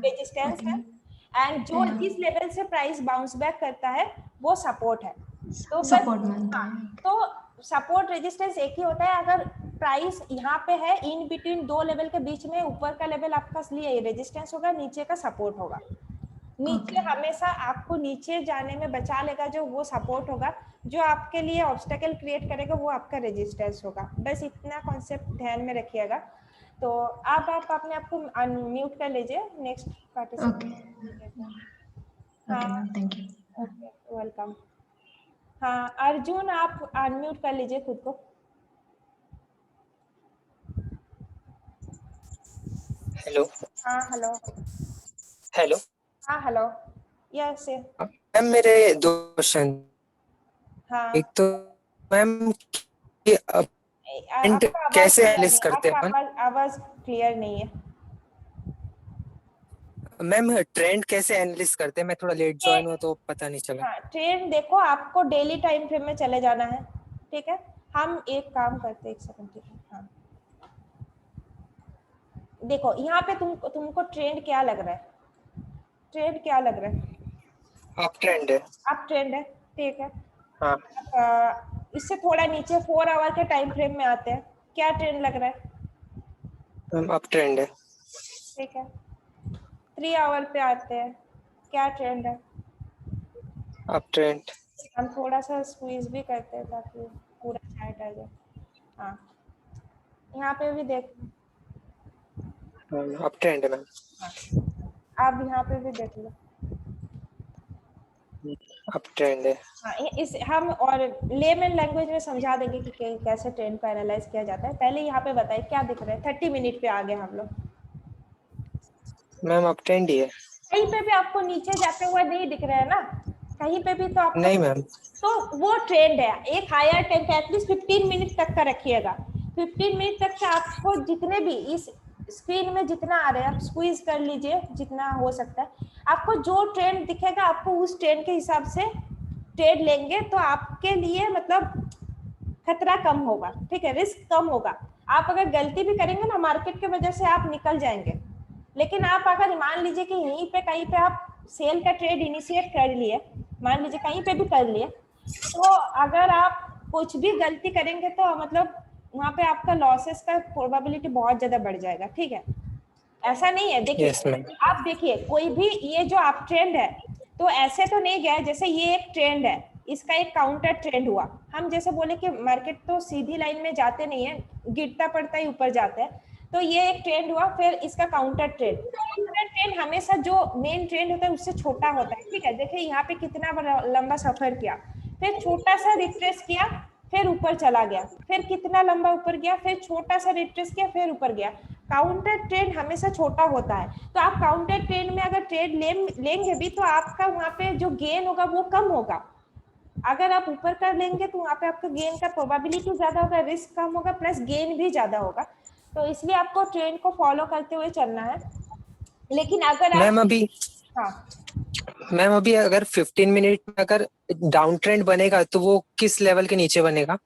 A: रेजिस्टेंस है, एंड जो जिस लेवल से प्राइस बाउंस बैक करता है वो सपोर्ट है। तो बस
C: सपोर्ट मानते
A: हाँ,
C: हैं.
A: तो सपोर्ट रेजिस्टेंस एक ही होता है। अगर प्राइस यहाँ पे है, इन बिटवीन दो लेवल के बीच में ऊपर का लेवल आपका लिए रेजिस्टेंस होगा, नीचे का सपोर्ट होगा। नीचे हमेशा आपको नीचे जाने में बचा लेगा जो वो सपोर्ट होगा, जो आपके लिए ऑब्स्टेकल क्रिएट करेगा वो आपका रेजिस्टेंस होगा। बस इतना कॉन्सेप्ट ध्यान में रखिएगा। तो आप अपने आप को अनम्यूट कर लीजिए, next participant.
C: Okay ma'am, thank you.
A: Okay welcome. हाँ अर्जुन आप अनम्यूट कर लीजिए खुद को।
F: हेलो.
A: हाँ हेलो।
F: हेलो.
A: हाँ हेलो, यस
F: मैम मेरे दो क्वेश्चन.
A: हाँ।
F: एक तो मैम कैसे एनालिसिस करते हैं अपन?
A: आवाज क्लियर नहीं है
F: मैम ट्रेंड कैसे एनालिसिस करते हैं? मैं थोड़ा लेट ज्वाइन हुआ तो पता नहीं चला.
A: हाँ ट्रेंड देखो, आपको डेली टाइम फ्रेम में चले जाना है, ठीक है। हम एक काम करते हैं, एक सेकंड, ठीक है। हाँ देखो यहाँ पे तुमको ट्रेंड क्या लग रहा है? ट्रेंड क्या लग रहा है?
F: अप ट्रेंड है.
A: अप ट्रेंड है, ठीक है।
F: हाँ.
A: इससे थोड़ा नीचे 4 आवर के टाइम फ्रेम में आते हैं, क्या ट्रेंड लग रहा है?
F: मैम अप ट्रेंड है.
A: ठीक है। 3 आवर पे आते हैं, क्या ट्रेंड है?
F: Up trend.
A: हम थोड़ा सा स्क्वीज भी करते हैं ताकि पूरा चार्ट आ जाए। हाँ यहाँ पे भी देख,
F: अप ट्रेंड है मैम।
A: आप यहाँ पे भी देख लो।
F: अप ट्रेंड है।
A: हाँ, इस हम और लेमन लैंग्वेज में समझा देंगे कि कैसे ट्रेंड को एनालाइज किया जाता है। पहले यहाँ पे बताइए क्या दिख रहा है। 30 मिनट पे आ गए हम लोग।
F: मैम अप ट्रेंड ही है।
A: कहीं पे भी आपको नीचे जाते हुए नहीं दिख रहा है ना, कहीं पे भी तो आपको
F: नहीं मैम।
A: तो वो ट्रेंड है। एक हायर टेम्प एटलीस्ट 15 मिनट तक का रखिएगा। 15 मिनट तक का आपको जितने भी इस स्क्रीन में जितना आ रहे हैं आप स्क्वीज कर लीजिए जितना हो सकता है। आपको जो ट्रेंड दिखेगा आपको उस ट्रेंड के हिसाब से ट्रेड लेंगे तो आपके लिए मतलब खतरा कम होगा, ठीक है, रिस्क कम होगा। आप अगर गलती भी करेंगे ना मार्केट की वजह से आप निकल जाएंगे। लेकिन आप अगर मान लीजिए कि यहीं पे कहीं पे आप सेल का ट्रेड इनिशिएट कर लिए, मान लीजिए कहीं पे भी कर लिए, तो अगर आप कुछ भी गलती करेंगे तो मतलब वहां पे आपका लॉसेस का प्रोबेबिलिटी बहुत ज्यादा बढ़ जाएगा, ठीक है। ऐसा नहीं है, देखिए
F: Yes, ma'am.
A: आप देखिए कोई भी ये जो आप ट्रेंड है तो ऐसे तो नहीं गया जैसे ये एक ट्रेंड है, इसका एक काउंटर ट्रेंड हुआ। हम जैसे बोले कि मार्केट तो सीधी लाइन में जाते नहीं है, गिरता पड़ता ही ऊपर जाता है। तो ये एक ट्रेंड हुआ, फिर इसका काउंटर ट्रेंड। काउंटर ट्रेंड हमेशा जो मेन ट्रेंड होता है उससे छोटा होता है, ठीक है। देखिए यहाँ पे कितना बड़ा लंबा सफर किया, फिर छोटा सा रिट्रेस किया, फिर ऊपर चला गया, फिर कितना लंबा ऊपर गया, फिर छोटा सा रिट्रेस किया, फिर ऊपर गया। काउंटर ट्रेंड हमेशा छोटा होता है। तो आप काउंटर ट्रेंड में अगर ट्रेड लेंगे भी तो आपका वहां पे जो गेन होगा वो कम होगा। अगर आप ऊपर कर लेंगे तो वहां पे आपका गेन का प्रोबेबिलिटी ज्यादा होगा, रिस्क कम होगा, प्लस गेन भी ज्यादा होगा। तो इसलिए आपको ट्रेंड को फॉलो करते हुए चलना है। लेकिन अगर आप
F: मैम अभी अगर 15 मिनट में अगर डाउन ट्रेंड बनेगा तो वो किस लेवल के नीचे बनेगा?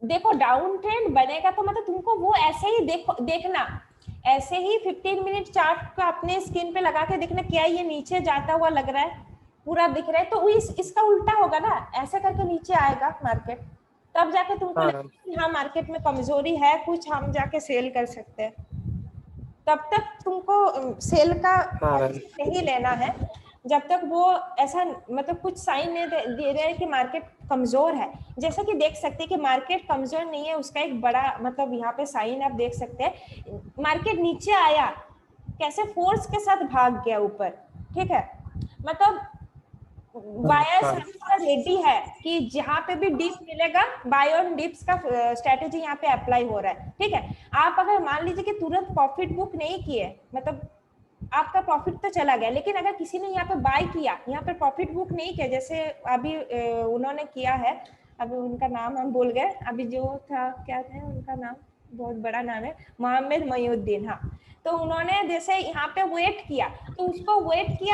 A: देखो डाउन ट्रेंड बनेगा तो मतलब तुमको वो ऐसे ही देखना, ऐसे ही 15 मिनट चार्ट को अपने स्क्रीन पे लगा के देखना, क्या ये नीचे जाता हुआ लग रहा है, पूरा दिख रहा है, तो इसका उल्टा होगा ना, ऐसा करके नीचे आएगा मार्केट, तब जाके तुमको लगेगा कि हाँ मार्केट में कमजोरी है कुछ, हम जाके सेल कर सकते हैं। तब तक तुमको सेल का नहीं लेना है जब तक वो ऐसा मतलब कुछ साइन नहीं दे रहे हैं कि मार्केट कमजोर है। जैसा कि देख सकते हैं कि मार्केट कमजोर नहीं है, उसका एक बड़ा मतलब यहाँ पे साइन आप देख सकते हैं। मार्केट नीचे आया, कैसे फोर्स के साथ भाग गया ऊपर, ठीक है। मतलब बायर्स हमेशा रेडी है कि जहाँ पे भी डिप मिलेगा बाय ऑन डिप्स का स्ट्रेटेजी यहाँ पे अप्लाई हो रहा है, ठीक है। आप अगर मान लीजिए कि तुरंत प्रॉफिट बुक नहीं किए, मतलब आपका प्रॉफिट तो चला गया, लेकिन अगर किसी ने यहाँ पे बाय किया, यहाँ पे प्रॉफिट बुक नहीं किया, जैसे अभी उन्होंने किया है, अभी उनका नाम हम भूल गए, अभी जो था क्या था उनका नाम, बहुत बड़ा नाम है, मोहम्मद मयूद्दीन। हाँ, तो उन्होंने जैसे यहाँ पे वेट किया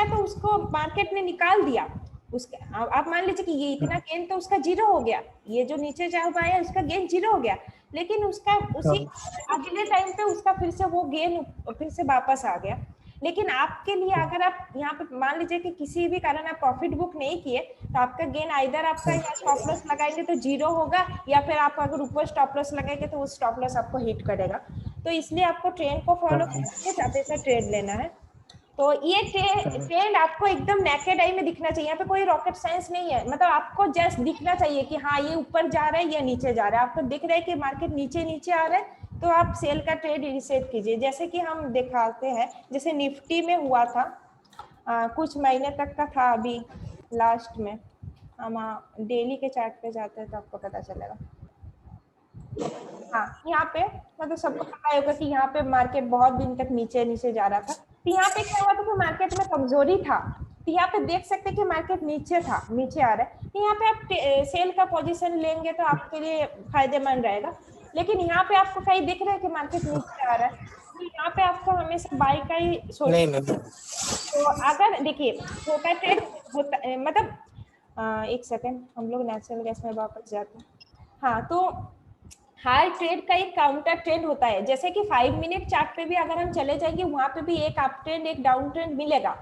A: तो उसको मार्केट ने निकाल दिया। उसके आप मान लीजिए कि ये इतना गेन तो उसका जीरो हो गया, ये जो नीचे जा पाया उसका गेन जीरो हो गया, लेकिन उसका उसी अगले टाइम पे उसका फिर से वो गेन फिर से वापस आ गया। लेकिन आपके लिए अगर आप यहाँ पे मान लीजिए कि किसी भी कारण आप प्रॉफिट बुक नहीं किए तो आपका गेन आइदर आपका यहाँ स्टॉप लॉस लगाएंगे तो जीरो होगा, या फिर आप अगर ऊपर स्टॉप लॉस लगाएंगे तो वो स्टॉप लॉस आपको हिट करेगा। तो इसलिए आपको ट्रेंड को फॉलो करके जाते से ट्रेड लेना है। तो ये ट्रेंड आपको एकदम नेकेड आई में दिखना चाहिए, यहाँ पे कोई रॉकेट साइंस नहीं है, मतलब आपको जस्ट दिखना चाहिए कि हाँ ये ऊपर जा रहा है या नीचे जा रहा है। आपको दिख रहा है कि मार्केट नीचे आ रहा है तो आप सेल का ट्रेड इनिशिएट कीजिए। जैसे कि हम दिखाते हैं, जैसे निफ्टी में हुआ था कुछ महीने तक का था, अभी लास्ट में हम डेली के चार्ट पे जाते हैं तो आपको पता चलेगा। हाँ, यहाँ पे मतलब सबको पता होगा कि यहाँ पे मार्केट बहुत दिन तक नीचे जा रहा था। तो यहाँ पे क्या हुआ था कि मार्केट में कमजोरी था, तो यहाँ पे देख सकते हैं कि मार्केट नीचे आ रहा है। तो यहाँ पे आप सेल का पोजीशन लेंगे तो आपके लिए फायदेमंद रहेगा। लेकिन यहाँ पे आपको कहीं दिख रहा है कि मार्केट नीचे आ रहा है, तो यहाँ पे आपको हमेशा बाय का ही सोचना। तो अगर देखिए छोटा ट्रेड होता मतलब एक सेकेंड, हम लोग नेचुरल गैस में वापस जाते हैं। हाँ, तो हर ट्रेड का एक काउंटर ट्रेंड होता है। जैसे कि 5 मिनट चार्ट पे भी अगर हम चले जाएंगे वहां पे भी एक अप ट्रेंड एक डाउन ट्रेंड मिलेगा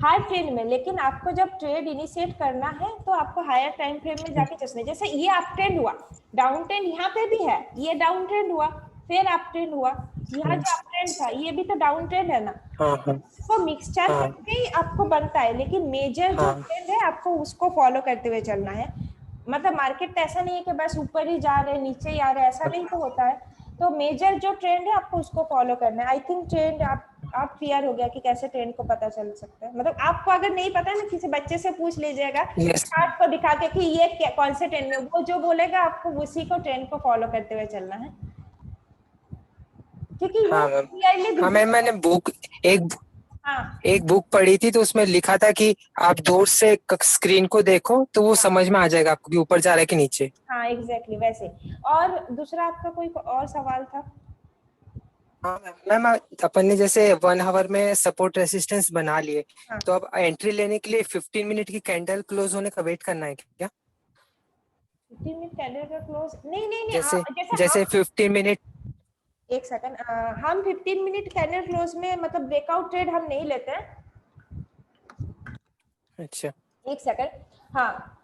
A: हर ट्रेड में। लेकिन आपको जब ट्रेड इनिशिएट करना है तो आपको हायर टाइम फ्रेम में जाके चलना है। जैसे ये अप ट्रेंड हुआ, डाउन ट्रेंड यहाँ पे भी है, ये डाउन ट्रेंड हुआ, फिर अप ट्रेंड हुआ, यहाँ जो अप ट्रेंड था ये भी तो डाउन ट्रेंड है ना। तो मिक्सचर करके ही आपको बनता है, लेकिन मेजर जो ट्रेंड है आपको उसको फॉलो करते हुए चलना है। मतलब मार्केट तो ऐसा नहीं है कि बस ऊपर ही जा रहे हैं नीचे ही आ रहे हैं, ऐसा नहीं तो होता है। तो मेजर जो ट्रेंड है आपको उसको फॉलो करना है। आई थिंक ट्रेंड आप क्लियर हो गया कि कैसे ट्रेंड को पता चल सकता है। मतलब आपको अगर नहीं पता है ना, किसी बच्चे से पूछ लीजिएगा चार्ट को दिखा के कि ये कौन से ट्रेंड में, वो जो बोलेगा आपको उसी को ट्रेंड को फॉलो करते हुए चलना है, क्योंकि वो क्लियरली
F: हाँ मैम, मैंने एक बुक पढ़ी थी तो उसमें लिखा था कि आप दूर से स्क्रीन को देखो तो वो समझ में आ जाएगा आपको कि ऊपर जा रहा है कि नीचे।
A: हाँ एग्जैक्टली वैसे। और दूसरा आपका कोई और सवाल था?
F: हाँ मैम, अपन ने जैसे 1 आवर में सपोर्ट रेसिस्टेंस बना लिए, तो अब एंट्री लेने के लिए 15 मिनट की कैंडल क्लोज होने का वेट करना है क्या?
A: 15 मिनट कैंडल का क्लोज नहीं
F: जैसे 15 मिनट।
A: एक सेकंड, हम 15 मिनट कैंडल क्लोज में मतलब ब्रेकआउट ट्रेड हम नहीं लेते हैं।
F: अच्छा
A: एक सेकंड। हाँ,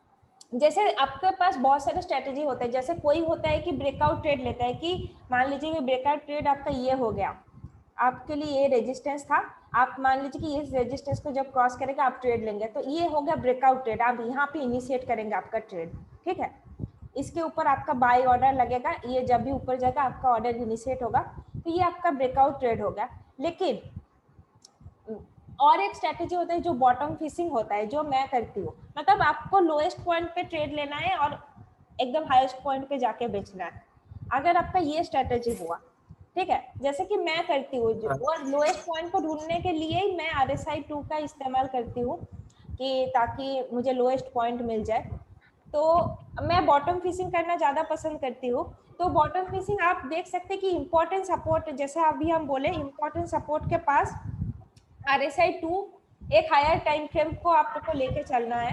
A: जैसे आपके पास बहुत सारे स्ट्रेटेजी होते हैं। जैसे कोई होता है कि ब्रेकआउट ट्रेड लेता है, कि मान लीजिए कि ब्रेकआउट ट्रेड आपका ये हो गया, आपके लिए ये रेजिस्टेंस था, आप मान लीजिए कि इस रेजिस्टेंस को जब क्रॉस करेगा आप ट्रेड लेंगे, तो ये हो गया ब्रेकआउट ट्रेड। आप यहाँ पे इनिशिएट करेंगे आपका ट्रेड, ठीक है। इसके ऊपर आपका बाय ऑर्डर लगेगा, ये जब भी ऊपर जाएगा आपका ऑर्डर इनिशिएट होगा, तो ये आपका ब्रेकआउट ट्रेड होगा। लेकिन और एक स्ट्रेटेजी होता है जो बॉटम फिशिंग होता है, जो मैं करती हूँ। मतलब आपको लोएस्ट पॉइंट पे ट्रेड लेना है और एकदम हाईएस्ट पॉइंट पे जाके बेचना है। अगर आपका ये स्ट्रेटेजी हुआ, ठीक है, जैसे कि मैं करती हूँ, और लोएस्ट पॉइंट को ढूंढने के लिए ही मैं RSI 2 का इस्तेमाल करती हूँ, कि ताकि मुझे लोएस्ट पॉइंट मिल जाए। तो मैं बॉटम फिशिंग करना ज़्यादा पसंद करती हूँ। तो बॉटम फिशिंग आप देख सकते हैं कि इम्पोर्टेंट सपोर्ट, जैसे अभी हम बोले इम्पोर्टेंट सपोर्ट के पास RSI 2 एक हायर टाइम फ्रेम को आपको लेके चलना है।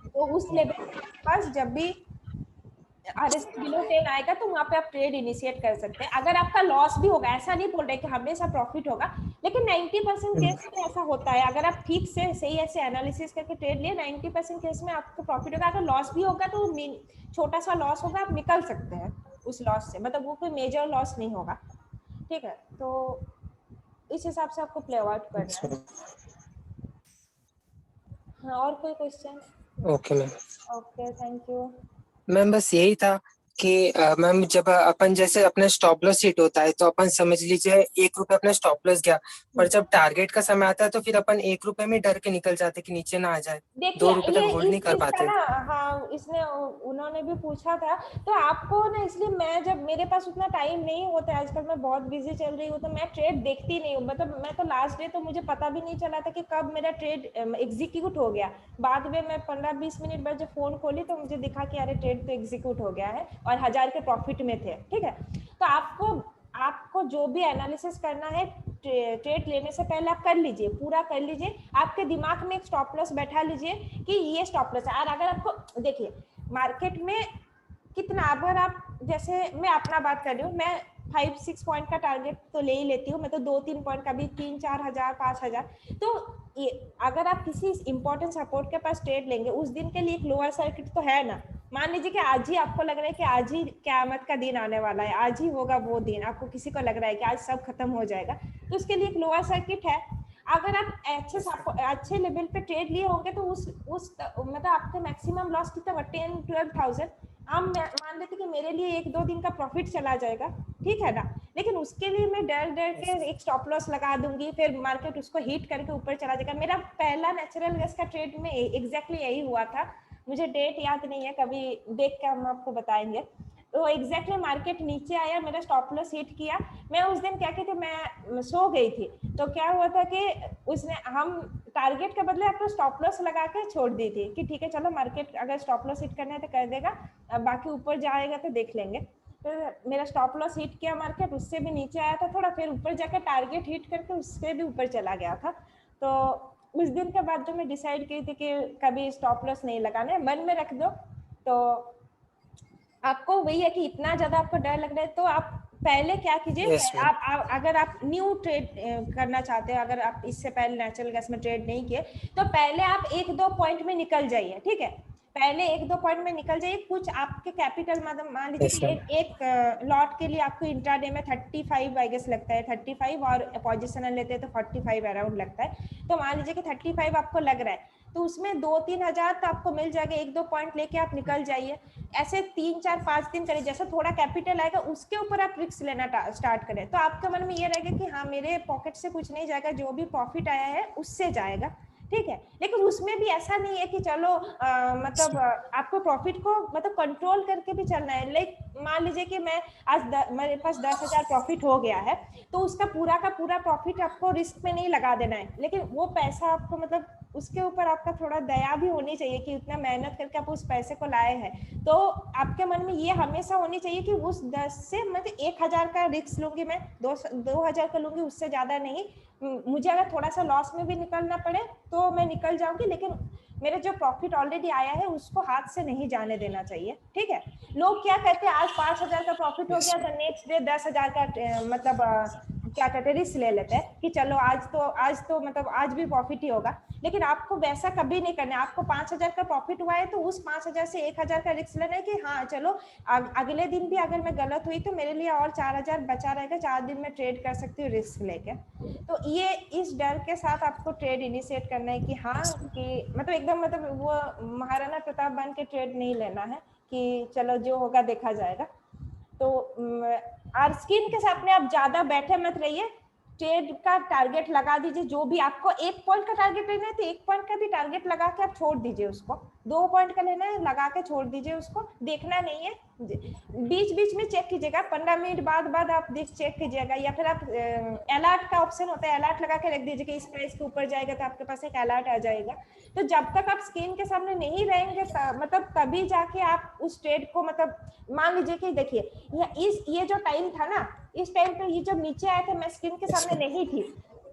A: तो उस लेवल के पास जब भी RSI बिलो 10 आएगा तो वहाँ पे आप ट्रेड इनिशिएट कर सकते हैं। अगर आपका लॉस भी होगा, ऐसा नहीं बोल रहे कि हमेशा प्रॉफिट होगा, लेकिन 90% केस में ऐसा होता है। अगर आप ठीक से सही ऐसे एनालिसिस करके ट्रेड लिए, 90% केस में आपको प्रॉफिट होगा। अगर लॉस भी होगा तो छोटा सा लॉस होगा, आप निकल सकते हैं उस लॉस से, मतलब वो कोई मेजर लॉस नहीं होगा, ठीक है। तो इस हिसाब से आपको प्ले आउट करना है। हाँ, और कोई question?
F: Okay ma'am.
A: Okay, thank you
F: ma'am बस यही था कि मैम जब अपन जैसे अपना स्टॉप लॉस हिट होता है तो अपन समझ लीजिए 1 रुपए अपना स्टॉप लॉस गया, पर जब टारगेट का समय आता है तो फिर अपन 1 रुपए में डर के निकल जाते कि नीचे ना आ जाए, 2 रुपए तक होल्ड नहीं कर पाते।
A: हाँ, इसने उन्होंने भी पूछा था। तो आपको ना, इसलिए मैं, जब मेरे पास उतना टाइम नहीं होता है आजकल, मैं बहुत बिजी चल रही हूँ, तो मैं ट्रेड देखती नहीं हूँ। मतलब मैं तो लास्ट डे तो मुझे पता भी नहीं चला था कि कब मेरा ट्रेड एग्जीक्यूट हो गया। बाद में मैं 15-20 मिनट बाद जब फोन खोली तो मुझे दिखा कि अरे ट्रेड तो एग्जीक्यूट हो गया है और 1000 के प्रॉफिट में थे, ठीक है। तो आपको जो भी एनालिसिस करना है ट्रेड लेने से पहले आप कर लीजिए, पूरा कर लीजिए। आपके दिमाग में एक स्टॉप लॉस बैठा लीजिए कि ये स्टॉप लॉस है। और अगर आपको देखिए मार्केट में कितना, अगर आप, जैसे मैं अपना बात कर रही हूँ, मैं 5-6 पॉइंट का टारगेट तो ले ही लेती हूँ। मैं तो 2-3 पॉइंट का भी 3-4 हज़ार 5,000। तो ये अगर आप किसी इंपॉर्टेंट सपोर्ट के पास ट्रेड लेंगे, उस दिन के लिए एक लोअर सर्किट तो है ना। मान लीजिए कि आज ही आपको लग रहा है कि आज ही क़यामत का दिन आने वाला है, आज ही होगा वो दिन, आपको किसी को लग रहा है कि आज सब खत्म हो जाएगा, तो उसके लिए एक लोअर सर्किट है। अगर आप अच्छे लेवल पे ट्रेड लिए होंगे तो उस मतलब आपके मैक्सिमम लॉस कितना, 10-12,000 हम मान लेते कि मेरे लिए 1-2 दिन का प्रॉफिट चला जाएगा, ठीक है ना। लेकिन उसके लिए मैं डर के एक स्टॉप लॉस लगा दूंगी, फिर मार्केट उसको हिट करके ऊपर चला जाएगा। मेरा पहला नेचुरल गैस का ट्रेड में एग्जैक्टली यही हुआ था। मुझे डेट याद नहीं है, कभी देख के हम आपको बताएंगे। तो एग्जैक्टली मार्केट नीचे आया, मेरा स्टॉप लॉस हिट किया। मैं उस दिन क्या की थी, मैं सो गई थी। तो क्या हुआ था कि उसने, हम टारगेट के बदले आपको स्टॉप लॉस लगा के छोड़ दी थी कि ठीक है चलो मार्केट अगर स्टॉप लॉस हिट करना है तो कर देगा, बाकी ऊपर जाएगा तो देख लेंगे। तो मेरा स्टॉप लॉस हिट किया मार्केट, उससे भी नीचे आया था थोड़ा, फिर ऊपर जाकर टारगेट हिट करके उससे भी ऊपर चला गया था। तो उस दिन के बाद जो मैं डिसाइड की थी कि कभी स्टॉप लॉस नहीं लगाना है, मन में रख दो। तो आपको वही है कि इतना ज्यादा आपको डर लग रहा है तो आप पहले क्या कीजिए, आप अगर आप न्यू ट्रेड करना चाहते हो, अगर आप इससे पहले नेचुरल गैस में ट्रेड नहीं किए, तो पहले आप 1-2 पॉइंट में निकल जाइए, ठीक है। पहले 1-2 पॉइंट में निकल जाइए। कुछ आपके कैपिटल, मतलब मान लीजिए कि एक लॉट के लिए आपको इंट्राडे में 35 आई गेस लगता है, 35, और पोजिशनल लेते हैं तो 45 अराउंड लगता है। तो मान लीजिए कि 35 आपको लग रहा है, तो उसमें 2-3 हजार तो आपको मिल जाएगा, 1-2 पॉइंट लेके आप निकल जाइए। ऐसे 3-4-5 दिन करिए, जैसे थोड़ा कैपिटल आएगा उसके ऊपर आप रिस्क लेना स्टार्ट करें, तो आपके मन में ये रहेगा कि हाँ मेरे पॉकेट से कुछ नहीं जाएगा, जो भी प्रॉफिट आया है उससे जाएगा, ठीक है। लेकिन उसमें भी ऐसा नहीं है कि चलो मतलब आपको प्रॉफिट को मतलब कंट्रोल करके भी चलना है। लाइक मान लीजिए कि मैं आज मेरे पास 10,000 प्रॉफिट हो गया है, तो उसका पूरा का पूरा प्रॉफिट आपको रिस्क में नहीं लगा देना है, लेकिन वो पैसा आपको मतलब उसके ऊपर आपका थोड़ा दया भी होनी चाहिए कि उतना मेहनत करके आप उस पैसे को लाए हैं। तो आपके मन में ये हमेशा होनी चाहिए कि उस 10 से मतलब 1,000 का रिस्क लूंगी, मैं 2,000 का लूंगी, उससे ज्यादा नहीं। मुझे अगर थोड़ा सा लॉस में भी निकलना पड़े तो मैं निकल जाऊंगी, लेकिन मेरे जो प्रॉफिट ऑलरेडी आया है उसको हाथ से नहीं जाने देना चाहिए, ठीक है। लोग क्या कहते हैं, आज 5,000 का प्रॉफिट हो गया तो नेक्स्ट डे 10,000 का मतलब क्या कहते हैं रिस्क ले लेते हैं कि चलो आज तो मतलब आज भी प्रॉफिट ही होगा, लेकिन आपको वैसा कभी नहीं करना है। आपको 5,000 का प्रॉफिट हुआ है तो उस 5,000 से 1,000 का रिस्क लेना है कि हाँ चलो अगले दिन भी अगर मैं गलत हुई तो मेरे लिए और 4,000 बचा रहेगा, 4 दिन में ट्रेड कर सकती हूँ रिस्क लेके। तो ये इस डर के साथ आपको ट्रेड इनिशिएट करना है कि हाँ कि मतलब एकदम मतलब वो महाराणा प्रताप बन के ट्रेड नहीं लेना है कि चलो जो होगा देखा जाएगा। तो और स्किन के सामने आप ज्यादा बैठे मत रहिए, ट्रेड का टारगेट लगा दीजिए। जो भी आपको 1 पॉइंट का टारगेट लेना है तो 1 पॉइंट का भी टारगेट लगा के आप छोड़ दीजिए उसको, 2 पॉइंट का लेना है लगा के छोड़ दीजिए उसको, देखना नहीं है। बीच बीच में चेक कीजिएगा, 15 मिनट बाद आप चेक कीजिएगा, या फिर आप अलर्ट का ऑप्शन होता है, अलर्ट लगा के रख दीजिए कि इस प्राइस के ऊपर जाएगा तो आपके पास एक अलर्ट आ जाएगा। तो जब तक आप स्क्रीन के सामने नहीं रहेंगे मतलब तभी जाके आप उस ट्रेड को मतलब मान लीजिए कि देखिए ये जो टाइम था ना, इस टाइम पे ये जब नीचे आए थे मैं स्क्रीन के सामने नहीं थी,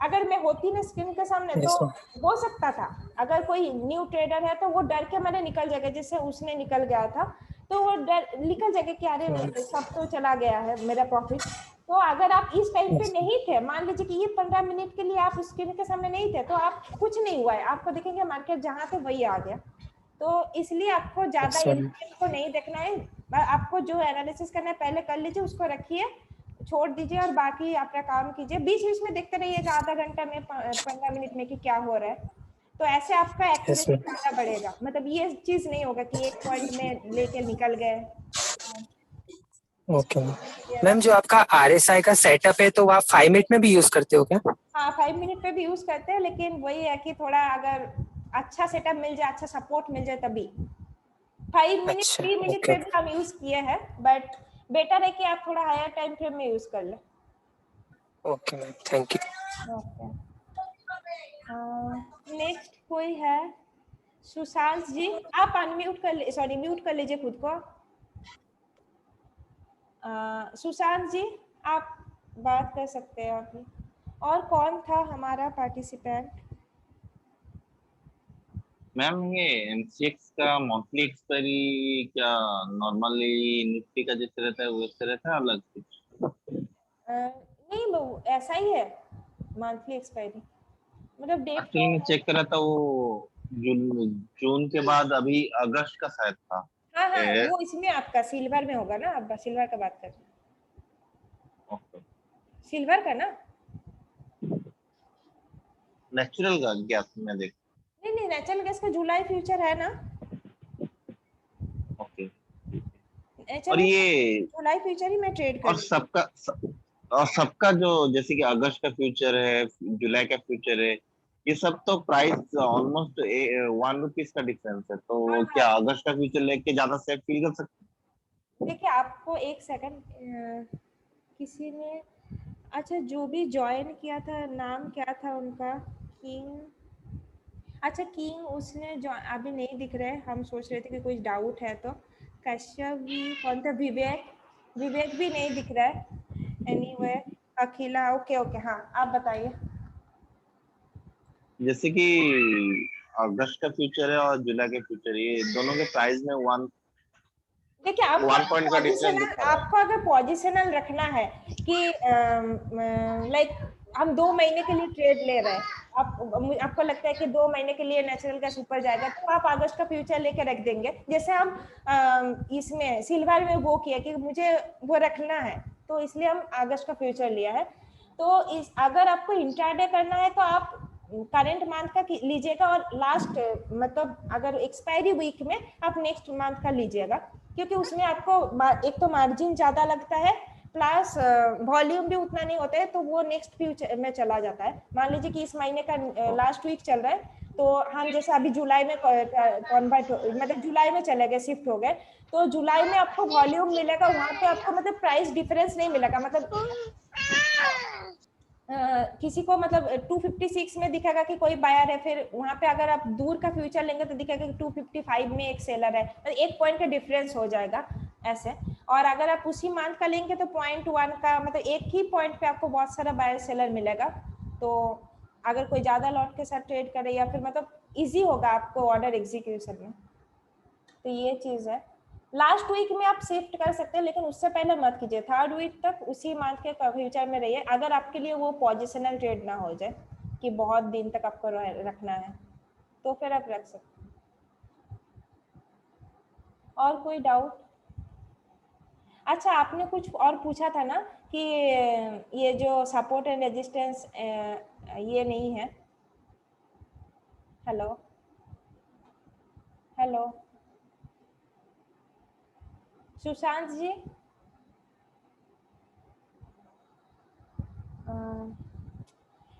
A: अगर मैं होती ना स्क्रीन के सामने तो हो सकता था अगर कोई न्यू ट्रेडर है तो वो डर के मैंने निकल जाएगा, जैसे उसने निकल गया था तो वो डर निकल जाएगा कि अरे सब तो चला गया है मेरा प्रॉफिट। तो अगर आप इस टाइम पे नहीं थे, मान लीजिए कि ये 15 मिनट के लिए आप स्क्रीन के सामने नहीं थे, तो आप कुछ नहीं हुआ है, आपको देखेंगे मार्केट जहां थे वही आ गया। तो इसलिए आपको ज्यादा इन्वेस्ट को नहीं देखना है, आपको जो एनालिसिस करना है पहले कर लीजिए, उसको रखिए छोड़ दीजिए और बाकी अपना काम कीजिए। बीच बीच में देखते रहिएगा आधा घंटा में 15 मिनट में कि क्या हो रहा है, तो ऐसे आपका एक्यूरेसी ज्यादा बढ़ेगा। मतलब ये चीज नहीं होगा कि 1 पॉइंट में लेके निकल गए।
F: ओके मैम, जो आपका RSI का सेटअप है तो आप 5 मिनट में भी यूज करते हो क्या?
A: हाँ 5 मिनट पे भी यूज करते हैं, लेकिन वही है कि थोड़ा अगर अच्छा सेटअप मिल जाए, अच्छा सपोर्ट मिल जाए तभी। 5 मिनट 3 मिनट पे भी हम यूज किए हैं, बट बेटर है कि आप थोड़ा हायर टाइम फ्रेम में यूज कर लें।
F: Okay ma'am, thank you.
A: Okay, next कोई है? सुशांत जी आप अनम्यूट कर सॉरी म्यूट कर लीजिए खुद को। सुशांत जी आप बात कर सकते हैं अभी। और कौन था हमारा पार्टिसिपेंट?
D: मैम ये MCX का मंथली एक्सपायरी क्या नॉर्मली निफ्टी का जैसे रहता है वैसे रहता है अलग से?
A: नहीं वो ऐसा ही है मंथली एक्सपायरी, मतलब डेट
D: एक्चुअली मैं चेक कर रहा था वो जून के बाद अभी अगस्त का शायद था।
A: हाँ वो इसमें आपका सिल्वर में होगा ना, आप सिल्वर का बात कर रहे हैं?
D: ओके,
A: सिल्वर का ना?
D: नेचुरल का गैस में देख।
A: नहीं नेचुरल गैस का जुलाई फ्यूचर है ना।
D: ओके, और ये
A: जुलाई फ्यूचर ही मैं ट्रेड कर
D: और सबका जो जैसे कि अगस्त का फ्यूचर है, जुलाई का फ्यूचर है, ये सब तो प्राइस ऑलमोस्ट 1 रुपीज का डिफरेंस है, तो क्या अगस्त का फ्यूचर लेके ज्यादा सेफ फील कर सकते?
A: देखिए आपको एक सेकंड, किसी ने अच्छा जो भी ज्वाइन किया था नाम क्या था उनका? किंग, अच्छा किंग उसने अभी नहीं दिख रहे, हम सोच रहे थे कि कुछ डाउट है तो। कश्यप भी, कौन था? विवेक भी नहीं दिख रहा है। एनीवे अखिला, ओके हाँ आप बताइए।
D: जैसे कि अगस्त का फ्यूचर है और जुलाई का फ्यूचर, ये दोनों के प्राइस में 1
A: देखिए आपको अगर पोजिशनल रखना है कि लाइक हम 2 महीने के लिए ट्रेड ले रहे हैं, आपको लगता है कि 2 महीने के लिए नेचुरल गैस ऊपर जाएगा, तो आप अगस्त का फ्यूचर लेके रख देंगे। जैसे हम इसमें सिल्वर में वो किया कि मुझे वो रखना है, तो इसलिए हम अगस्त का फ्यूचर लिया है। तो अगर आपको इंट्राडे करना है तो आप करंट मंथ का लीजिएगा और लास्ट मतलब अगर एक्सपायरी वीक में आप नेक्स्ट मंथ का लीजिएगा, क्योंकि उसमें आपको एक तो मार्जिन ज्यादा लगता है प्लस वॉल्यूम भी उतना नहीं होता है, तो वो नेक्स्ट फ्यूचर में चला जाता है। मान लीजिए कि इस महीने का लास्ट वीक चल रहा है, तो हम जैसे अभी जुलाई में कन्वर्ट मतलब जुलाई में चले गए, शिफ्ट हो गए, तो जुलाई में आपको वॉल्यूम मिलेगा, वहां पे आपको मतलब प्राइस डिफरेंस नहीं मिलेगा, मतलब किसी को मतलब 256 में दिखेगा कि कोई बायर है, फिर वहां पे अगर आप दूर का फ्यूचर लेंगे तो दिखेगा कि 255 में एक सेलर है, मतलब 1 पॉइंट का डिफरेंस हो जाएगा ऐसे। और अगर आप उसी मंथ का लेंगे तो 0.1 का मतलब एक ही पॉइंट पे आपको बहुत सारा बायर सेलर मिलेगा। तो अगर कोई ज्यादा लॉट के साथ ट्रेड करे या फिर मतलब इजी होगा आपको ऑर्डर एग्जीक्यूशन में, तो ये चीज है। लास्ट वीक में आप शिफ्ट कर सकते हैं, लेकिन उससे पहले मत कीजिए, 3rd वीक तक उसी मंथ के फ्यूचर में रहिए, अगर आपके लिए वो पोजिशनल ट्रेड ना हो जाए कि बहुत दिन तक आपको रखना है, तो फिर आप रख सकते हैं। और कोई डाउट? अच्छा, आपने कुछ और पूछा था ना कि ये जो सपोर्ट एंड रेजिस्टेंस ये नहीं है। हेलो हेलो सुशांत जी,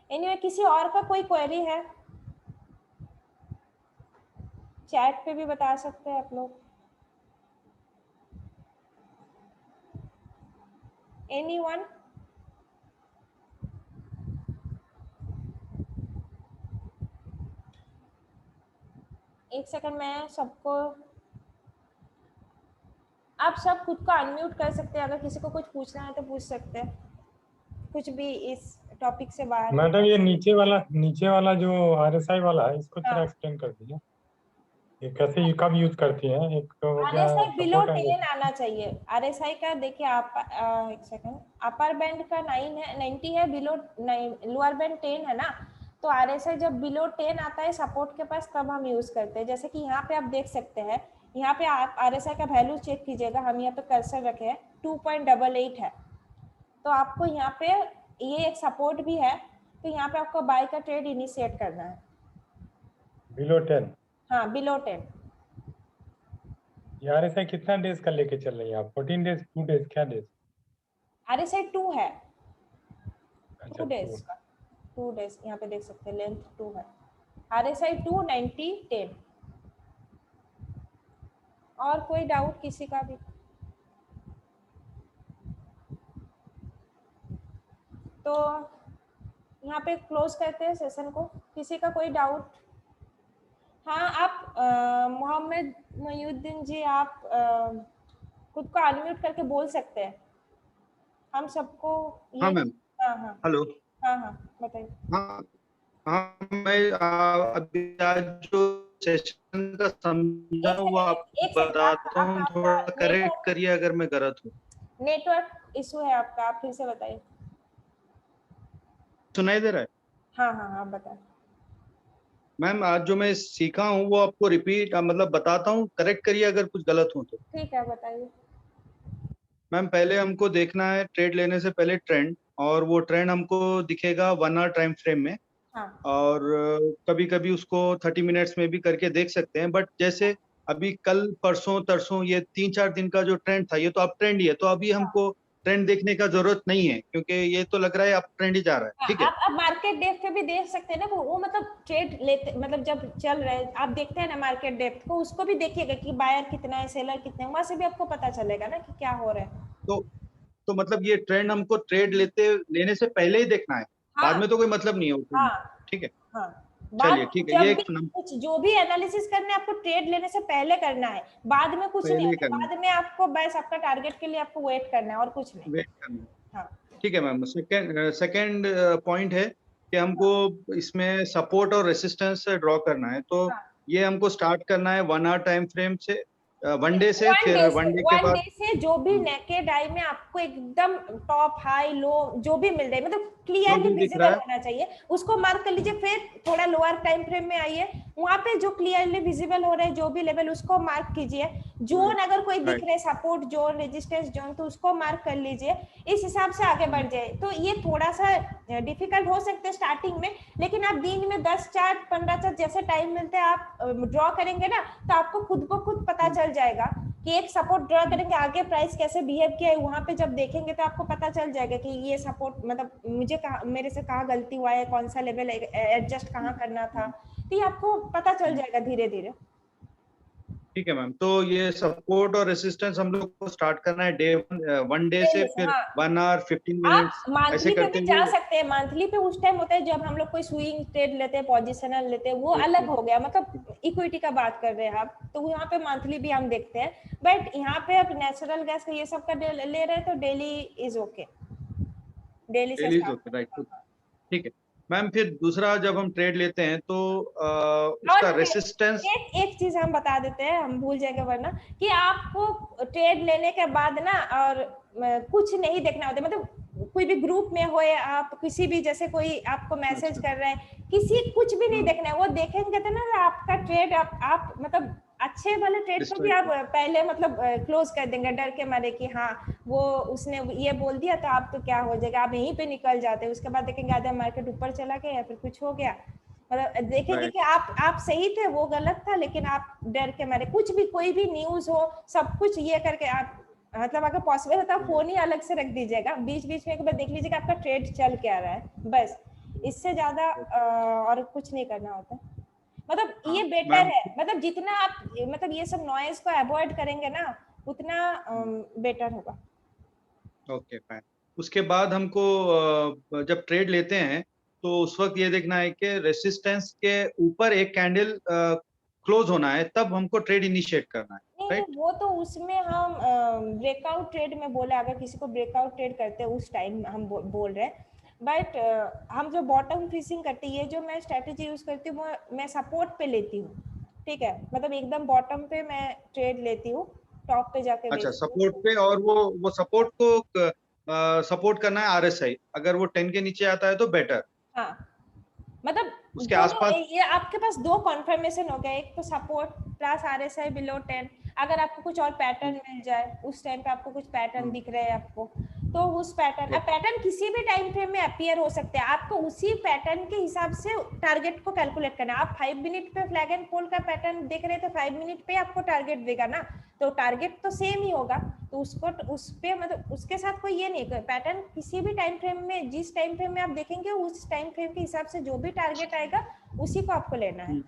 A: एनीवे किसी और का कोई क्वेरी है चैट पे भी बता सकते हैं आप लोग। एनीवन? एक सेकंड, मैं सबको, आप सब खुद को अनम्यूट कर सकते हैं, अगर किसी को कुछ पूछना है तो पूछ सकते हैं, कुछ भी इस टॉपिक से बाहर।
B: मैडम ये नीचे वाला जो RSI वाला है, इसको थोड़ा
A: हाँ।
B: एक्सप्लेन कर दीजिए, ये कैसे कब यूज करती हैं? एक तो हो गया
A: RSI बिलो
B: सपोर्ट
A: 10 आना चाहिए। RSI का देखिए आप एक सेकंड, अपर बैंड का 9 है, 90 है, बिलो लोअर बैंड 10 है ना, तो RSI जब बिलो 10 आता है सपोर्ट के पास, तब हम यूज करते हैं। जैसे कि यहाँ पे आप देख सकते हैं, यहाँ पे आप RSI का वैल्यू चेक कीजिएगा, हम यहाँ पे कर्सर रखे हैं 2.88 है, तो आपको यहाँ पे ये एक सपोर्ट भी है, तो यहाँ पे आपको बाय का ट्रेड इनिशिएट करना है
B: बिलो 10।
A: हाँ, बिलो 10।
B: ये RSI कितना डेज का लेके चल रही है आप? 14 डेज, 2 डेज, क्या डेज?
A: RSI 2 है,
B: अच्छा
A: 2 डेज का, 2 डेज यहाँ पे देख सकते हैं, लेंथ 2 है, RSI 2 90 10। और कोई डाउट किसी का भी? तो यहाँ पे क्लोज करते हैं सेशन को, किसी का कोई डाउट? हाँ, आप मोहम्मद मोयुद्दीन जी, आप खुद को अनम्यूट करके बोल सकते हैं, हम सबको ये।
E: हाँ मैम,
A: हाँ हाँ
E: हेलो।
A: हाँ हाँ बताइए।
E: हाँ हाँ, मैं अभी आज जो सेशन का समझा वो आपको
A: एक सेकंड,
E: बताता हूँ,
A: आपका
E: थोड़ा करेक्ट
A: नेटवर्क
E: करिए अगर मैं गलत हूँ।
A: इशू है आपका, आप फिर से बताइए।
E: सुनाई दे रहा है?
A: हाँ हाँ हाँ बताएं।
E: मैम आज जो मैं सीखा हूँ वो आपको रिपीट मतलब बताता हूँ, करेक्ट करिए अगर कुछ गलत हो तो।
A: ठीक है, बताइए।
E: मैम पहले हमको देखना है ट्रेड लेने से पहले ट्रेंड, और वो ट्रेंड हमको दिखेगा 1 आवर टाइम फ्रेम में,
A: हाँ
E: और कभी कभी उसको 30 मिनट्स में भी करके देख सकते हैं। बट जैसे अभी कल परसों तरसों ये 3-4 दिन का जो ट्रेंड था, ये तो अब ट्रेंड ही है, तो अभी हमको ट्रेंड देखने का जरूरत नहीं है, क्योंकि ये तो लग रहा है अब ट्रेंड ही जा रहा है। ठीक है,
A: आप मार्केट डेप्थ पे भी देख सकते हैं ना, वो मतलब ट्रेड लेते मतलब जब चल रहे हैं आप देखते हैं ना मार्केट डेप्थ को, उसको भी देखिएगा कि बायर कितना है, सेलर कितने हैं, वहां से भी आपको पता चलेगा ना कि क्या हो रहा है।
E: तो मतलब ये ट्रेंड हमको ट्रेड लेने से पहले ही देखना है,
A: हाँ
E: बाद में तो कोई मतलब नहीं है वो ट्रेंड।
A: हाँ
E: ठीक है,
A: हाँ,
E: चलिए
A: बाद
E: ठीक है,
A: जब
E: ये
A: भी
E: एक
A: कुछ जो भी एनालिसिस करना है आपको ट्रेड लेने से पहले करना है, बाद में कुछ नहीं
E: पहले ही
A: होता,
E: करना,
A: बाद में आपको बस आपका टारगेट के लिए आपको वेट करना है और कुछ नहीं।
E: वेट करना।
A: हाँ
E: ठीक है मैम, सेकंड पॉइंट है कि हमको इसमें सपोर्ट और रेसिस्टेंस ड्रॉ करना है, तो
A: हाँ,
E: ये हमको स्टार्ट करना है 1 आवर टाइम फ्रेम से, 1 डे से, फिर 1 डे के
A: वन
E: बाद
A: डे से जो भी नेकेड आई में आपको एकदम टॉप हाई लो जो भी मिल जाए, मतलब
E: जो
A: क्लियरली
E: भी दिख
A: विजिबल
E: रहा है
A: होना चाहिए, उसको मार्क कर लीजिए। फिर थोड़ा लोअर टाइम फ्रेम में आइए, वहां पे जो क्लियरली विजिबल हो रहे हैं जो भी लेवल, उसको मार्क कीजिए। जोन अगर कोई दिख
E: Right.
A: रहे सपोर्ट जोन, रेजिस्टेंस जोन, तो उसको मार्क कर लीजिए, इस हिसाब से आगे बढ़ जाए। तो ये थोड़ा सा डिफिकल्ट हो सकता है स्टार्टिंग में, लेकिन आप दिन में 10 चार्ट 15 चार्ट जैसे टाइम मिलते हैं आप ड्रॉ करेंगे ना, तो आपको खुद ब खुद पता चल जाएगा कि एक सपोर्ट ड्रॉ करेंगे, आगे प्राइस कैसे बिहेव किया है वहां पे जब देखेंगे तो आपको पता चल जाएगा कि ये सपोर्ट मतलब मुझे कहाँ, मेरे से कहाँ गलती हुआ है, कौन सा लेवल एडजस्ट कहाँ करना था, तो ये आपको पता चल जाएगा धीरे धीरे।
E: ठीक है मैम, तो ये सपोर्ट और रेसिस्टेंस हम लोग को स्टार्ट करना है वन डे से, फिर
A: हाँ,
E: 1 आवर 15
A: आप
E: मिनट्स ऐसे
A: मंथली पे
E: करते
A: भी जा
E: हुए।
A: सकते हैं। मंथली पे उस टाइम होता है जब हम लोग कोई स्विंग ट्रेड लेते हैं, पोजिशनल लेते हैं, वो अलग हो गया, मतलब इक्विटी का बात कर रहे हैं आप, तो यहाँ पे मंथली भी हम देखते हैं। बट यहाँ पे आप नेचुरल गैस का ये सब का ले रहे हैं तो डेली इज ओके, डेली से
E: डेलीज
A: start
E: होते, राइट।
A: करना।
E: ठीक है मैम, फिर दूसरा जब हम ट्रेड लेते हैं तो
A: और
E: उसका रेसिस्टेंस।
A: एक चीज हम बता देते हैं, हम भूल जाएंगे वरना, कि आपको ट्रेड लेने के बाद ना और कुछ नहीं देखना होता, मतलब कोई भी ग्रुप में हो या आप किसी भी, जैसे कोई आपको मैसेज कर रहा है, किसी कुछ भी नहीं देखना है, वो देखेंगे तो ना आपका ट्रेड आप मतलब अच्छे वाले ट्रेड को भी आप पहले मतलब क्लोज कर देंगे डर के मारे कि हाँ वो उसने ये बोल दिया तो आप तो क्या हो जाएगा, आप यहीं पे निकल जाते हैं। उसके बाद देखेंगे आधा मार्केट ऊपर चला गया या फिर कुछ हो गया, मतलब देखेंगे
E: Right.
A: कि आप सही थे, वो गलत था, लेकिन आप डर के मारे कुछ भी, कोई भी न्यूज हो, सब कुछ ये करके आप मतलब अगर पॉसिबल है तो आप फोन ही अलग से रख दीजिएगा, बीच बीच में एक बार देख लीजिएगा आपका ट्रेड चल क्या रहा है, बस इससे ज्यादा और कुछ नहीं करना होता। मतलब ये बेटर
E: मैम,
A: है, मतलब जितना आप मतलब ये सब नॉइज को अवॉइड करेंगे ना उतना बेटर होगा।
E: Okay fine. उसके बाद हमको जब ट्रेड लेते हैं तो उस वक्त ये देखना है कि रेसिस्टेंस के ऊपर एक कैंडल क्लोज होना है, तब हमको ट्रेड इनिशिएट करना है,
A: नहीं
E: राइट?
A: नहीं, वो तो उसमें हम ब्रेकआउट ट्रेड में बोले, अगर किसी को ब्रेकआउट ट्रेड करते हैं उस टाइम हम बोल रहे हैं। बट हम जो बॉटम फिशिंग करते हैं, ये जो मैं स्ट्रेटेजी यूज करती हूँ वो मैं सपोर्ट पे लेती हूँ, ठीक है, मतलब एकदम बॉटम पे मैं ट्रेड लेती हूँ, टॉप पे जाके
E: अच्छा,
A: बेचती हूँ।
E: सपोर्ट पे, और वो सपोर्ट को सपोर्ट करना है आरएसआई, अगर वो 10 के नीचे आता है तो बेटर,
A: हाँ, मतलब
E: उसके
A: दोनों,
E: आसपास।
A: ये आपके पास दो कॉन्फर्मेशन हो गया, एक तो सपोर्ट प्लस आरएसआई बिलो 10। अगर आपको कुछ और पैटर्न मिल जाए उस टाइम पे, आपको कुछ पैटर्न दिख रहे हैं आपको, तो उस पैटर्न, अब पैटर्न किसी भी टाइम फ्रेम में अपीयर हो सकते हैं, आपको उसी पैटर्न के हिसाब से टारगेट को कैलकुलेट करना है। आप 5 मिनट पे फ्लैग एंड फोल्ड का पैटर्न देख रहे हैं तो 5 मिनट पे आपको टारगेट देगा ना, तो टारगेट तो सेम ही होगा, तो उसको उस पे मतलब उसके साथ कोई ये नहीं, पैटर्न किसी भी टाइम फ्रेम में, जिस टाइम फ्रेम में आप देखेंगे उस टाइम फ्रेम के हिसाब से जो भी टारगेट आएगा उसी को आपको लेना है।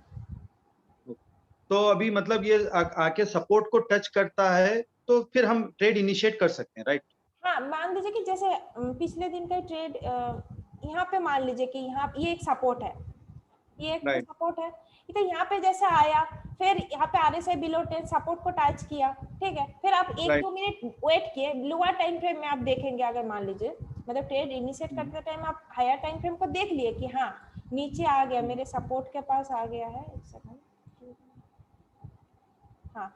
E: तो अभी मतलब ये आके सपोर्ट को टच करता है तो फिर हम ट्रेड इनिशिएट कर सकते हैं, राइट?
A: हाँ, मान लीजिए कि जैसे पिछले दिन का ट्रेड यहाँ पे मान लीजिए कि यहाँ ये एक सपोर्ट है, ये एक
E: राइट।
A: सपोर्ट है, तो यहाँ पे जैसे आया, फिर यहाँ पे आरएसआई बिलो 10 सपोर्ट को टच किया, ठीक है, फिर आप एक
E: Right.
A: दो मिनट वेट किए, लोअर टाइम फ्रेम में आप देखेंगे, अगर मान लीजिए मतलब ट्रेड इनिशिएट करते टाइम आप हायर टाइम फ्रेम को देख लिए कि हाँ नीचे आ गया, मेरे सपोर्ट के पास आ गया है, एक सेकंड, हाँ,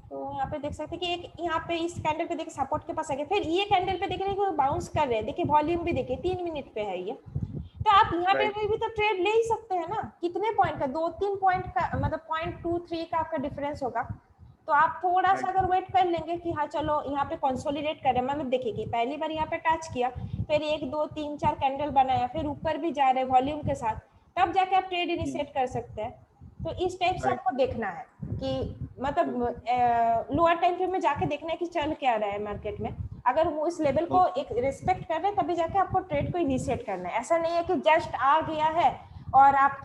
A: तो यहाँ पे देख सकते हैं कि एक यहाँ पे इस कैंडल पे देखिए सपोर्ट के पास आ गया, फिर ये कैंडल पे देख रहे हैं कि बाउंस कर रहे हैं, देखिए वॉल्यूम भी देखिए 3 मिनट पे है ये, तो आप यहाँ पे भी तो ट्रेड ले ही सकते हैं ना, कितने पॉइंट का, 2-3 पॉइंट का, मतलब 0.23 का आपका डिफरेंस होगा, तो आप थोड़ा सा अगर वेट कर लेंगे कि हाँ चलो यहाँ पे कंसोलिडेट कर रहे हैं, मतलब देखिए कि पहली बार यहाँ पे टच किया, फिर 1 2 3 4 कैंडल बनाया, फिर ऊपर भी जा रहे हैं वॉल्यूम के साथ, तब जाके आप ट्रेड इनिशिएट कर सकते हैं। तो इस टाइप से आपको देखना है कि मतलब लोअर टाइम फ्रेम में जाके देखना है कि चल क्या रहा है मार्केट में, अगर वो इस लेवल को एक रिस्पेक्ट कर रहे हैं तभी जाके आपको ट्रेड को इनिशिएट करना है। ऐसा नहीं है कि जस्ट आ गया है और आप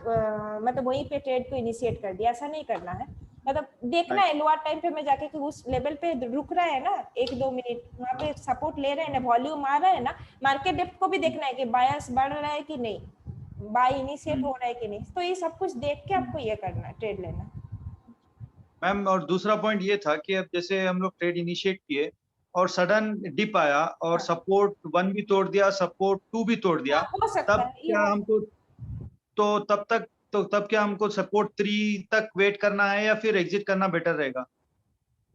A: मतलब वहीं पे ट्रेड को इनिशिएट कर दिया, ऐसा नहीं करना है, मतलब देखना है लोअर टाइम फ्रेम में जाके कि उस लेवल पे रुक रहा है ना 1-2 मिनट, वहाँ पे सपोर्ट ले रहे हैं ना, वॉल्यूम आ रहा है ना, मार्केट डेप्थ को भी देखना है कि बायस बढ़ रहा है कि नहीं, बाय इनिशिएट हो रहा है कि नहीं, तो ये सब कुछ देख के आपको ये करना है, ट्रेड लेना।
E: मैम, और दूसरा पॉइंट ये था कि अब जैसे हम लोग ट्रेड इनिशिएट किए और सडन डिप आया और सपोर्ट 1 भी तोड़ दिया, सपोर्ट 2 भी तोड़ दिया,
A: हो सकता
E: तब
A: है ये
E: क्या हमको, तो तब क्या हमको सपोर्ट 3 तक वेट करना है या फिर एग्जिट करना बेटर रहेगा?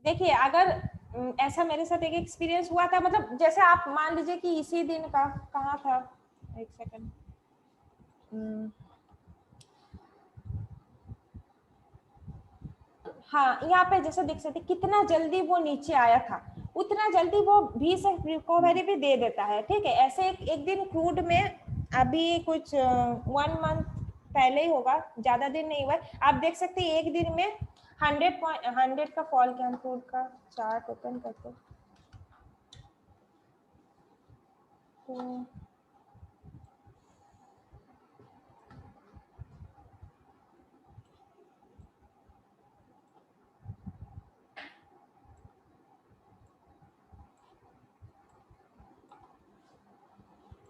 A: देखिए, अगर ऐसा मेरे साथ एक एक्सपीरियंस हुआ था, मतलब जैसे आप मान लीजिए कि इसी दिन का कहाँ था, एक सेकंड, हाँ, यहाँ पे जैसे देख सकते कितना जल्दी वो नीचे आया था, उतना जल्दी वो भी से रिकवरी भी दे देता है। ठीक है, ऐसे एक दिन क्रूड में अभी कुछ 1 मंथ पहले ही होगा, ज्यादा दिन नहीं हुआ, आप देख सकते हैं एक दिन में 100 का फॉल किया। हम क्रूड का चार्ट ओपन करते हैं तो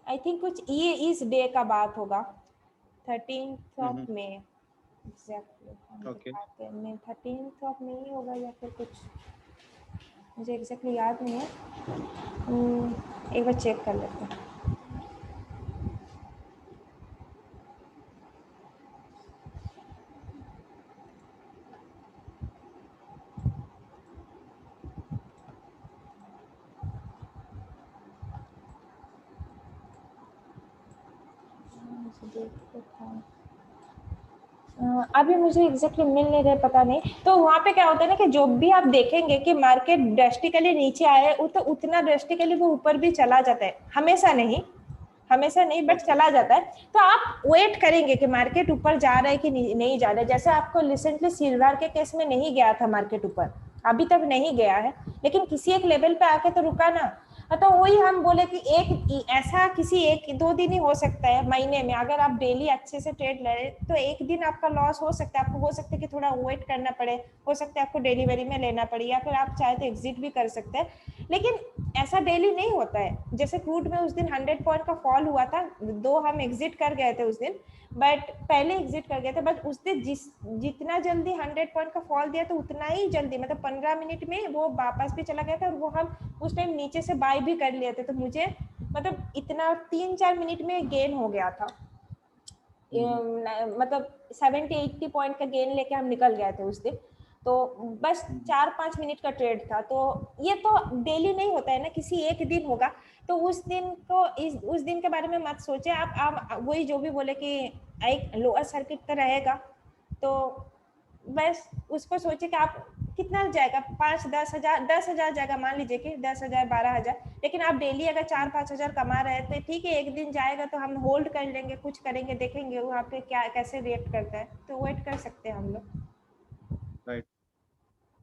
A: आई थिंक कुछ ये इस डे का बात होगा, 13th of May exactly.
E: Okay,
A: 13th of May होगा या फिर कुछ, मुझे एग्जैक्टली याद नहीं है। एक बार चेक कर लेते हैं। अभी मुझे एग्जैक्टली मिल नहीं रहे, पता नहीं। तो वहाँ पे क्या होता है ना कि जो भी आप देखेंगे कि मार्केट ड्रेस्टिकली नीचे आए तो उतना ड्रेस्टिकली वो ऊपर भी चला जाता है, हमेशा नहीं बट चला जाता है। तो आप वेट करेंगे कि मार्केट ऊपर जा रहा है कि नहीं जा रहा है। जैसे आपको रिसेंटली सिल्वर के केस में नहीं गया था मार्केट ऊपर, अभी तक नहीं गया है, लेकिन किसी एक लेवल पे आके तो रुका ना। तो वही हम बोले कि एक ऐसा किसी 1-2 दिन ही हो सकता है महीने में, अगर आप डेली अच्छे से ट्रेड ले रहे तो एक दिन आपका लॉस हो सकता है। आपको हो सकता है कि थोड़ा वेट करना पड़े, हो सकता है आपको डिलीवरी में लेना पड़े, या फिर आप चाहे तो एग्जिट भी कर सकते हैं, लेकिन ऐसा डेली नहीं होता है। जैसे क्रूड में उस दिन 100 पॉइंट का फॉल हुआ था, 2 हम एग्जिट कर गए थे उस दिन, बट पहले एग्जिट कर गए थे, बट उस दिन जितना जल्दी 100 पॉइंट का फॉल दिया तो उतना ही जल्दी, मतलब 15 मिनट में वो वापस भी चला गया था, और वो हम उस टाइम नीचे से बाय भी कर लिए थे। तो मुझे मतलब इतना 3-4 मिनट में गेन हो गया था, मतलब 70-80 पॉइंट का गेन लेके हम निकल गए थे उस दिन। तो बस 4-5 मिनट का ट्रेड था। तो ये तो डेली नहीं होता है ना, किसी एक दिन होगा। तो उस दिन को उस दिन के बारे में मत सोचे आप वही जो भी बोले कि एक लोअर सर्किट तो रहेगा, तो बस उसको सोचे कि आप कितना जाएगा, 5-10 हज़ार 10 हज़ार जाएगा, मान लीजिए कि 10 हज़ार 12 हज़ार, लेकिन आप डेली अगर 4-5 हज़ार कमा रहे हैं तो ठीक है, एक दिन जाएगा तो हम होल्ड कर लेंगे, कुछ करेंगे, देखेंगे वहाँ पे क्या कैसे रिएक्ट करता है, तो वेट कर सकते हैं हम लोग।
E: राइट।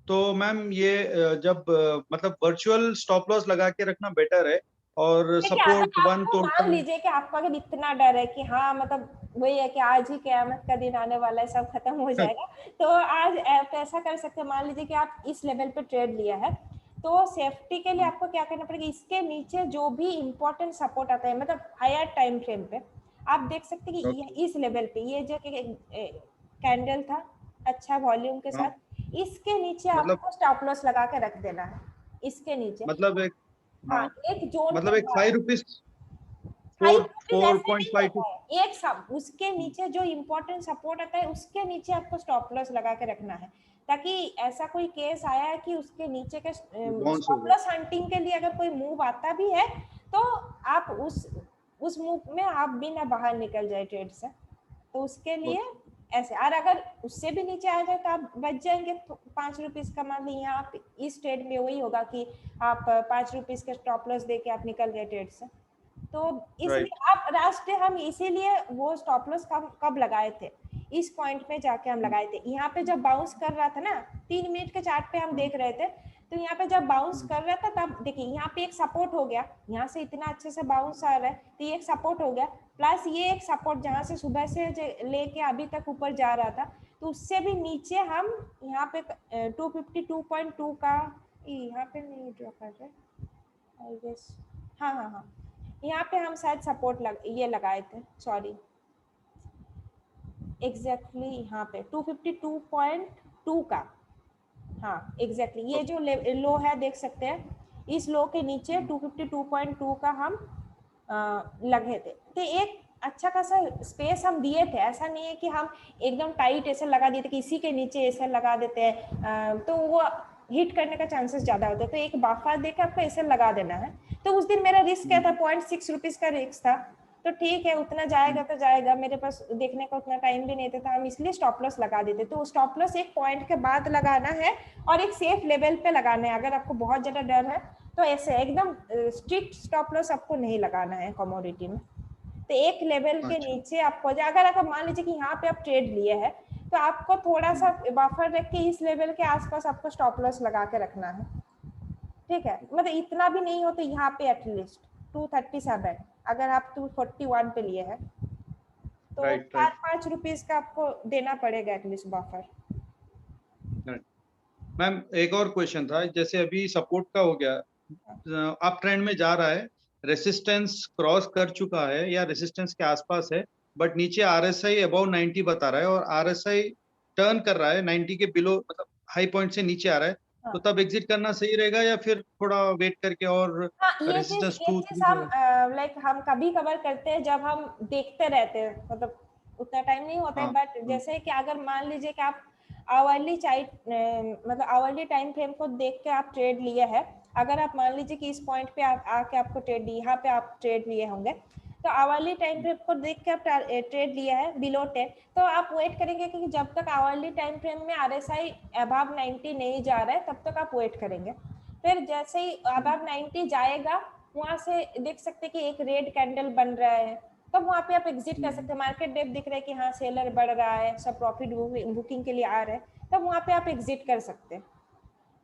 E: तो मैम ये जब मतलब वर्चुअल स्टॉप लॉस लगा के रखना बेटर है, और सपोर्ट वन
A: मान लीजिए कि आपको अगर इतना डर है कि हाँ मतलब वही है कि आज ही क़यामत का दिन आने वाला है, सब खत्म हो जाएगा, तो आज आप ऐसा कर सकते हैं। मान लीजिए कि आप इस लेवल पे ट्रेड लिया है, तो सेफ्टी के लिए आपको क्या करना पड़ेगा, इसके नीचे जो भी इंपॉर्टेंट सपोर्ट आता है, मतलब हायर टाइम फ्रेम पे आप देख सकते हैं कि इस लेवल पे ये जो कैंडल था अच्छा वॉल्यूम के साथ, इसके नीचे आपको स्टॉप लॉस लगा के रख देना है, इसके नीचे।
E: मतलब एक
A: हाँ, एक जोन,
E: मतलब एक 5 रुपीज 4.5
A: एक सब उसके नीचे जो इम्पोर्टेंट सपोर्ट आता है उसके नीचे आपको स्टॉप लॉस लगा के रखना है, ताकि ऐसा कोई केस आया है कि उसके नीचे के स्टॉप लॉस हंटिंग के लिए अगर कोई मूव आता भी है तो आप उस मूव में आप भी ना बाहर निकल जाए ट्रेड से, तो उसके लिए ऐसे। और अगर उससे भी नीचे आ जाए तो आप बच जाएंगे, 5 रुपीज का मान लीजिए आप इस ट्रेड में वही होगा कि आप 5 रुपीज के स्टॉप लॉस देके आप निकल गए ट्रेड से। तो इसलिए आप राष्ट्रीय हम इसीलिए वो स्टॉप लॉस कब लगाए थे, इस पॉइंट पे जाके हम लगाए थे। यहाँ पे जब बाउंस कर रहा था ना, 3 मिनट के चार्ट पे हम देख रहे थे, तो यहाँ पे जब बाउंस कर रहा था तब देखिए यहाँ पे एक सपोर्ट हो गया, यहाँ से इतना अच्छे से बाउंस आ रहा है तो ये एक सपोर्ट हो गया, प्लस ये एक सपोर्ट जहाँ से सुबह से लेके अभी तक ऊपर जा रहा था, तो उससे भी नीचे हम यहाँ पे 252.2 का, यहाँ पे नहीं ड्रॉ कर रहे आई गेस, हाँ यहाँ पे हम शायद सपोर्ट ये लगाए थे, सॉरी एग्जैक्टली यहाँ पे 252.2 का, हाँ एग्जैक्टली ये जो लो है देख सकते हैं, इस लो के नीचे 252.2 का हम लगे थे। तो एक अच्छा खासा स्पेस हम दिए थे, ऐसा नहीं है कि हम एकदम टाइट ऐसे लगा दिए थे कि इसी के नीचे ऐसे लगा देते हैं, तो वो हिट करने का चांसेस ज्यादा होता है। तो एक बाफा देकर आपको ऐसे लगा देना है। तो उस दिन मेरा रिस्क क्या था, 0.6 रुपीज का रिस्क था, तो ठीक है, उतना जाएगा तो जाएगा, मेरे पास देखने का उतना टाइम भी नहीं था, तो हम इसलिए स्टॉप लॉस लगा देते। तो स्टॉप लॉस एक पॉइंट के बाद लगाना है और एक सेफ लेवल पे लगाना है। अगर आपको बहुत ज्यादा डर है तो ऐसे एकदम स्ट्रिक्ट स्टॉप लॉस आपको नहीं लगाना है कमोडिटी में। तो एक लेवल के नीचे आपको, अगर मान लीजिए कि यहाँ पे आप ट्रेड लिए है, तो आपको थोड़ा सा बफर रख के इस लेवल के आसपास आपको स्टॉप लॉस लगा के रखना है, ठीक है। मतलब इतना भी नहीं हो तो यहाँ पे एटलीस्ट 237, अगर आप 241 पे लिए है तो 4-5 रुपीज का आपको देना पड़ेगा एटलीस्ट बफर।
E: मैम एक और क्वेश्चन था, जैसे अभी सपोर्ट का हो गया, अप ट्रेंड में जा रहा है, रेसिस्टेंस क्रॉस कर चुका है या रेसिस्टेंस के आसपास है, बट नीचे आरएसआई अबव 90 बता रहा है और आरएसआई टर्न कर रहा है 90 के बिलो, मतलब हाई पॉइंट से नीचे आ रहा है, तो तब एग्जिट करना सही रहेगा या फिर थोड़ा वेट करके और रेसिस्टेंस
A: लाइक हम कभी कवर करते हैं जब हम देखते रहते हैं, मतलब उतना टाइम नहीं होता है, बट जैसे कि अगर मान लीजिए कि आप आवरली मतलब आवरली टाइम फ्रेम को देख के आप ट्रेड लिए है, अगर आप मान लीजिए कि इस पॉइंट पे आके आपको ट्रेड दी, यहाँ पे आप ट्रेड लिए होंगे, तो आवरली टाइम फ्रेम को देख के आप ट्रेड लिया है बिलो 10, तो आप वेट करेंगे कि जब तक आवरली टाइम फ्रेम में आरएसआई अबव 90 नहीं जा रहा है तब तक आप वेट करेंगे। फिर जैसे ही अबव 90 जाएगा, वहां से देख सकते कि एक रेड कैंडल बन रहा है, तो वहां पे आप एग्जिट कर सकते हैं। मार्केट डेप्थ दिख रहा है कि हाँ सेलर बढ़ रहा है, सब प्रॉफिट बुकिंग के लिए आ रहे हैं, तो वहां पे आप एग्जिट कर सकते हैं,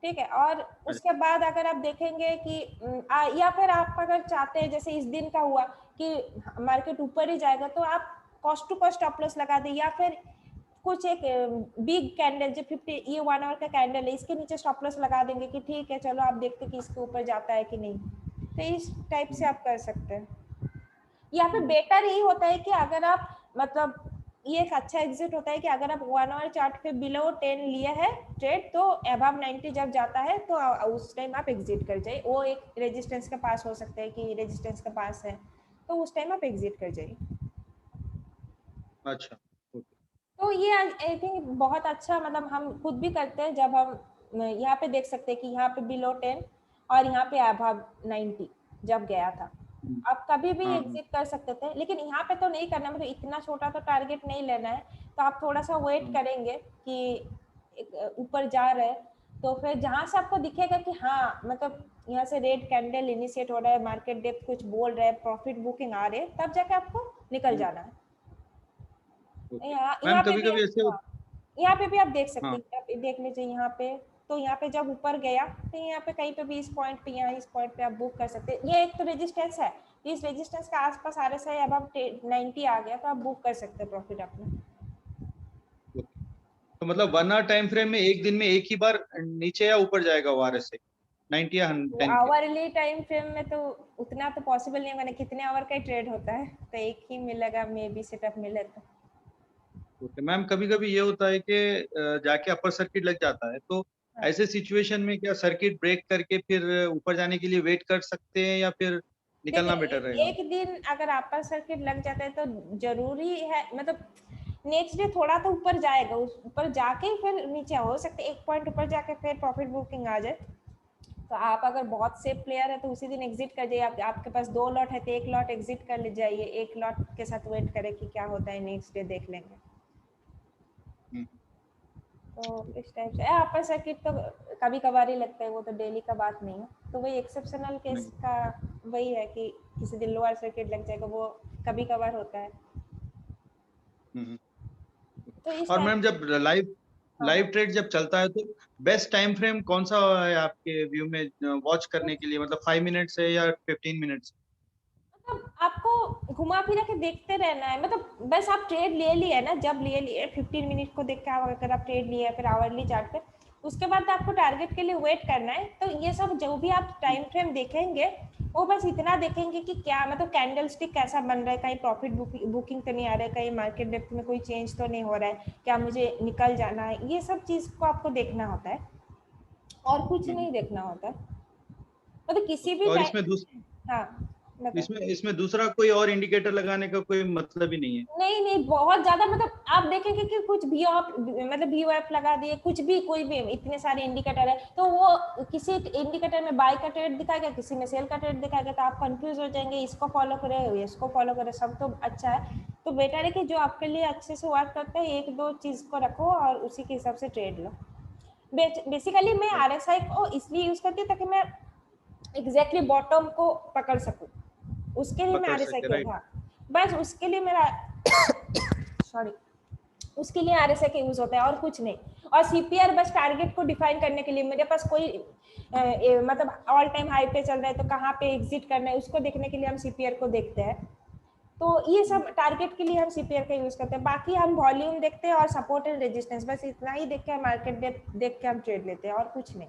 A: ठीक है। और उसके बाद अगर आप देखेंगे कि या फिर आप अगर चाहते हैं, जैसे इस दिन का हुआ कि मार्केट ऊपर ही जाएगा, तो आप cost to cost stop loss लगा दें, या फिर कुछ एक बिग कैंडल जो 50 ये 1 आवर का कैंडल है, इसके नीचे स्टॉप लॉस लगा देंगे कि ठीक है चलो आप देखते कि इसके ऊपर जाता है कि नहीं। तो इस टाइप से आप कर सकते हैं। या फिर बेटर यही होता है कि अगर आप, मतलब ये एक अच्छा एग्जिट होता है कि अगर आप 1 आवर चार्ट पे बिलो 10 लिए है ट्रेड, तो अबव 90 जब जाता है तो उस टाइम आप एग्जिट कर जाइए। वो एक रेजिस्टेंस के पास हो सकता है कि रेजिस्टेंस के पास है, तो उस टाइम आप एग्जिट कर जाइए।
E: अच्छा,
A: तो ये आई थिंक बहुत अच्छा, मतलब हम खुद भी करते हैं जब हम यहाँ पे देख सकते हैं कि यहाँ पे बिलो 10 और यहाँ पे अबव 90 जब गया था, आप कभी भी एग्जिट कर सकते थे, लेकिन यहाँ पे तो नहीं करना, मतलब इतना छोटा तो टारगेट नहीं लेना है, तो आप थोड़ा सा वेट करेंगे कि ऊपर जा रहे हैं, तो फिर जहां से आपको दिखेगा कि हाँ मतलब यहाँ से रेड कैंडल इनिशिएट हो रहा है, मार्केट डेप्थ कुछ बोल रहा है, प्रॉफिट बुकिंग आ रहे हैं, तब जाके आपको निकल जाना है। यहाँ पे भी
E: ऐसे
A: यहाँ पे भी आप देख सकते हैं, आप देख लीजिए यहाँ पे, तो यहाँ पे जब ऊपर गया तो यहाँ पे कहीं पे भी इस पॉइंट पे, यहाँ इस पॉइंट पे आप बुक कर सकते हैं। ये एक तो रेजिस्टेंस है, इस रेजिस्टेंस के आसपास आरएसआई अब 90 आ गया तो आप बुक कर सकते हैं प्रॉफिट अपना।
E: तो मतलब 1 आवर टाइम फ्रेम में एक दिन में एक ही बार नीचे या ऊपर जाएगा वो आरएसआई 90 या 110?
A: आवरली टाइम फ्रेम में तो उतना तो पॉसिबल नहीं होगा, कितने आवर का ट्रेड होता है, तो एक ही मिलेगा, मे बी सेटअप मिले तो।
E: ओके मैम, कभी कभी ये होता है कि जाके अपर सर्किट लग जाता है, तो ऐसे सिचुएशन में क्या सर्किट ब्रेक करके फिर ऊपर जाने के लिए वेट कर सकते हैं या फिर निकलना बेटर रहेगा?
A: एक दिन अगर अपर सर्किट लग जाता है तो जरूरी है, मतलब नेक्स्ट डे थोड़ा तो ऊपर जाएगा, उस ऊपर जाके फिर नीचे हो सकते, एक पॉइंट ऊपर जाके फिर प्रॉफिट बुकिंग आ जाए। तो आप अगर बहुत सेफ प्लेयर है तो उसी दिन एग्जिट कर जाइए। आपके पास 2 लॉट है तो 1 लॉट एग्जिट कर ले जाइए, 1 लॉट के साथ वेट करें कि क्या होता है, नेक्स्ट डे देख लेंगे। तो इस टाइप से अपर सर्किट तो कभी कभार ही लगता है, वो तो डेली का बात नहीं है। तो वही एक्सेप्शनल केस का वही है कि किसी दिन लोअर सर्किट लग जाएगा, वो कभी कभार होता है।
E: तो इस और मैम जब लाइव ट्रेड जब चलता है तो बेस्ट टाइम फ्रेम कौन सा है आपके व्यू में वॉच करने के लिए, मतलब 5 मिनट्स है या 15 मिनट्स?
A: मतलब आपको घुमा फिरा के देखते रहना है, मतलब बस आप ट्रेड ले लिए ना, जब ले लिए 15 मिनट को देख के अगर आप ट्रेड लिए फिर आवरली चार्ट पे, उसके बाद आपको टारगेट के लिए वेट करना है। तो ये सब जो भी आप टाइम फ्रेम देखेंगे वो बस इतना देखेंगे कि क्या मतलब कैंडल स्टिक कैसा बन रहा है, कहीं प्रॉफिट बुकिंग तो नहीं आ रहा है, कहीं मार्केट डेप्थ में कोई चेंज तो नहीं हो रहा है, क्या मुझे निकल जाना है, ये सब चीज को आपको देखना होता है और कुछ नहीं देखना होता। मतलब किसी भी
E: और इसमें
A: हाँ
E: इसमें दूसरा कोई और इंडिकेटर लगाने का कोई मतलब ही नहीं है।
A: नहीं बहुत ज्यादा, मतलब आप देखेंगे कि कुछ VOF लगा दिए, कुछ भी कोई भी इतने सारे इंडिकेटर है, तो वो किसी इंडिकेटर में बाय का ट्रेड दिखाएगा, किसी में सेल का ट्रेड दिखाएगा, तो आप कंफ्यूज हो जाएंगे, इसको फॉलो करें इसको फॉलो करें, सब तो अच्छा है। तो बेटर है कि जो आपके लिए अच्छे से वर्क करता है एक दो चीज को रखो और उसी के हिसाब से ट्रेड लो। बेसिकली मैं RSI को इसलिए यूज करती हूँ ताकि मैं एग्जैक्टली बॉटम को पकड़ सकूं, उसके लिए मैं RSI के था, बस उसके लिए मेरा सॉरी उसके लिए RSI का यूज होता है और कुछ नहीं। और CPR बस टारगेट को डिफाइन करने के लिए, मेरे पास कोई मतलब ऑल टाइम हाई पे चल रहा है तो कहाँ पे एग्जिट करना है उसको देखने के लिए हम CPR को देखते हैं। तो ये सब टारगेट के लिए हम CPR का यूज करते हैं, बाकी हम वॉल्यूम देखते हैं और सपोर्ट एंड रेजिस्टेंस, बस इतना ही देख के हम मार्केट देख के हम ट्रेड लेते हैं और कुछ नहीं।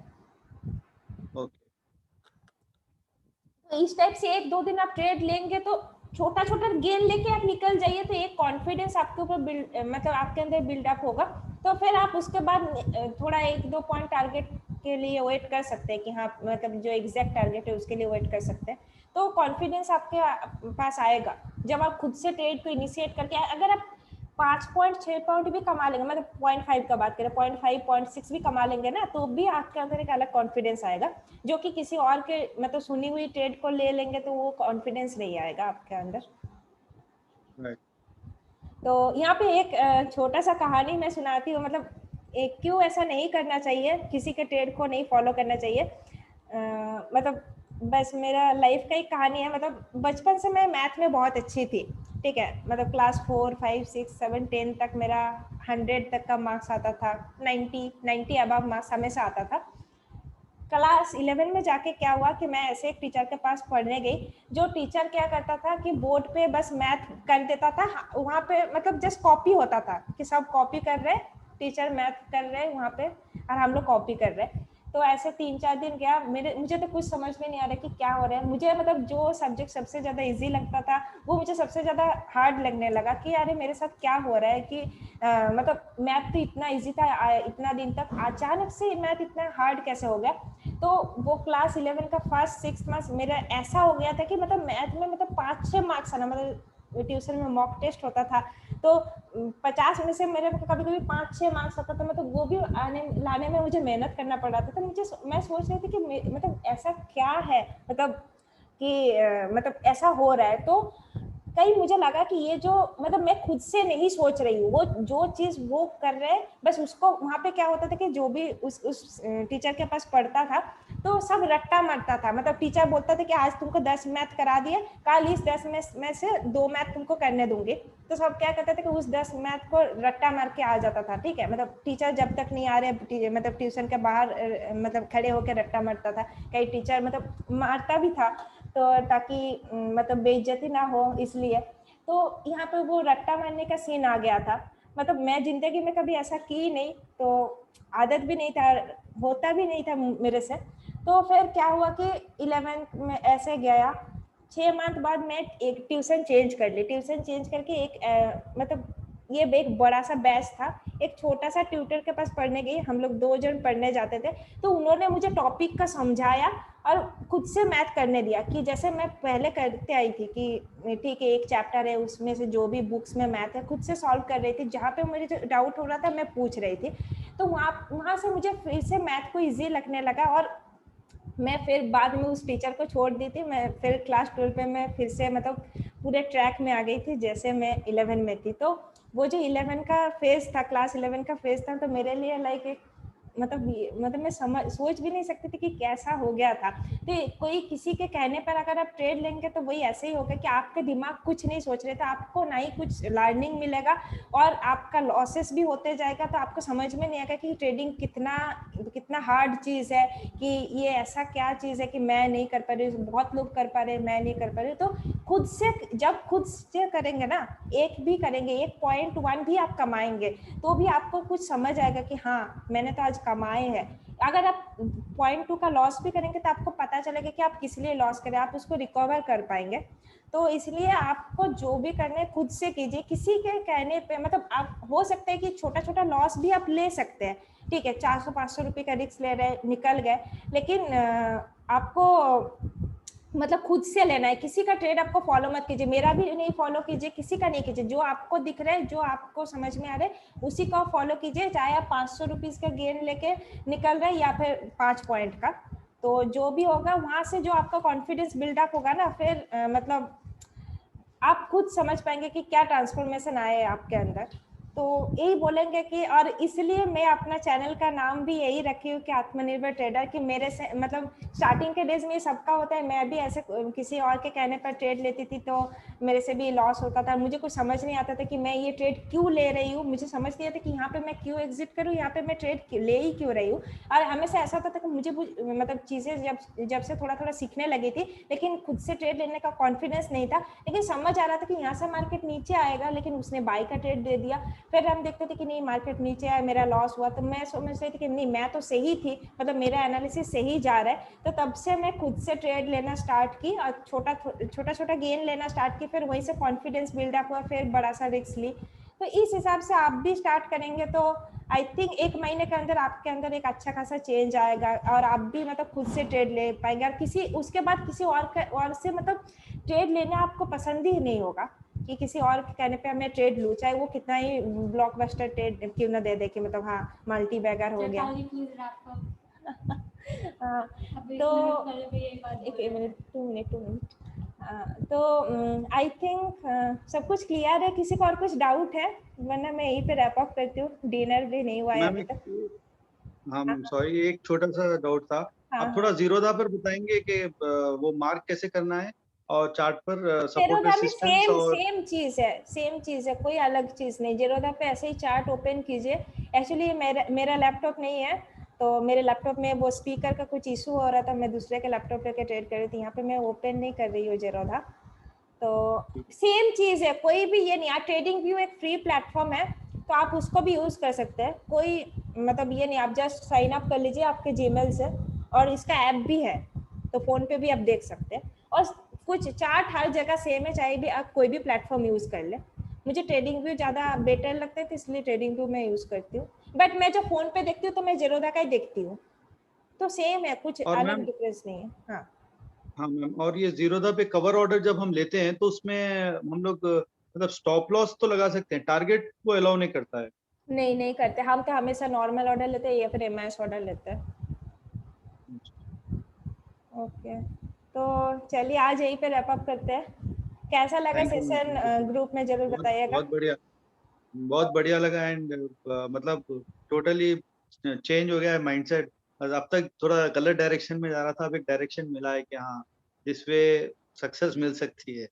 A: तो इस टाइप से एक दो दिन आप ट्रेड लेंगे तो छोटा छोटा गेन लेके आप निकल जाइए, तो एक कॉन्फिडेंस आपके ऊपर मतलब आपके अंदर बिल्डअप होगा, तो फिर आप उसके बाद थोड़ा एक दो पॉइंट टारगेट के लिए वेट कर सकते हैं कि हाँ मतलब जो एग्जैक्ट टारगेट है उसके लिए वेट कर सकते हैं। तो कॉन्फिडेंस आपके पास आएगा जब आप खुद से ट्रेड को इनिशिएट करके, अगर आप 5.6 पॉइंट भी कमा लेंगे, मतलब 0.5 का बात करें, 0.5 0.6 भी कमा लेंगे ना, तो भी आपके अंदर एक अलग कॉन्फिडेंस आएगा, जो कि किसी और के मतलब सुनी हुई ट्रेड को ले लेंगे तो वो कॉन्फिडेंस नहीं आएगा आपके अंदर। तो यहाँ पे एक छोटा सा कहानी मैं सुनाती हूँ, मतलब क्यों ऐसा नहीं करना चाहिए, किसी के ट्रेड को नहीं फॉलो करना चाहिए। मतलब बस मेरा लाइफ का एक कहानी है। मतलब बचपन से मैं मैथ में बहुत अच्छी थी, ठीक है, मतलब क्लास 4 5 6 7 10 तक मेरा 100 तक का मार्क्स आता था, 90 अबव मार्क्स हमेशा आता था। क्लास 11 में जाके क्या हुआ कि मैं ऐसे एक टीचर के पास पढ़ने गई, जो टीचर क्या करता था कि बोर्ड पे बस मैथ कर देता था, वहाँ पे मतलब जस्ट कॉपी होता था कि सब कॉपी कर रहे, टीचर मैथ कर रहे वहाँ पे और हम लोग कॉपी कर रहे। तो ऐसे 3-4 दिन गया, मुझे तो कुछ समझ में नहीं आ रहा कि क्या हो रहा है। मुझे मतलब जो सब्जेक्ट सबसे ज़्यादा इजी लगता था वो मुझे सबसे ज़्यादा हार्ड लगने लगा कि अरे मेरे साथ क्या हो रहा है कि मतलब मैथ तो इतना इजी था इतना दिन तक, अचानक से मैथ इतना हार्ड कैसे हो गया। तो वो क्लास 11 का फर्स्ट 6 मंथ्स मेरा ऐसा हो गया था कि मतलब मैथ में मतलब 5-6 मार्क्स आना, मतलब ट्यूशन में मॉक टेस्ट होता था तो 50 में से मेरे कभी कभी 5-6 मार्क्स आता था, मतलब वो भी लाने में मुझे मेहनत करना पड़ रहा था। तो मैं सोच रही थी कि मतलब ऐसा क्या है, मतलब कि मतलब ऐसा हो रहा है। तो कहीं मुझे लगा कि ये जो मतलब मैं खुद से नहीं सोच रही हूँ, वो जो चीज वो कर रहे हैं बस उसको, वहाँ पे क्या होता था कि जो भी उस टीचर के पास पढ़ता था तो सब रट्टा मारता था। मतलब टीचर बोलता था कि आज तुमको 10 मैथ करा दिए, कल इस 10 में से 2 मैथ तुमको करने दूंगी, तो सब क्या करते थे कि उस 10 मैथ को रट्टा मार के आ जाता था, ठीक है। मतलब टीचर जब तक नहीं आ रहे मतलब ट्यूशन के बाहर मतलब खड़े होकर रट्टा मारता था, कई टीचर मतलब मारता भी था तो ताकि मतलब बेइज्जती ना हो इसलिए। तो यहाँ पे वो रट्टा मारने का सीन आ गया था। मतलब मैं जिंदगी में कभी ऐसा की नहीं, तो आदत भी नहीं था, होता भी नहीं था मेरे से। तो फिर क्या हुआ कि 11th में ऐसे गया, 6 मंथ बाद मैं एक ट्यूशन चेंज कर ली। ट्यूशन चेंज करके एक मतलब ये एक बड़ा सा बैच था, एक छोटा सा ट्यूटर के पास पढ़ने गई, हम लोग 2 जन पढ़ने जाते थे। तो उन्होंने मुझे टॉपिक का समझाया और खुद से मैथ करने दिया, कि जैसे मैं पहले करते आई थी कि ठीक है एक चैप्टर है उसमें से जो भी बुक्स में मैथ है खुद से सॉल्व कर रही थी, जहाँ पे मुझे डाउट हो रहा था मैं पूछ रही थी। तो वहाँ से मुझे फिर से मैथ को ईजी लगने लगा और मैं फिर बाद में उस टीचर को छोड़ दी थी। मैं फिर क्लास 12 पे मैं फिर से मतलब पूरे ट्रैक में आ गई थी जैसे मैं 11 में थी। तो वो जो 11 का फेज था, क्लास 11 का फेज था, तो मेरे लिए लाइक एक मतलब मैं सोच भी नहीं सकती थी कि कैसा हो गया था। तो कोई किसी के कहने पर अगर आप ट्रेड लेंगे तो वही ऐसे ही होगा कि आपके दिमाग कुछ नहीं सोच रहे थे, आपको ना ही कुछ लर्निंग मिलेगा और आपका लॉसेस भी होते जाएगा। तो आपको समझ में नहीं आएगा कि ट्रेडिंग कितना हार्ड चीज़ है, कि ये ऐसा क्या चीज़ है कि मैं नहीं कर पा रही, बहुत लोग कर पा रहे, मैं नहीं कर पा रही। तो जब खुद से करेंगे ना, एक भी करेंगे, 1.1 भी आप कमाएंगे तो भी आपको कुछ समझ आएगा कि हाँ मैंने तो आज कमाए हैं। अगर आप 0.2 का लॉस भी करेंगे तो आपको पता चलेगा कि आप किस लिए लॉस करें, आप उसको रिकवर कर पाएंगे। तो इसलिए आपको जो भी करना है खुद से कीजिए, किसी के कहने पे मतलब आप हो सकता है कि छोटा छोटा लॉस भी आप ले सकते हैं, ठीक है, 400-500 रुपये का रिस्क ले रहे, निकल गए, लेकिन आपको मतलब खुद से लेना है, किसी का ट्रेड आपको फॉलो मत कीजिए, मेरा भी नहीं फॉलो कीजिए, किसी का नहीं कीजिए, जो आपको दिख रहा है, जो आपको समझ में आ रहा है उसी का फॉलो कीजिए, चाहे आप 500 रुपीज का गेन लेके निकल रहे हैं या फिर 5 पॉइंट का। तो जो भी होगा वहां से जो आपका कॉन्फिडेंस बिल्डअप होगा ना, फिर मतलब आप खुद समझ पाएंगे कि क्या ट्रांसफॉर्मेशन आया है आपके अंदर। तो यही बोलेंगे कि, और इसलिए मैं अपना चैनल का नाम भी यही रखी हूँ कि आत्मनिर्भर ट्रेडर, कि मेरे से मतलब स्टार्टिंग के डेज में सबका होता है, मैं भी ऐसे किसी और के कहने पर ट्रेड लेती थी तो मेरे से भी लॉस होता था, मुझे कुछ समझ नहीं आता था कि मैं ये ट्रेड क्यों ले रही हूँ, मुझे समझ नहीं आता कि यहाँ पे मैं क्यों एग्जिट करूँ, यहाँ पे मैं ट्रेड ले ही क्यों रही हूँ। और हमेशा ऐसा होता था कि मुझे मतलब चीज़ें जब से थोड़ा थोड़ा सीखने लगी थी, लेकिन खुद से ट्रेड लेने का कॉन्फिडेंस नहीं था, लेकिन समझ आ रहा था कि यहाँ से मार्केट नीचे आएगा, लेकिन उसने बाई का ट्रेड दे दिया। फिर हम देखते थे कि नहीं मार्केट नीचे आया, मेरा लॉस हुआ, तो मैं समझ रही थी कि नहीं मैं तो सही थी, मतलब मेरा एनालिसिस सही जा रहा है। तो तब से मैं खुद से ट्रेड लेना स्टार्ट की और छोटा छोटा गेन लेना स्टार्ट की, फिर वहीं से कॉन्फिडेंस बिल्डअप हुआ, फिर बड़ा सा रिस्क ली। तो इस हिसाब से आप भी स्टार्ट करेंगे तो आई थिंक 1 महीने के अंदर आपके अंदर एक अच्छा खासा चेंज आएगा, और आप भी मतलब खुद से ट्रेड ले पाएंगे, और किसी उसके बाद किसी और से मतलब ट्रेड लेना आपको पसंद ही नहीं होगा कि किसी और के कहने पे मैं ट्रेड लूँ, चाहे वो कितना ही ब्लॉकबस्टर ट्रेड क्यों ना दे दे कि मतलब हाँ मल्टी बैगर हो गया। हाँ, तो एक मिनट 2 मिनट तो आई थिंक सब कुछ क्लियर है, किसी को और कुछ डाउट है, वरना मैं यहीं पे रैप अप करती हूँ, डिनर भी नहीं हुआ है
E: मैम
A: अभी तक।
E: हाँ
A: हाँ
E: सॉरी, एक छोटा सा डाउट था।
A: हाँ
E: आप
A: हाँ।
E: थोड़ा जीरोधा पर बताएंगे कि वो मार्क कैसे करना है, और चार्ट पर सपोर्ट
A: जेरोधा में
E: रेसिस्टेंस
A: सेम
E: और
A: सेम चीज है, सेम चीज है, कोई अलग चीज नहीं। जेरोधा पे ऐसे ही चार्ट ओपन कीजिए। एक्चुअली मेरा लैपटॉप नहीं है, तो मेरे लैपटॉप में वो स्पीकर का कुछ इशू हो रहा था, मैं दूसरे के लैपटॉप लेके ट्रेड कर रही थी, यहाँ पे मैं ओपन नहीं कर रही हूँ जेरोधा। तो सेम चीज है, कोई भी ये नहीं। ट्रेडिंग व्यू एक फ्री प्लेटफॉर्म है, तो आप उसको भी यूज कर सकते हैं, कोई मतलब ये नहीं, आप जस्ट साइन अप कर लीजिए आपके जीमेल से, और इसका ऐप भी है, तो फोन पे भी आप देख सकते हैं। और कुछ चार्ट हर जगह सेम है, चाहे भी आप कोई भी प्लेटफॉर्म यूज कर ले। मुझे ट्रेडिंग व्यू ज़्यादा बेटर लगता है, तो इसलिए ट्रेडिंग व्यू मैं यूज करती हूँ, बट मैं जो फोन पे देखती हूँ तो मैं जेरोधा का ही देखती हूँ, तो सेम है, कुछ
E: और
A: अलग
E: मैम
A: डिफरेंस नहीं है। हाँ
E: हाँ मैम, और ये जीरोधा पे कवर ऑर्डर जब हम लेते हैं तो उसमें हम लोग मतलब स्टॉप लॉस तो लगा सकते हैं, टारगेट को अलाउ नहीं करता है।
A: नहीं नहीं करते, हम तो हमेशा नॉर्मल ऑर्डर लेते हैं या फिर एमआईएस ऑर्डर लेते हैं। ओके, तो चलिए आज यहीं पे रैप अप करते हैं। कैसा लगा
E: thank you ma'am,
A: session,
E: thank you.
A: Group में जरूर
E: बहुत
A: बताइएगा।
E: बहुत बढ़िया, बहुत बढ़िया लगा। एंड मतलब टोटली चेंज हो गया है माइंडसेट। अब तक थोड़ा गलत डायरेक्शन में जा रहा था, अब एक डायरेक्शन मिला है कि हाँ इस वे सक्सेस मिल सकती है।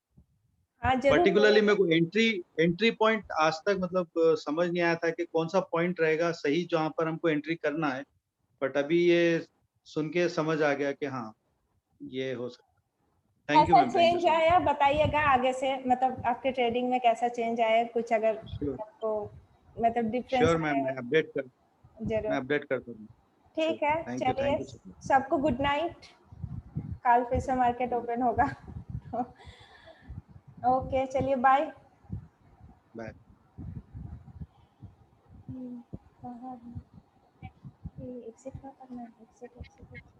A: हाँ जरूर
E: पर्टिकुलरली मेरे
A: मिलेगा।
E: को एंट्री पॉइंट आज तक मतलब समझ नहीं आया था कि कौन सा पॉइंट रहेगा सही जहाँ पर हमको एंट्री करना है, बट अभी ये सुन के समझ आ गया कि हाँ ये हो सकता है। थैंक यू
A: कैसा
E: ma'am, thank you
A: change
E: so much.
A: आया बताइएगा आगे से, मतलब आपके ट्रेडिंग में कैसा चेंज आया, कुछ अगर
E: श्योर,
A: आपको मतलब डिफरेंस
E: श्योर मैम,
A: आया
E: मैं
A: जरूर।
E: अपडेट करता हूँ। श्योर,
A: ठीक है, चलिए
E: थैंक यू सो मच।
A: सबको गुड नाइट, कल फिर से मार्केट ओपन होगा। ओके चलिए बाय।
E: बाय।
A: एग्जिट का करना है, एग्जिट एग्जिट।